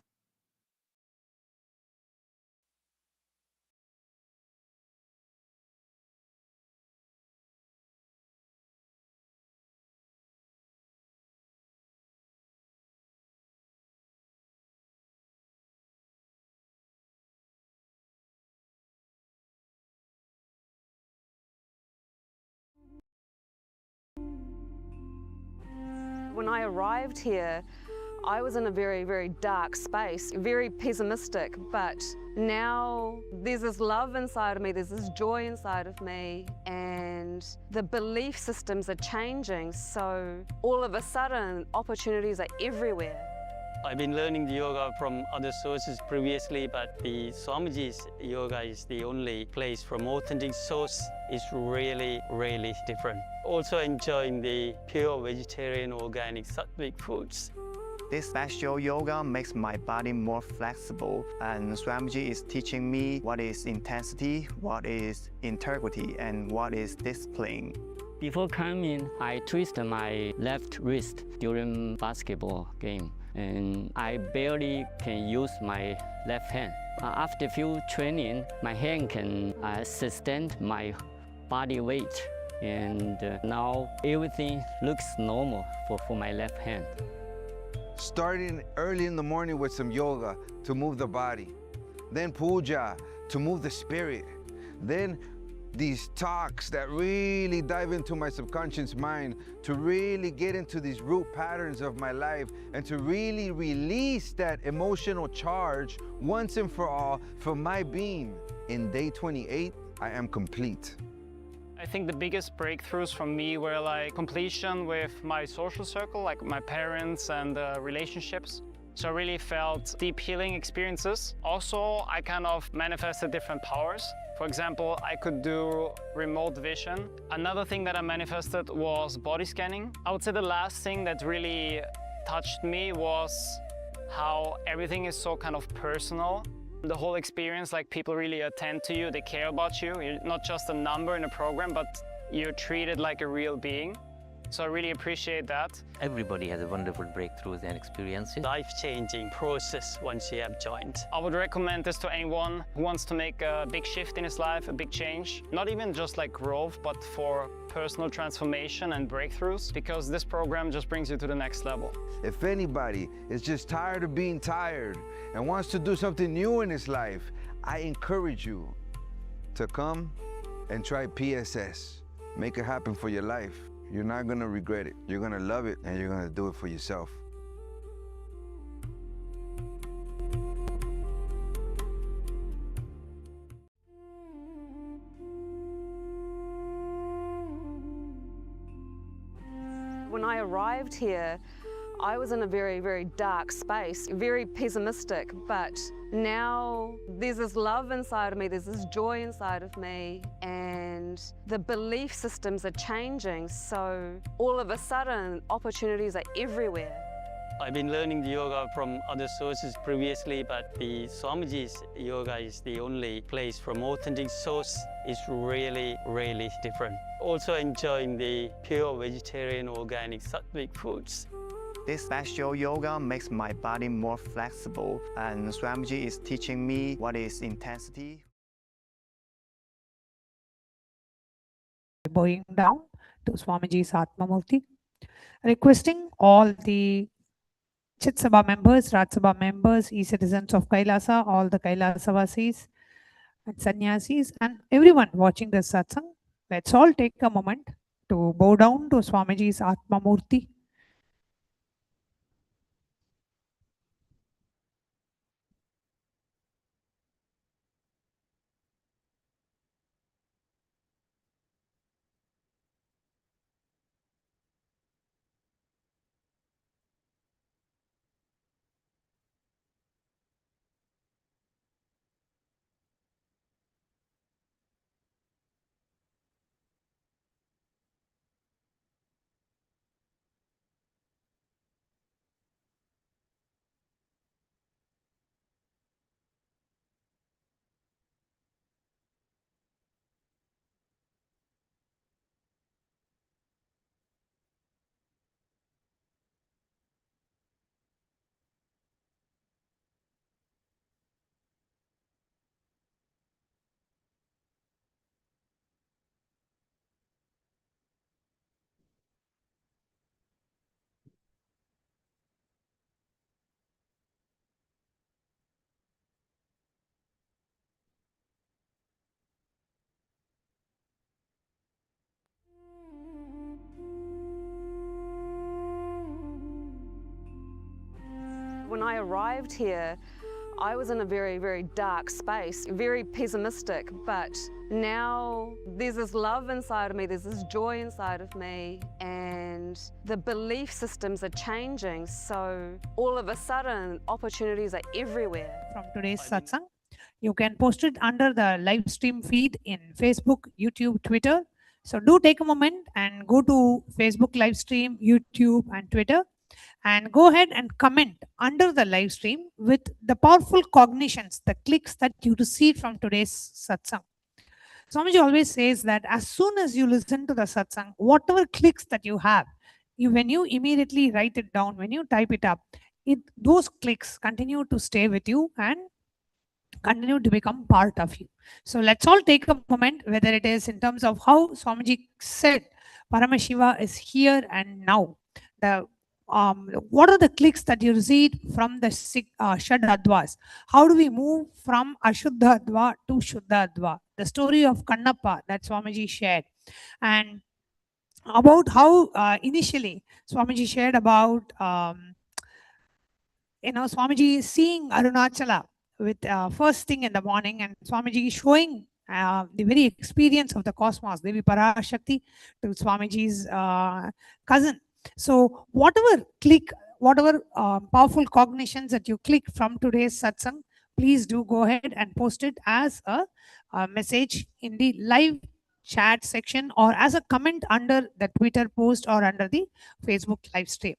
When I arrived here, I was in a very, very dark space, very pessimistic, but now there's this love inside of me, there's this joy inside of me, and the belief systems are changing, so all of a sudden opportunities are everywhere. I've been learning the yoga from other sources previously, but the Swamiji's yoga is the only place from authentic source. It's really, really different. Also enjoying the pure vegetarian organic sattvic foods. This special yoga makes my body more flexible, and Swamiji is teaching me what is intensity, what is integrity, and what is discipline. Before coming, I twisted my left wrist during basketball game, and I barely can use my left hand. After few training, my hand can sustain my body weight, and now everything looks normal for my left hand. Starting early in the morning with some yoga to move the body, then puja to move the spirit, then these talks that really dive into my subconscious mind to really get into these root patterns of my life and to really release that emotional charge once and for all for my being. In day 28, I am complete. I think the biggest breakthroughs for me were like completion with my social circle, like my parents and relationships. So I really felt deep healing experiences. Also, I kind of manifested different powers. For example, I could do remote vision. Another thing that I manifested was body scanning. I would say the last thing that really touched me was how everything is so kind of personal. The whole experience, like people really attend to you, they care about you. You're not just a number in a program, but you're treated like a real being. So I really appreciate that. Everybody has a wonderful breakthroughs and experiences. Life-changing process once you have joined. I would recommend this to anyone who wants to make a big shift in his life, a big change. Not even just like growth, but for personal transformation and breakthroughs, because this program just brings you to the next level. If anybody is just tired of being tired and wants to do something new in his life, I encourage you to come and try PSS. Make it happen for your life. You're not gonna regret it. You're gonna love it, and you're gonna do it for yourself. When I arrived here, I was in a very, very dark space, very pessimistic, but now there's this love inside of me, there's this joy inside of me, and the belief systems are changing, so all of a sudden opportunities are everywhere. I've been learning the yoga from other sources previously, but the Swamiji's yoga is the only place from authentic source. It's really, really different. Also enjoying the pure vegetarian organic sattvic foods. This special yoga makes my body more flexible, and Swamiji is teaching me what is intensity. Bowing down to Swamiji's Atmamurti, requesting all the Chit Sabha members, Raj Sabha members, e-citizens of Kailasa, all the Kailasavasis and Sannyasis, and everyone watching this satsang, let's all take a moment to bow down to Swamiji's Atmamurti. I arrived here, I was in a very, very dark space, very pessimistic, but now there's this love inside of me, there's this joy inside of me, and the belief systems are changing. So all of a sudden, opportunities are everywhere. From today's satsang, you can post it under the live stream feed in Facebook, YouTube, Twitter. So do take a moment and go to Facebook live stream, YouTube and Twitter, and go ahead and comment under the live stream with the powerful cognitions, the clicks that you receive from today's satsang. Swamiji always says that as soon as you listen to the satsang, whatever clicks that you have, when you immediately write it down, when you type it up, those clicks continue to stay with you and continue to become part of you. So let's all take a moment, whether it is in terms of how Swamiji said Paramashiva is here and now. What are the clicks that you received from the Shadadvas? How do we move from Ashuddhadva to Shuddhadva? The story of Kannappa that Swamiji shared. And about how initially Swamiji shared about Swamiji seeing Arunachala with first thing in the morning, and Swamiji showing the very experience of the cosmos, Devi Parashakti, to Swamiji's cousin. So whatever click, whatever powerful cognitions that you click from today's satsang, please do go ahead and post it as a message in the live chat section or as a comment under the Twitter post or under the Facebook live stream.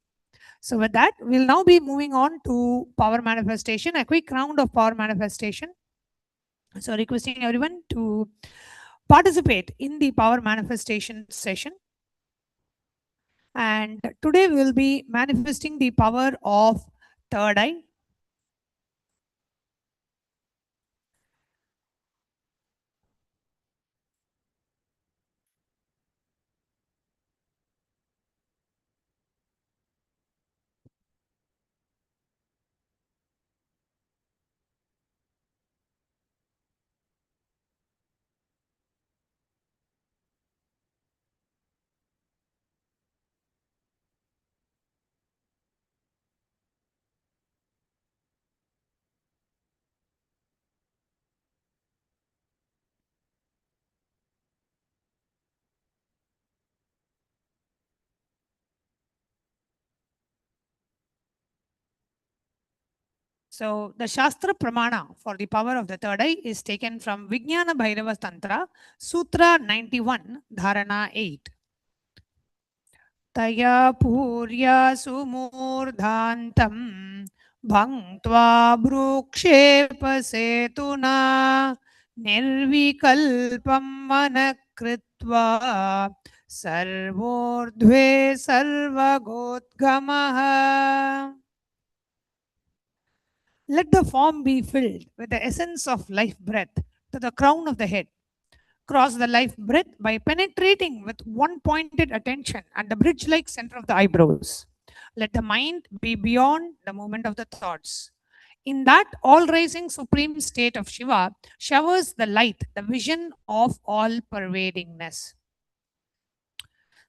So with that, we'll now be moving on to power manifestation, a quick round of power manifestation. So requesting everyone to participate in the power manifestation session. And today we will be manifesting the power of third eye. So the Shastra Pramana for the power of the third eye is taken from Vijnana Bhairava Tantra, Sutra 91, Dharana 8. Taya Purya Sumurdhantam Bhangtva Brukshepa Setuna Nirvikalpam Manakritva Sarvordhve Sarvagotgamaha. Let the form be filled with the essence of life breath to the crown of the head. Cross the life breath by penetrating with one pointed attention at the bridge-like center of the eyebrows. Let the mind be beyond the movement of the thoughts. In that all-rising supreme state of Shiva showers the light, the vision of all-pervadingness.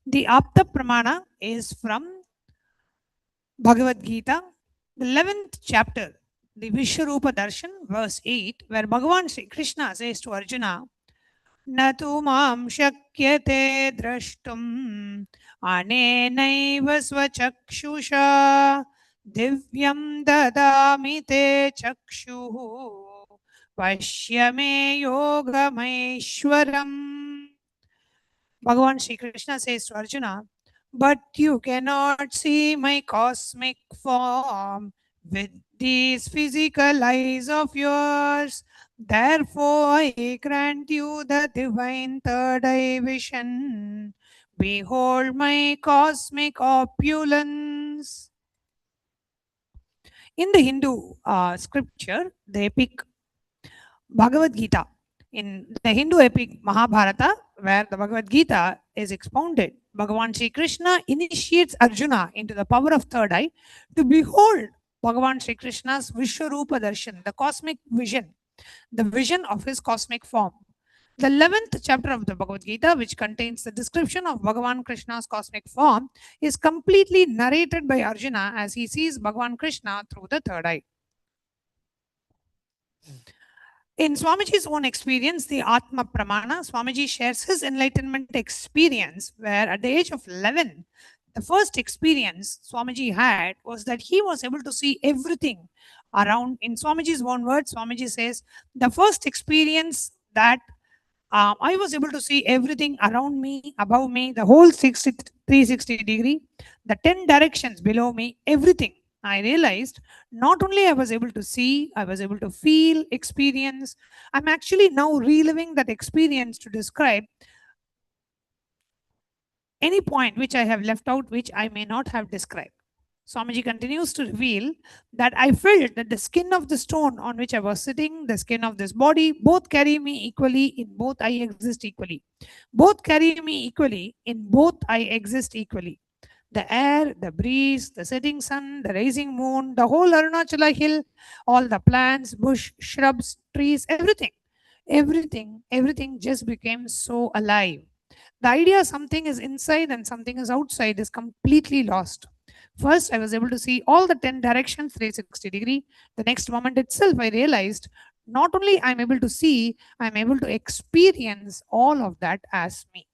The Apta Pramana is from Bhagavad Gita, the 11th chapter, the Vishwarupa Darshan, verse 8, where Bhagavan Sri Krishna says to Arjuna, Natu mam shakyate drashtum anenaiva svachakshusha divyam dadami te chakshuhu vashyame yogameshwaram. Bhagavan Sri Krishna says to Arjuna, but you cannot see my cosmic form with these physical eyes of yours. Therefore, I grant you the divine third eye vision. Behold my cosmic opulence. In the Hindu scripture, the epic Bhagavad Gita, in the Hindu epic Mahabharata, where the Bhagavad Gita is expounded, Bhagavan Sri Krishna initiates Arjuna into the power of third eye to behold Bhagavan Sri Krishna's Vishwarupa Darshan, the cosmic vision, the vision of his cosmic form. The 11th chapter of the Bhagavad Gita, which contains the description of Bhagavan Krishna's cosmic form, is completely narrated by Arjuna as he sees Bhagavan Krishna through the third eye. In Swamiji's own experience, the Atma Pramana, Swamiji shares his enlightenment experience where at the age of 11, the first experience Swamiji had was that he was able to see everything around. In Swamiji's own words, Swamiji says, the first experience that I was able to see everything around me, above me, the whole 360 degree, the 10 directions below me, everything. I realized not only I was able to see, I was able to feel, experience. I'm actually now reliving that experience to describe any point which I have left out, which I may not have described. Swamiji continues to reveal that I felt that the skin of the stone on which I was sitting, the skin of this body, both carry me equally, in both I exist equally. Both carry me equally, in both I exist equally. The air, the breeze, the setting sun, the rising moon, the whole Arunachala hill, all the plants, bush, shrubs, trees, everything. Everything just became so alive. The idea something is inside and something is outside is completely lost. First, I was able to see all the 10 directions 360 degree. The next moment itself, I realized not only I'm able to see, I'm able to experience all of that as me.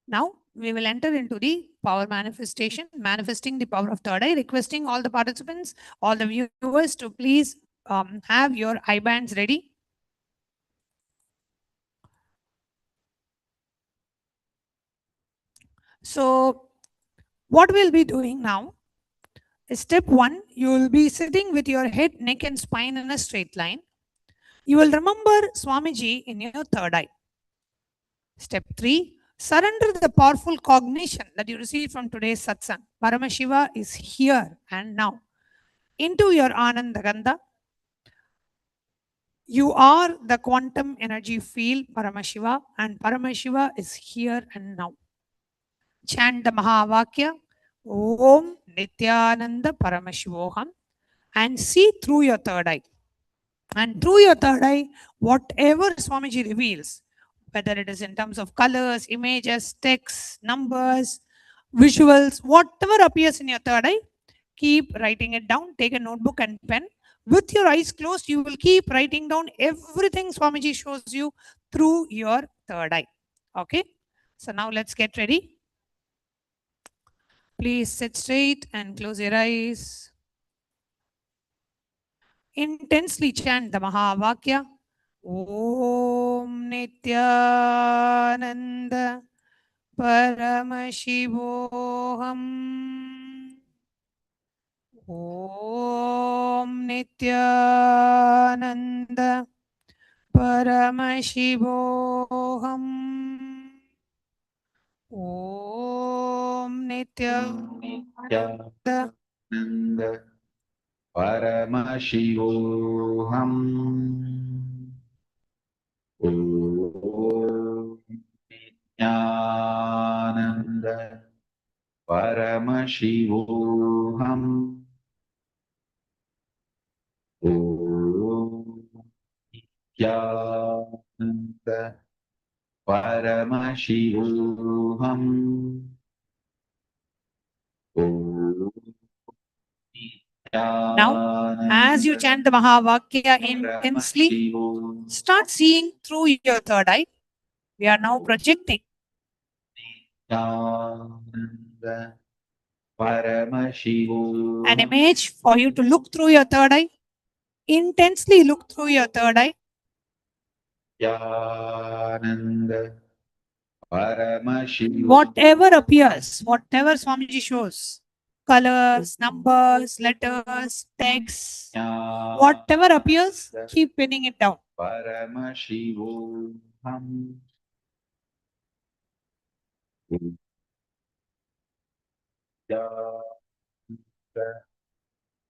Now we will enter into the power manifestation, manifesting the power of third eye, requesting all the participants, all the viewers to please have your eye bands ready. So what we'll be doing now is step 1, you will be sitting with your head, neck and spine in a straight line. You will remember Swamiji in your third eye. Step 3, surrender the powerful cognition that you received from today's satsang. Paramashiva is here and now. Into your Anandagandha. You are the quantum energy field, Paramashiva, and Paramashiva is here and now. Chant the Mahavakya, Om Nithyananda Paramashivoham, and see through your third eye. And through your third eye, whatever Swamiji reveals, whether it is in terms of colors, images, texts, numbers, visuals, whatever appears in your third eye, keep writing it down. Take a notebook and pen. With your eyes closed, you will keep writing down everything Swamiji shows you through your third eye. Okay? So now let's get ready. Please sit straight and close your eyes. Intensely chant the Mahavakya. Om Nithyananda Paramashivoham. Om Nithyananda Paramashivoham. Om Nithyananda Paramashivoham. Om Nithyananda Paramashivoham. Om Nithyananda Paramashivoham. Now, as you chant the Mahavakya intensely, start seeing through your third eye. We are now projecting. An image for you to look through your third eye. Intensely look through your third eye. Whatever appears, whatever Swamiji shows, colors, numbers, letters, texts, whatever appears, keep pinning it down.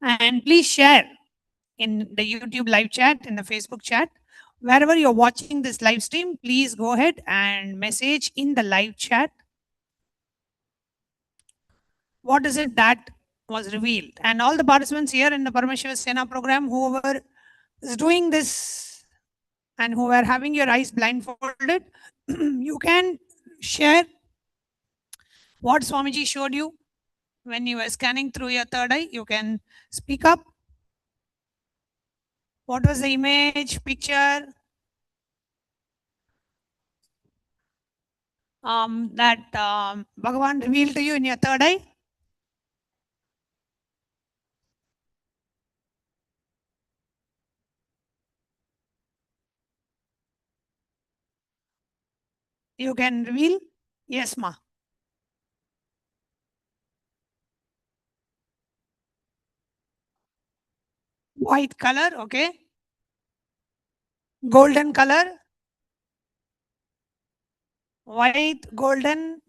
And please share in the YouTube live chat, in the Facebook chat, wherever you're watching this live stream, please go ahead and message in the live chat what is it that was revealed. And all the participants here in the Paramashiva Sena program, whoever is doing this and who are having your eyes blindfolded, you can share what Swamiji showed you when you were scanning through your third eye. You can speak up. What was the image, picture that Bhagavan revealed to you in your third eye? You can reveal? Yes, ma. White color, okay. Golden color. White, golden.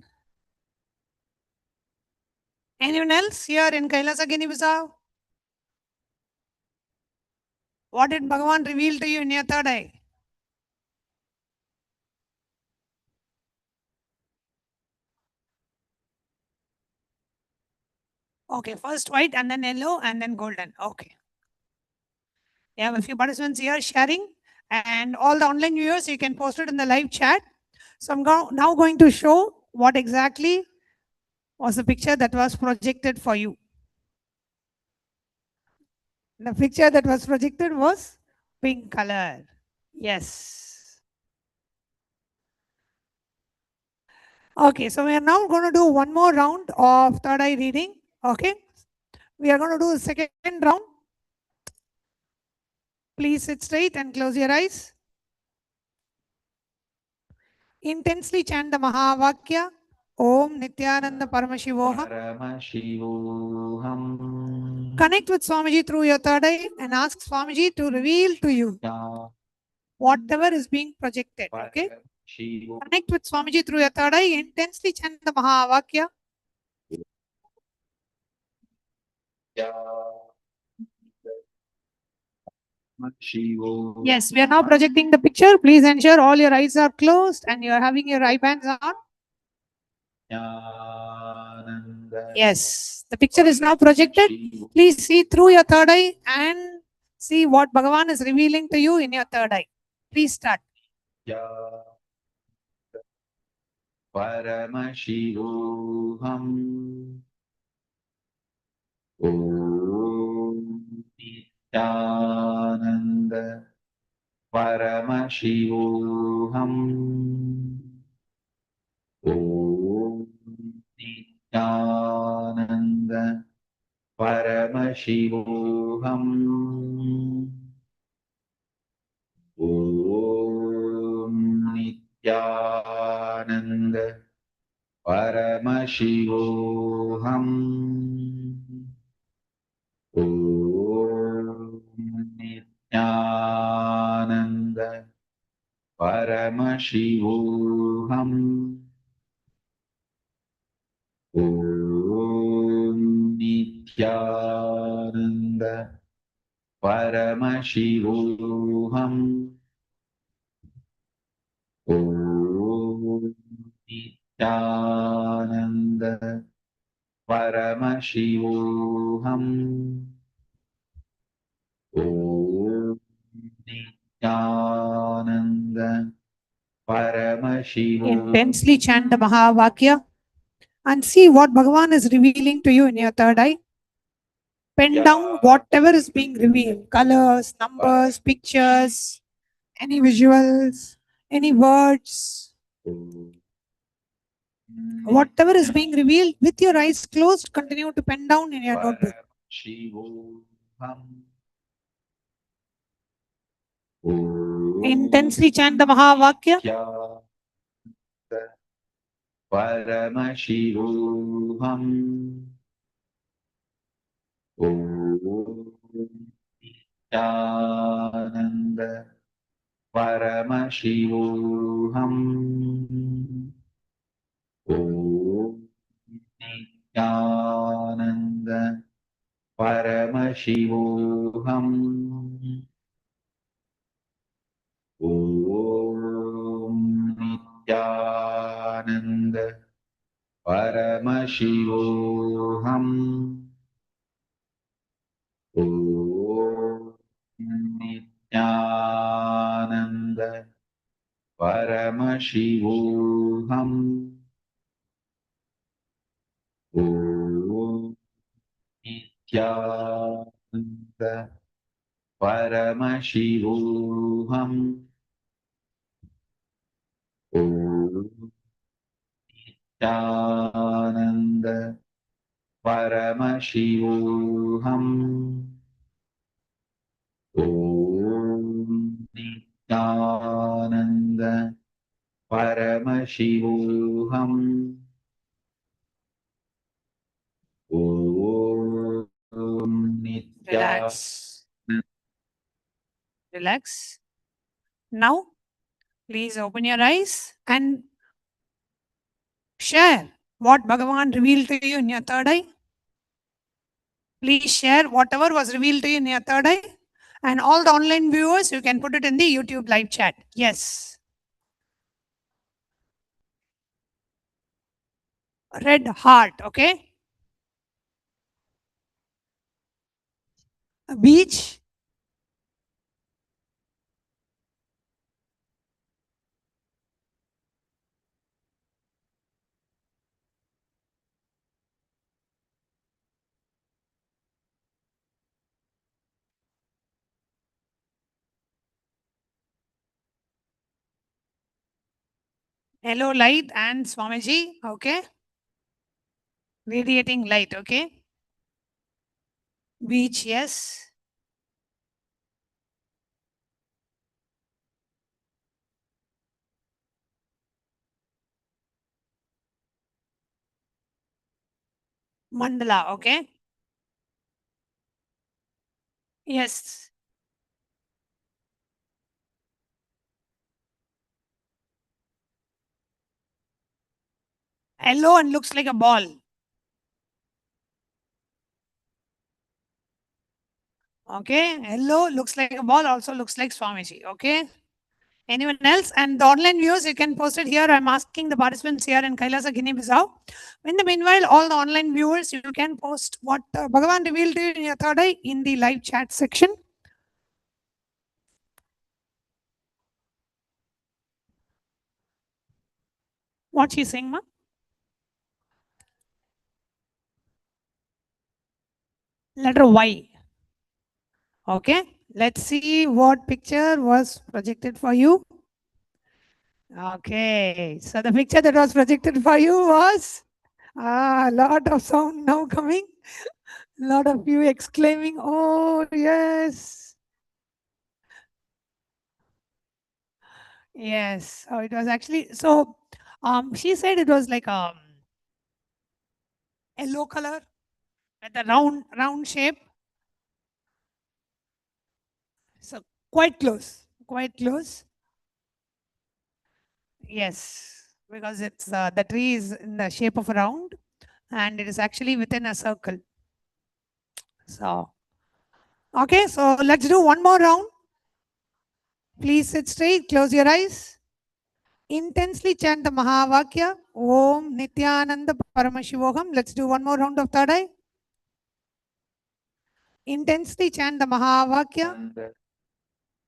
Anyone else here in Kailasa, Guinea-Bissau? What did Bhagavan reveal to you in your third eye? Okay, first white and then yellow and then golden. Okay. We have a few participants here sharing, and all the online viewers, you can post it in the live chat. So I'm now going to show what exactly was the picture that was projected for you. The picture that was projected was pink color. Yes. Okay, so we are now going to do one more round of third eye reading. Okay. We are going to do the second round. Please sit straight and close your eyes. Intensely chant the Mahavakya. Om Nithyananda Paramashivoham. Connect with Swamiji through your third eye and ask Swamiji to reveal to you whatever is being projected. Okay? Connect with Swamiji through your third eye. Intensely chant the Mahavakya. Yes, we are now projecting the picture. Please ensure all your eyes are closed and you are having your eye bands on. Yes, the picture is now projected. Please see through your third eye and see what Bhagavan is revealing to you in your third eye. Please start. Paramashivam. Om Nithyananda Paramashivam. Om Nithyananda Paramashivam. Om Nithyananda Paramashivam. Om Nithyananda Paramashivam. Om Nithyananda Paramashivam. Om Nithyananda Paramashivam. Om Nithyananda Paramashivam. Intensely chant the Mahavakya and see what Bhagavan is revealing to you in your third eye. Pen down whatever is being revealed. Colors, numbers, pictures, any visuals, any words. Whatever is being revealed with your eyes closed, continue to pen down in your notebook. Intensely chant the Mahavakya. Paramashivam. Om Nithyananda Paramashivam. Om Nithyananda Paramashivoham. Om Nithyananda Paramashivoham. Om Nithyananda Paramashivoham. Om Nithyananda Paramashivoham. Om Nithyananda Paramashivoham. Om Nithyananda Paramashivoham. Om Relax. Relax. Now, please open your eyes and share what Bhagavan revealed to you in your third eye. Please share whatever was revealed to you in your third eye. And all the online viewers, you can put it in the YouTube live chat. Yes. Red heart, okay? A beach. Yellow light and Swamiji, okay? Radiating light, okay? Beach, yes. Mandala, okay? Yes. Yellow and looks like a ball. Okay, yellow looks like a ball, also looks like Swamiji, okay? Anyone else? And the online viewers, you can post it here. I'm asking the participants here in Kailasa, Guinea-Bissau. In the meanwhile, all the online viewers, you can post what Bhagavan revealed to you in your third eye in the live chat section. What she's saying, ma? Letter Y. Okay, let's see what picture was projected for you. Okay, so the picture that was projected for you was a lot of sound now coming. A lot of you exclaiming, oh, yes. Yes, so it was actually, so she said it was like a yellow color with a round shape. So quite close, quite close. Yes, because it's the tree is in the shape of a round and it is actually within a circle. So, okay, so let's do one more round. Please sit straight, close your eyes. Intensely chant the Mahavakya. Om Nithyananda Paramashivoham. Let's do one more round of third eye. Intensely chant the Mahavakya.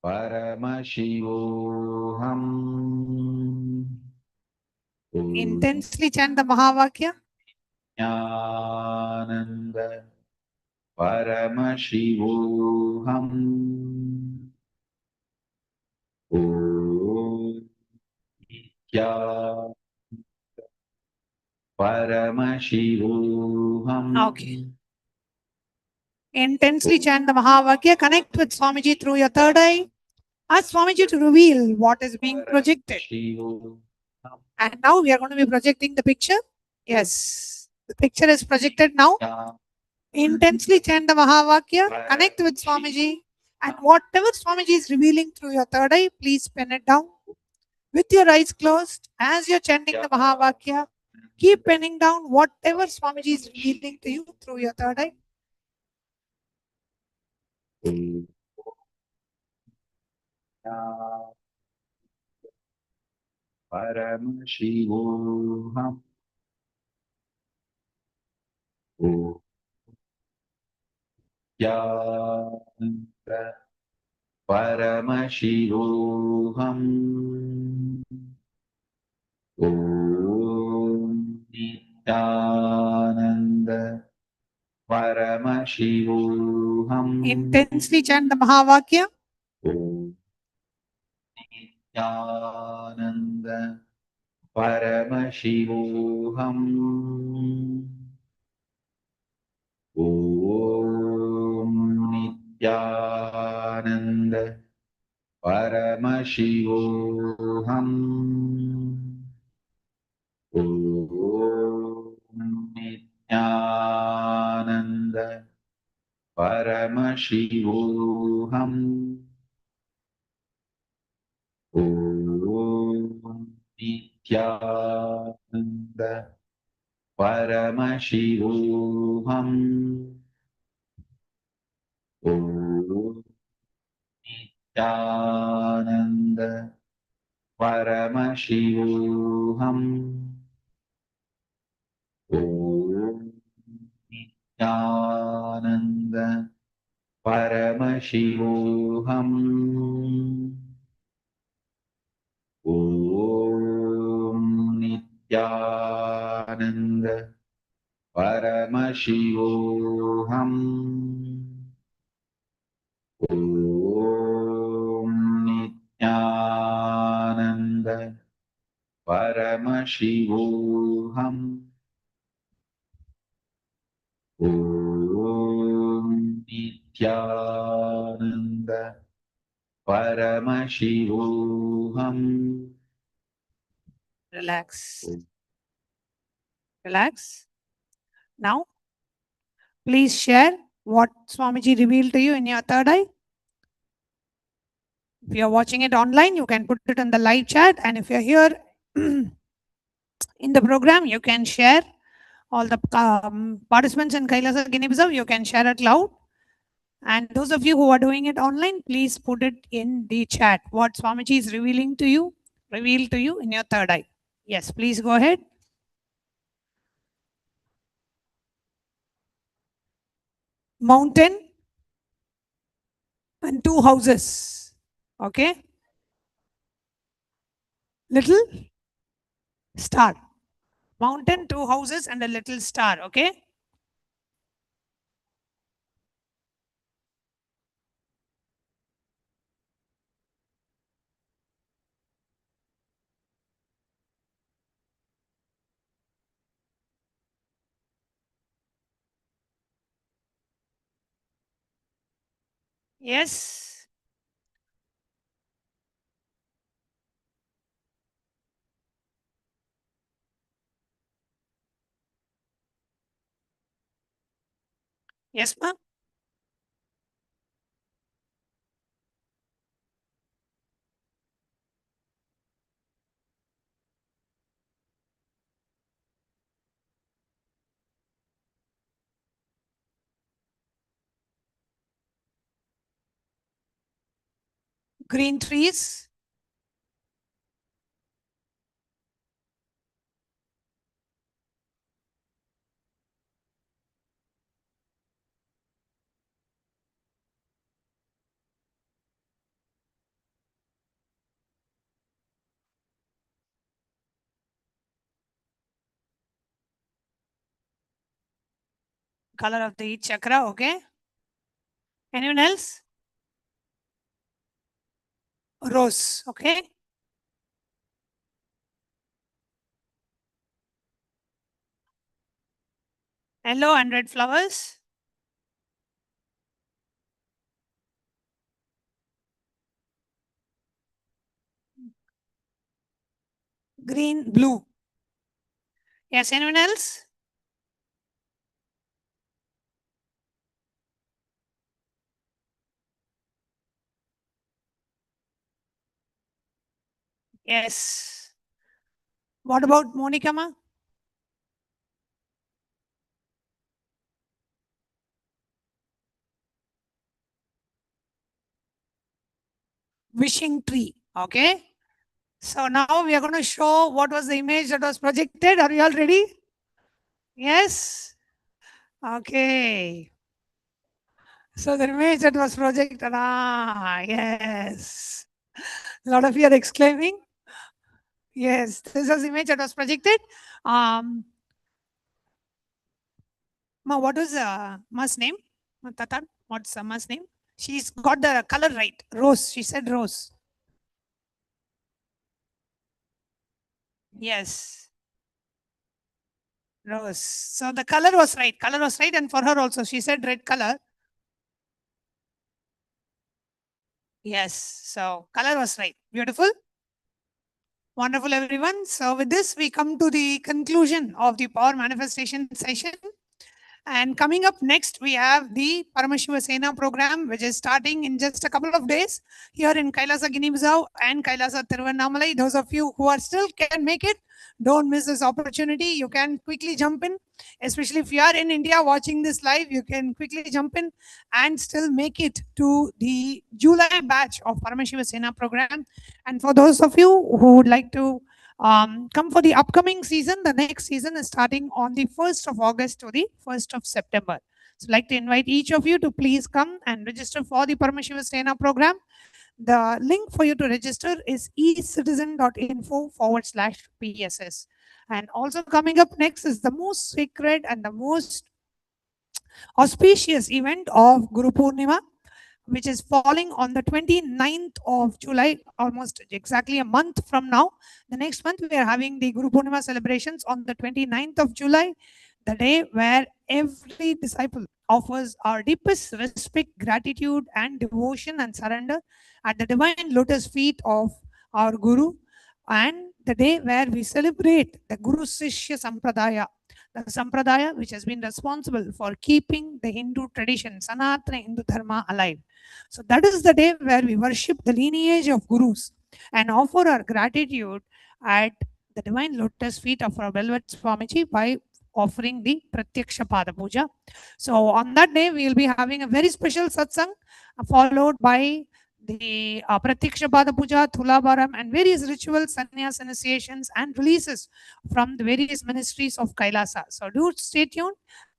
Paramashivoham. Intensely chant the Mahavakya. Nithyananda Paramashivoham. Om Nithyananda Paramashivoham. Okay. Intensely chant the Mahavakya. Connect with Swamiji through your third eye. Ask Swamiji to reveal what is being projected. And now we are going to be projecting the picture. Yes. The picture is projected now. Intensely chant the Mahavakya. Connect with Swamiji. And whatever Swamiji is revealing through your third eye, please pen it down. With your eyes closed, as you're chanting the Mahavakya, keep penning down whatever Swamiji is revealing to you through your third eye. Paramashivoham. Om Nityananda Paramashivoham. Om Nityananda Paramashivoham. Intensely chant the Mahavakya. Om Nityananda Paramashivoham. Om Nityananda Paramashivoham. Om Nityananda Paramashivoham. Om Nityananda Paramashivoham. Om Nityananda Paramashivoham. Om Nityananda Paramashivoham. Om Nityananda Paramashivoham. Om Nityananda Paramashivoham. Om Nityananda Paramashivoham. Relax. Relax. Now, please share what Swamiji revealed to you in your third eye. If you're watching it online, you can put it in the live chat. And if you're here in the program, you can share. All the participants in Kailasa Guinea Bissau, you can share it loud. And those of you who are doing it online, please put it in the chat. What Swamiji is revealed to you in your third eye. Yes, please go ahead. Mountain and two houses. Okay. Little star. Mountain, two houses, and a little star. Okay. Yes. Yes, ma'am. Green trees. Color of the each chakra. Okay. Anyone else? Rose. Okay. Yellow and red flowers. Green, blue. Yes, anyone else? Yes. What about Monica ma? wishing tree. Okay. So now we are going to show what was the image that was projected. Are you all ready? Yes? Okay. So the image that was projected, yes. A lot of you are exclaiming. Yes, this was the image that was projected. Ma, what was Ma's name? Tatan, what's Ma's name? She's got the color right. Rose. She said rose. Yes. Rose. So the color was right. Color was right. And for her also, she said red color. Yes. So color was right. Beautiful. Wonderful, everyone. So with this, we come to the conclusion of the power manifestation session. And coming up next, we have the Paramashiva Sena program, which is starting in just a couple of days here in Kailasa, Guinea-Bissau and Kailasa, Tiruvannamalai. Those of you who are still can make it, don't miss this opportunity. You can quickly jump in, especially if you are in India watching this live, you can quickly jump in and still make it to the July batch of Paramashiva Sena program. And for those of you who would like to come for the upcoming season. The next season is starting on the 1st of August to the 1st of September. So I'd like to invite each of you to please come and register for the Paramashiva Sena program. The link for you to register is ecitizen.info/PSS. And also coming up next is the most sacred and the most auspicious event of Guru Purnima, which is falling on the 29th of July, almost exactly a month from now. The next month, we are having the Guru Purnima celebrations on the 29th of July, the day where every disciple offers our deepest respect, gratitude, and devotion and surrender at the divine lotus feet of our Guru, and the day where we celebrate the Guru Sishya Sampradaya, the Sampradaya which has been responsible for keeping the Hindu tradition, Sanatana Hindu Dharma, alive. So that is the day where we worship the lineage of Gurus and offer our gratitude at the divine lotus feet of our beloved Swamiji by offering the Pratyaksha Pada Puja. So on that day, we will be having a very special satsang followed by the Pratyaksha Pada Puja, Thulabharam, and various rituals, sannyas initiations, and releases from the various ministries of Kailasa. So do stay tuned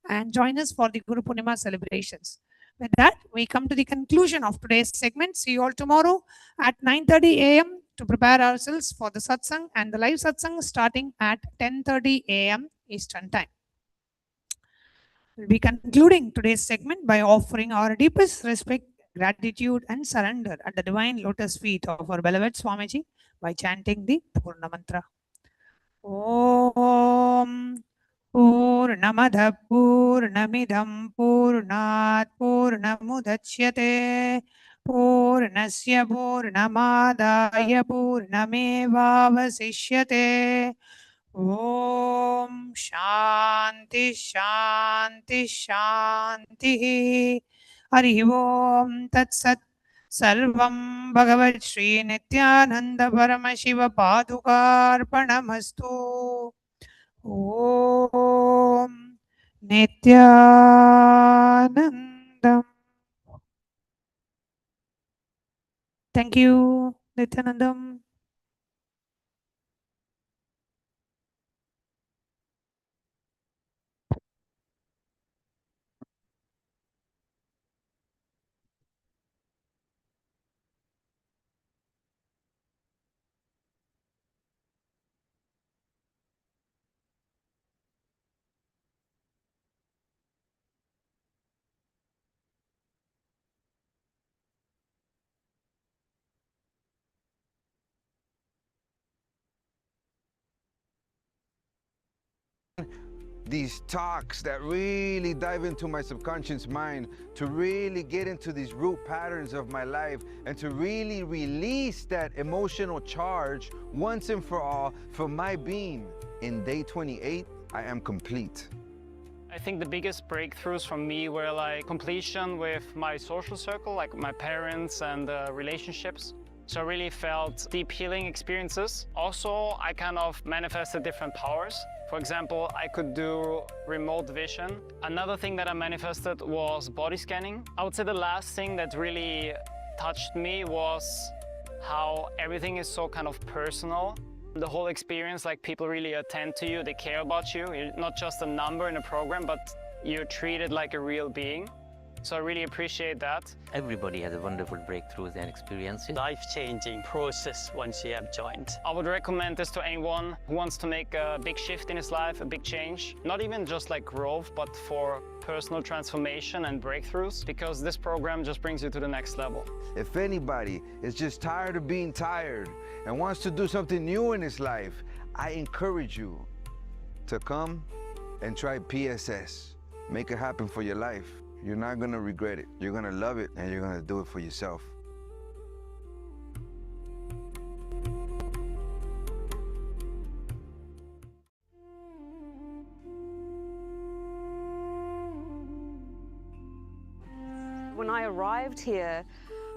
and join us for the Guru Purnima celebrations. With that, we come to the conclusion of today's segment. See you all tomorrow at 9:30 a.m. to prepare ourselves for the satsang, and the live satsang starting at 10:30 a.m. Eastern Time. We'll be concluding today's segment by offering our deepest respect, gratitude, and surrender at the divine lotus feet of our beloved Swamiji by chanting the Purna Mantra. Om Purnamada Purnamidam Purnat Purnamudachyate Purnasya Purnamadaya Purnamevavasishyate. Om Shanti Shanti Shanti. Hari Om Tat Sat. Sarvam Bhagavad Shri Nithyananda Paramashiva Padukarpanamastu. Om Nithyanandam. Thank you, Nithyanandam. These talks that really dive into my subconscious mind, to really get into these root patterns of my life, and to really release that emotional charge once and for all for my being. In day 28, I am complete. I think the biggest breakthroughs for me were like completion with my social circle, like my parents and relationships. So I really felt deep healing experiences. Also, I kind of manifested different powers. For example, I could do remote vision. Another thing that I manifested was body scanning. I would say the last thing that really touched me was how everything is so kind of personal. The whole experience, like people really attend to you, they care about you. You're not just a number in a program, but you're treated like a real being. So I really appreciate that. Everybody has a wonderful breakthroughs and experiences. Life-changing process once you have joined. I would recommend this to anyone who wants to make a big shift in his life, a big change. Not even just like growth, but for personal transformation and breakthroughs, because this program just brings you to the next level. If anybody is just tired of being tired and wants to do something new in his life, I encourage you to come and try PSS. Make it happen for your life. You're not gonna regret it. You're gonna love it, and you're gonna do it for yourself. When I arrived here,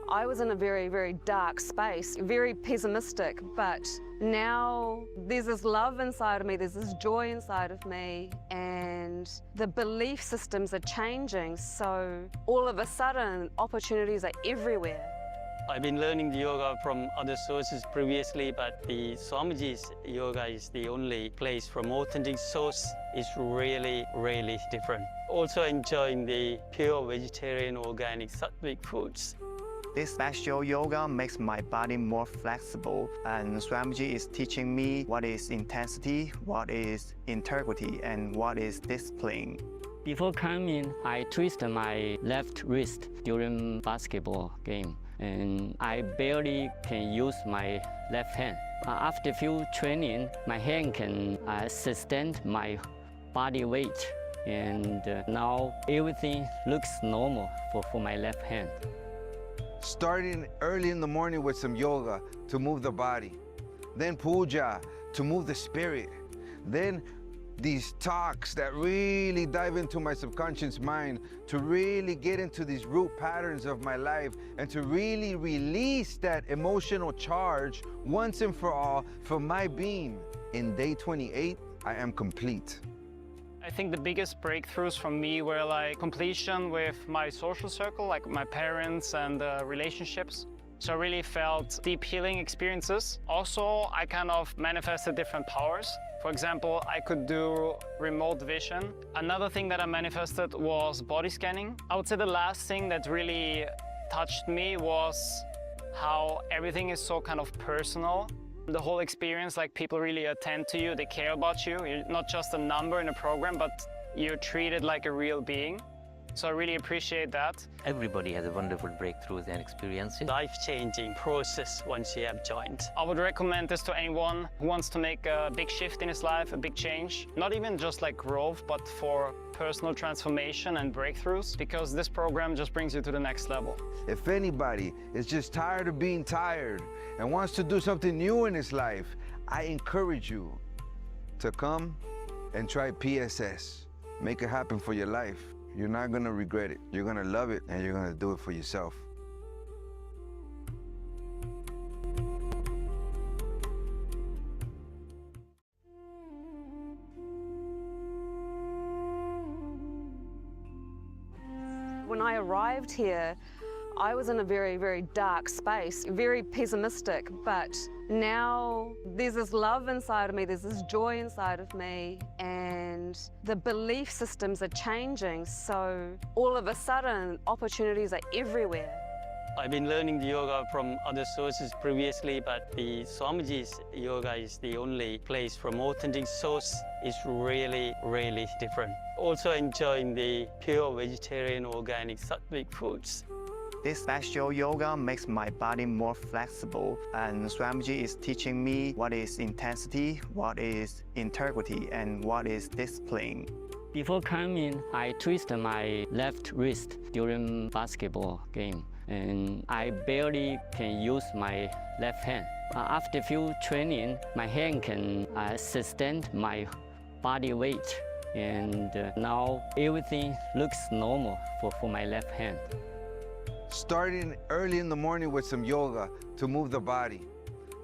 I was in a very, very dark space, very pessimistic, but now there's this love inside of me, there's this joy inside of me, and the belief systems are changing, so all of a sudden, opportunities are everywhere. I've been learning the yoga from other sources previously, but the Swamiji's yoga is the only place from authentic source. Is really, really different. Also enjoying the pure vegetarian, organic, sattvic foods. This special yoga makes my body more flexible, and Swamiji is teaching me what is intensity, what is integrity, and what is discipline. Before coming, I twisted my left wrist during basketball game, and I barely can use my left hand. After few training, my hand can sustain my body weight, and now everything looks normal for my left hand. Starting early in the morning with some yoga to move the body, then puja to move the spirit, then these talks that really dive into my subconscious mind to really get into these root patterns of my life and to really release that emotional charge once and for all for my being. In day 28, I am complete. I think the biggest breakthroughs for me were like completion with my social circle, like my parents and relationships. So I really felt deep healing experiences. Also, I kind of manifested different powers. For example, I could do remote vision. Another thing that I manifested was body scanning. I would say the last thing that really touched me was how everything is so kind of personal. The whole experience, like people really attend to you, they care about you. You're not just a number in a program, but you're treated like a real being. So I really appreciate that. Everybody has a wonderful breakthroughs and experiences. Life-changing process once you have joined. I would recommend this to anyone who wants to make a big shift in his life, a big change. Not even just like growth, but for personal transformation and breakthroughs, because this program just brings you to the next level. If anybody is just tired of being tired and wants to do something new in his life, I encourage you to come and try PSS. Make it happen for your life. You're not gonna regret it. You're gonna love it, and you're gonna do it for yourself. When I arrived here, I was in a very, very dark space, very pessimistic, but now there's this love inside of me, there's this joy inside of me, and the belief systems are changing, so all of a sudden, opportunities are everywhere. I've been learning the yoga from other sources previously, but the Swamiji's yoga is the only place from authentic source. Is really, really different. Also enjoying the pure vegetarian, organic, sattvic foods. This special yoga makes my body more flexible, and Swamiji is teaching me what is intensity, what is integrity, and what is discipline. Before coming, I twisted my left wrist during basketball game, and I barely can use my left hand. After few training, my hand can sustain my body weight, and now everything looks normal for my left hand. Starting early in the morning with some yoga to move the body,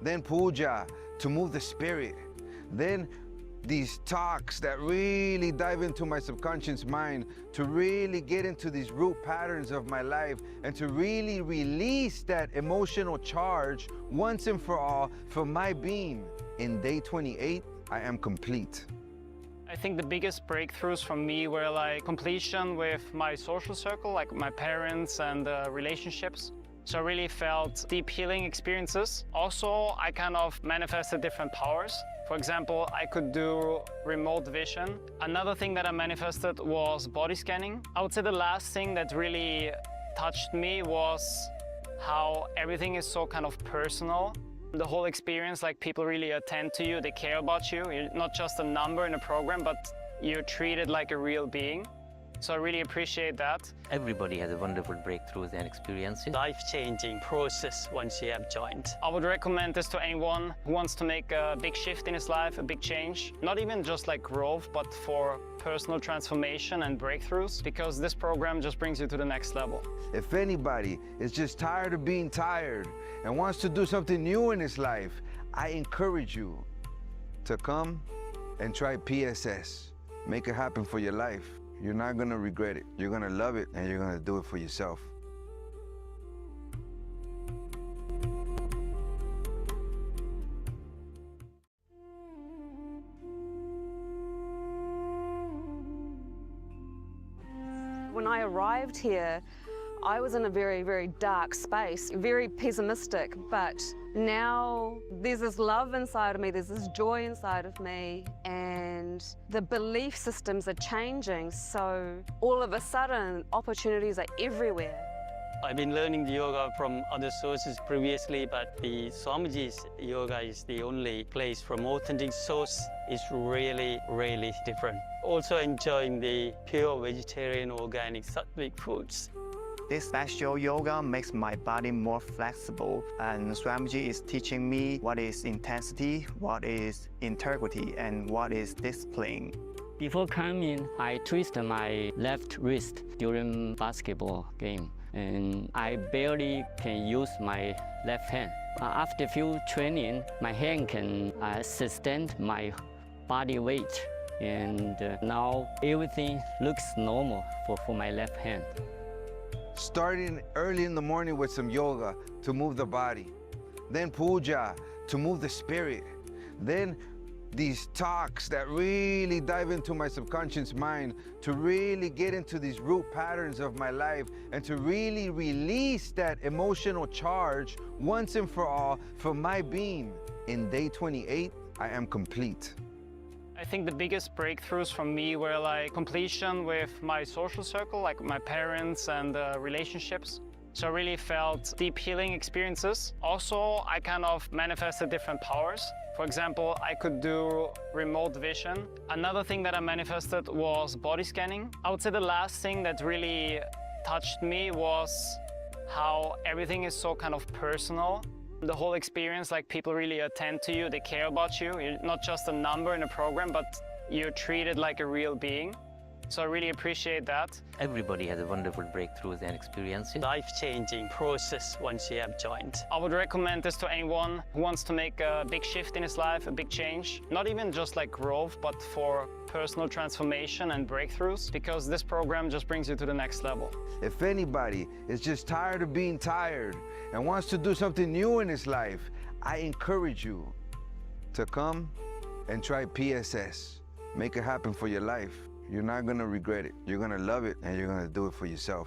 then puja to move the spirit, then these talks that really dive into my subconscious mind, to really get into these root patterns of my life, and to really release that emotional charge once and for all for my being. In day 28, I am complete. I think the biggest breakthroughs for me were like completion with my social circle, like my parents and relationships. So I really felt deep healing experiences. Also, I kind of manifested different powers. For example, I could do remote vision. Another thing that I manifested was body scanning. I would say the last thing that really touched me was how everything is so kind of personal. The whole experience, like people really attend to you, they care about you. You're not just a number in a program, but you're treated like a real being. So I really appreciate that. Everybody has a wonderful breakthroughs and experiences. Life-changing process once you have joined. I would recommend this to anyone who wants to make a big shift in his life, a big change. Not even just like growth, but for personal transformation and breakthroughs, because this program just brings you to the next level. If anybody is just tired of being tired and wants to do something new in his life, I encourage you to come and try PSS. Make it happen for your life. You're not gonna regret it. You're gonna love it, and you're gonna do it for yourself. When I arrived here, I was in a very, very dark space, very pessimistic, but now there's this love inside of me, there's this joy inside of me, and the belief systems are changing, so all of a sudden opportunities are everywhere. I've been learning the yoga from other sources previously, but the Swamiji's yoga is the only place from authentic source. Is really, really different. Also enjoying the pure vegetarian organic sattvic foods. This special yoga makes my body more flexible, and Swamiji is teaching me what is intensity, what is integrity, and what is discipline. Before coming, I twisted my left wrist during basketball game, and I barely can use my left hand. After few training, my hand can sustain my body weight, and now everything looks normal for my left hand. Starting early in the morning with some yoga to move the body, then puja to move the spirit, then these talks that really dive into my subconscious mind, to really get into these root patterns of my life, and to really release that emotional charge once and for all for my being. In day 28, I am complete. I think the biggest breakthroughs for me were like completion with my social circle, like my parents and relationships. So I really felt deep healing experiences. Also, I kind of manifested different powers. For example, I could do remote vision. Another thing that I manifested was body scanning. I would say the last thing that really touched me was how everything is so kind of personal. The whole experience, like people really attend to you, they care about you. You're not just a number in a program, but you're treated like a real being. So I really appreciate that. Everybody has a wonderful breakthroughs and experiences. Life-changing process once you have joined. I would recommend this to anyone who wants to make a big shift in his life, a big change. Not even just like growth, but for personal transformation and breakthroughs, because this program just brings you to the next level. If anybody is just tired of being tired and wants to do something new in his life, I encourage you to come and try PSS. Make it happen for your life. You're not gonna regret it. You're gonna love it, and you're gonna do it for yourself.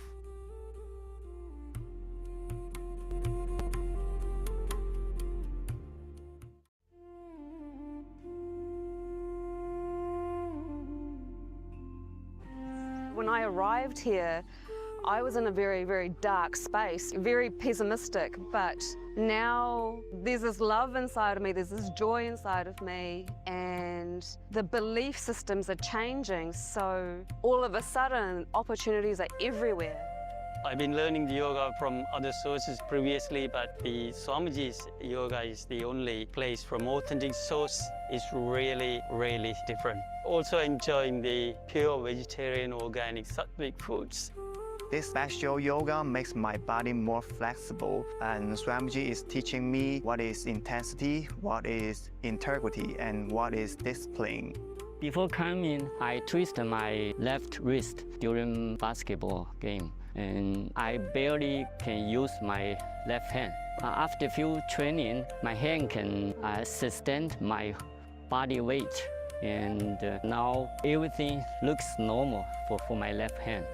When I arrived here, I was in a very, very dark space, very pessimistic, but now there's this love inside of me, there's this joy inside of me, and the belief systems are changing, so all of a sudden opportunities are everywhere. I've been learning the yoga from other sources previously, but the Swamiji's yoga is the only place from authentic source. Is really, really different. Also enjoying the pure vegetarian organic sattvic foods. This bestial yoga makes my body more flexible, and Swamiji is teaching me what is intensity, what is integrity, and what is discipline. Before coming, I twisted my left wrist during basketball game, and I barely can use my left hand. After few training, my hand can sustain my body weight, and now everything looks normal for my left hand.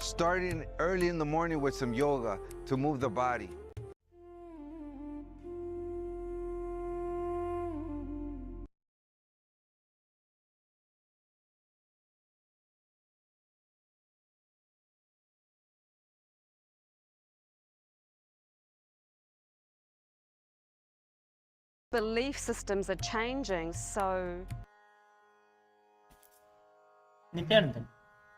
Starting early in the morning with some yoga to move the body. Belief systems are changing, so Nithyananda,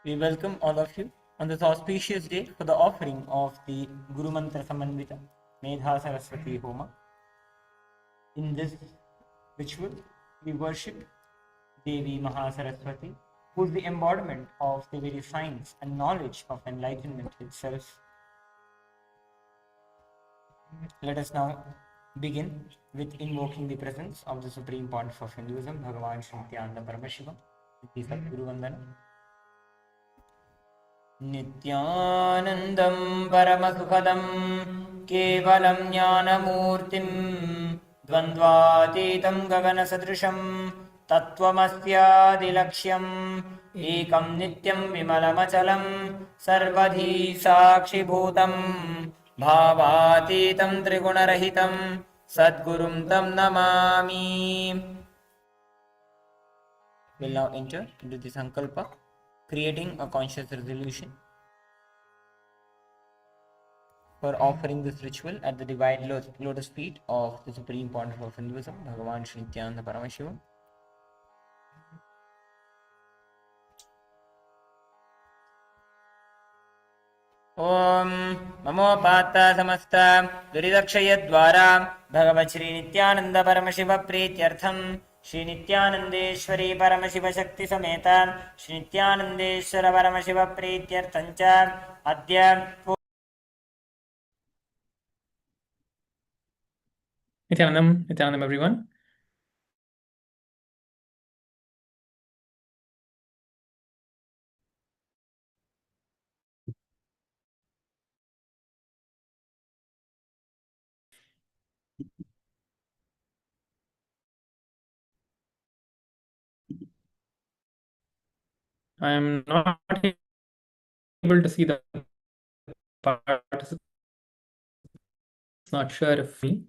we welcome all of you on this auspicious day for the offering of the Guru Mantra Samandita Medha Saraswati Homa. In this ritual, we worship Devi Mahasaraswati, who is the embodiment of the very science and knowledge of enlightenment itself. Let us now begin with invoking the presence of the Supreme Pontiff of Hinduism, Bhagavan Shri Nithyananda Paramashivam, with the Sadguru Vandana. नित्यानन्दं परमसुखदं केवलं ज्ञानमूर्तिं द्वन्द्वातीतं गगनसदृशं तत्त्वमस्यादिलक्ष्यम् एकं नित्यं विमलमचलं सर्वधी साक्षिभूतं भावातीतं त्रिगुणरहितं सद्गुरुं तं Namami. We'll now enter into the Sankalpa, creating a conscious resolution for offering this ritual at the divine lotus feet of the Supreme Pontiff of Hinduism, Bhagavan Shri Nithyananda Paramashivam. Om Mamo Pata Samasta Duridakshayadvara Bhagavat Shri Nithyananda Paramashiva Preetyartham Shri Nithyanandeshwari Paramashiva Shakti Sameta Shri Nithyanandeshwara Paramashiva Preetyarthancha Adya Nithyanandam, Nithyanandam everyone. I am not able to see the participants. Not sure if me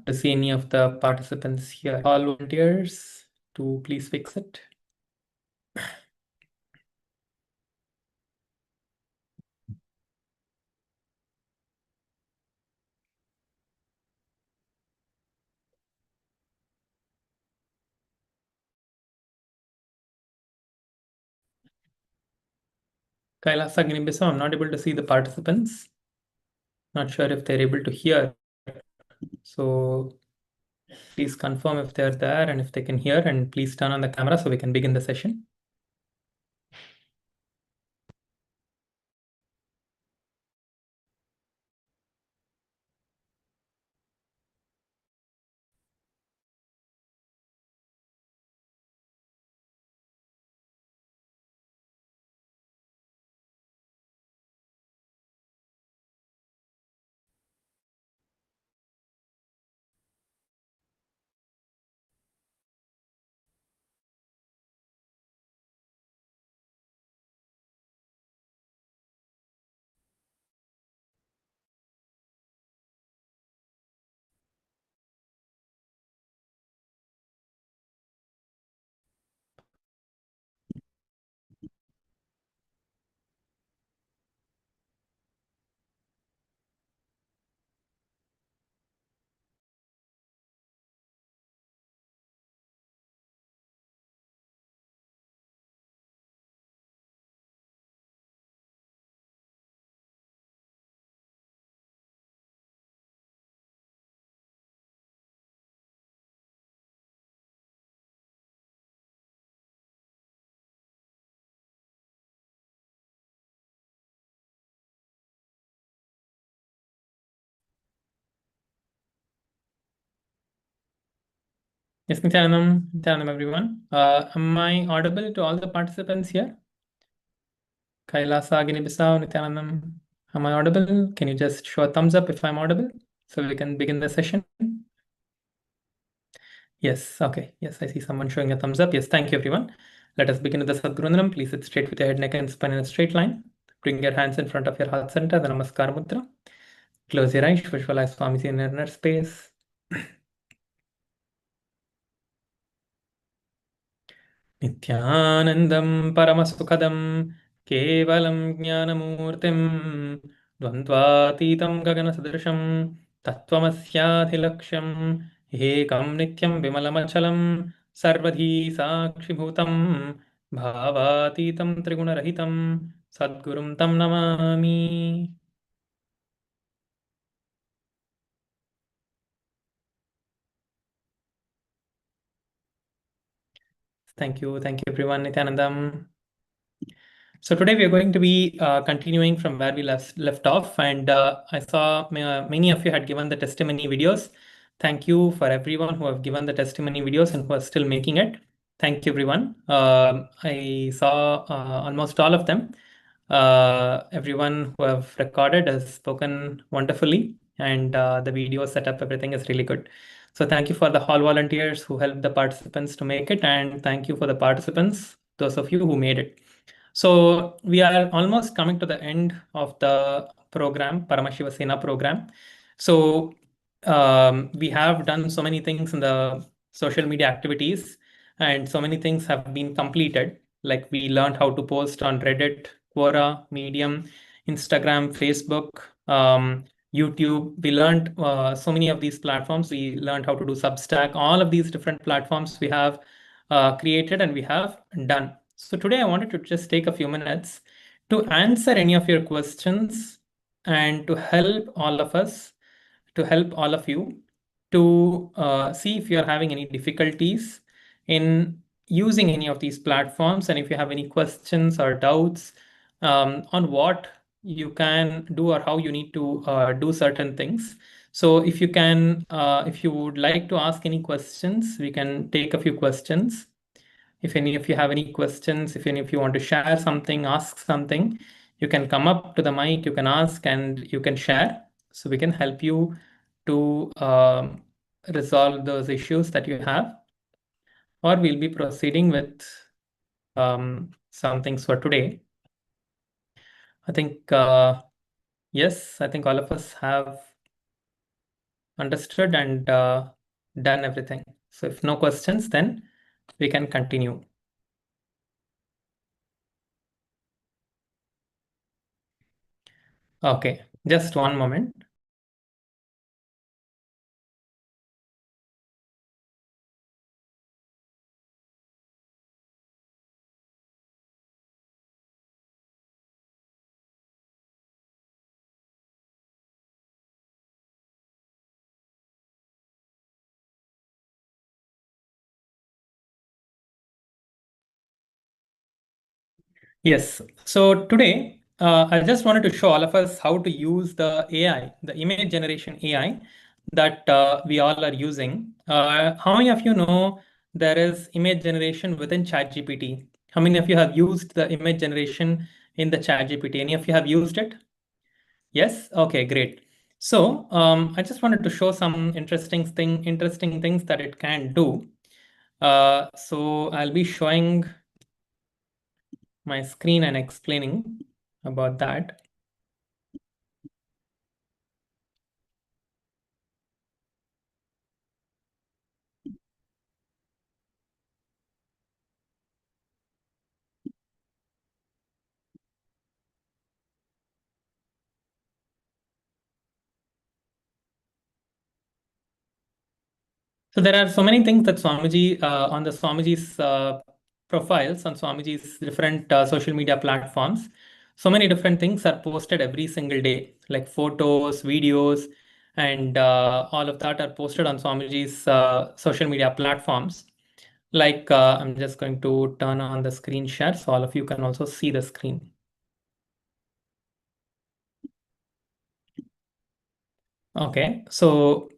to see any of the participants here. All volunteers to please fix it. Kailasa, Gnimbiso, I'm not able to see the participants. Not sure if they're able to hear. So please confirm if they're there and if they can hear, and please turn on the camera so we can begin the session. Yes, Nithyanandam, everyone. Am I audible to all the participants here? Kailasa, Guinea-Bissau, Nithyanandam. Am I audible? Can you just show a thumbs up if I'm audible so we can begin the session? Yes, okay. Yes, I see someone showing a thumbs up. Yes, thank you, everyone. Let us begin with the Sadgurundanam. Please sit straight with your head, neck, and spine in a straight line. Bring your hands in front of your heart center, the Namaskar Mudra. Close your eyes, visualize Swamiji in inner space. नित्यानन्दं परमसुखदं केवलं ज्ञानमूर्तिं द्वन्द्वातीतं गगनसदृशं तत्त्वमस्याधिलक्ष्यम् एकं नित्यं विमलमचलं सर्वधी साक्षिभूतं भावातीतं त्रिगुणरहितं सद्गुरुं तं Namami. Thank you everyone. Nithyanandam. So today we are going to be continuing from where we left off, and I saw many of you had given the testimony videos. Thank you for everyone who have given the testimony videos and who are still making it. Thank you, everyone. I saw almost all of them. Everyone who have recorded has spoken wonderfully, and the video setup, everything is really good. So thank you for the hall volunteers who helped the participants to make it, and thank you for the participants, those of you who made it. So we are almost coming to the end of the program, Paramashiva program. So we have done so many things in the social media activities, and so many things have been completed. Like we learned how to post on Reddit, Quora, Medium, Instagram, Facebook, YouTube. We learned so many of these platforms. We learned how to do Substack. All of these different platforms we have created and we have done. So today I wanted to just take a few minutes to answer any of your questions and to help all of us, to help all of you to see if you're having any difficulties in using any of these platforms, and if you have any questions or doubts on what you can do or how you need to do certain things. So if you can, if you would like to ask any questions, we can take a few questions. If any of you have any questions, if any of you want to share something, ask something, you can come up to the mic, you can ask and you can share. So we can help you to resolve those issues that you have. Or we'll be proceeding with some things for today. I think, yes, I think all of us have understood and done everything. So if no questions, then we can continue. Okay, just one moment. Yes, so today I just wanted to show all of us how to use the AI, the image generation AI that we all are using. How many of you know there is image generation within ChatGPT? How many of you have used the image generation in the ChatGPT? Any of you have used it? Yes? Okay, great. So I just wanted to show some interesting things that it can do. So I'll be showing my screen and explaining about that. So there are so many things that Swamiji, on the Swamiji's profiles, on Swamiji's different social media platforms, so many different things are posted every single day, like photos, videos, and all of that are posted on Swamiji's social media platforms. Like I'm just going to turn on the screen share so all of you can also see the screen. Okay, so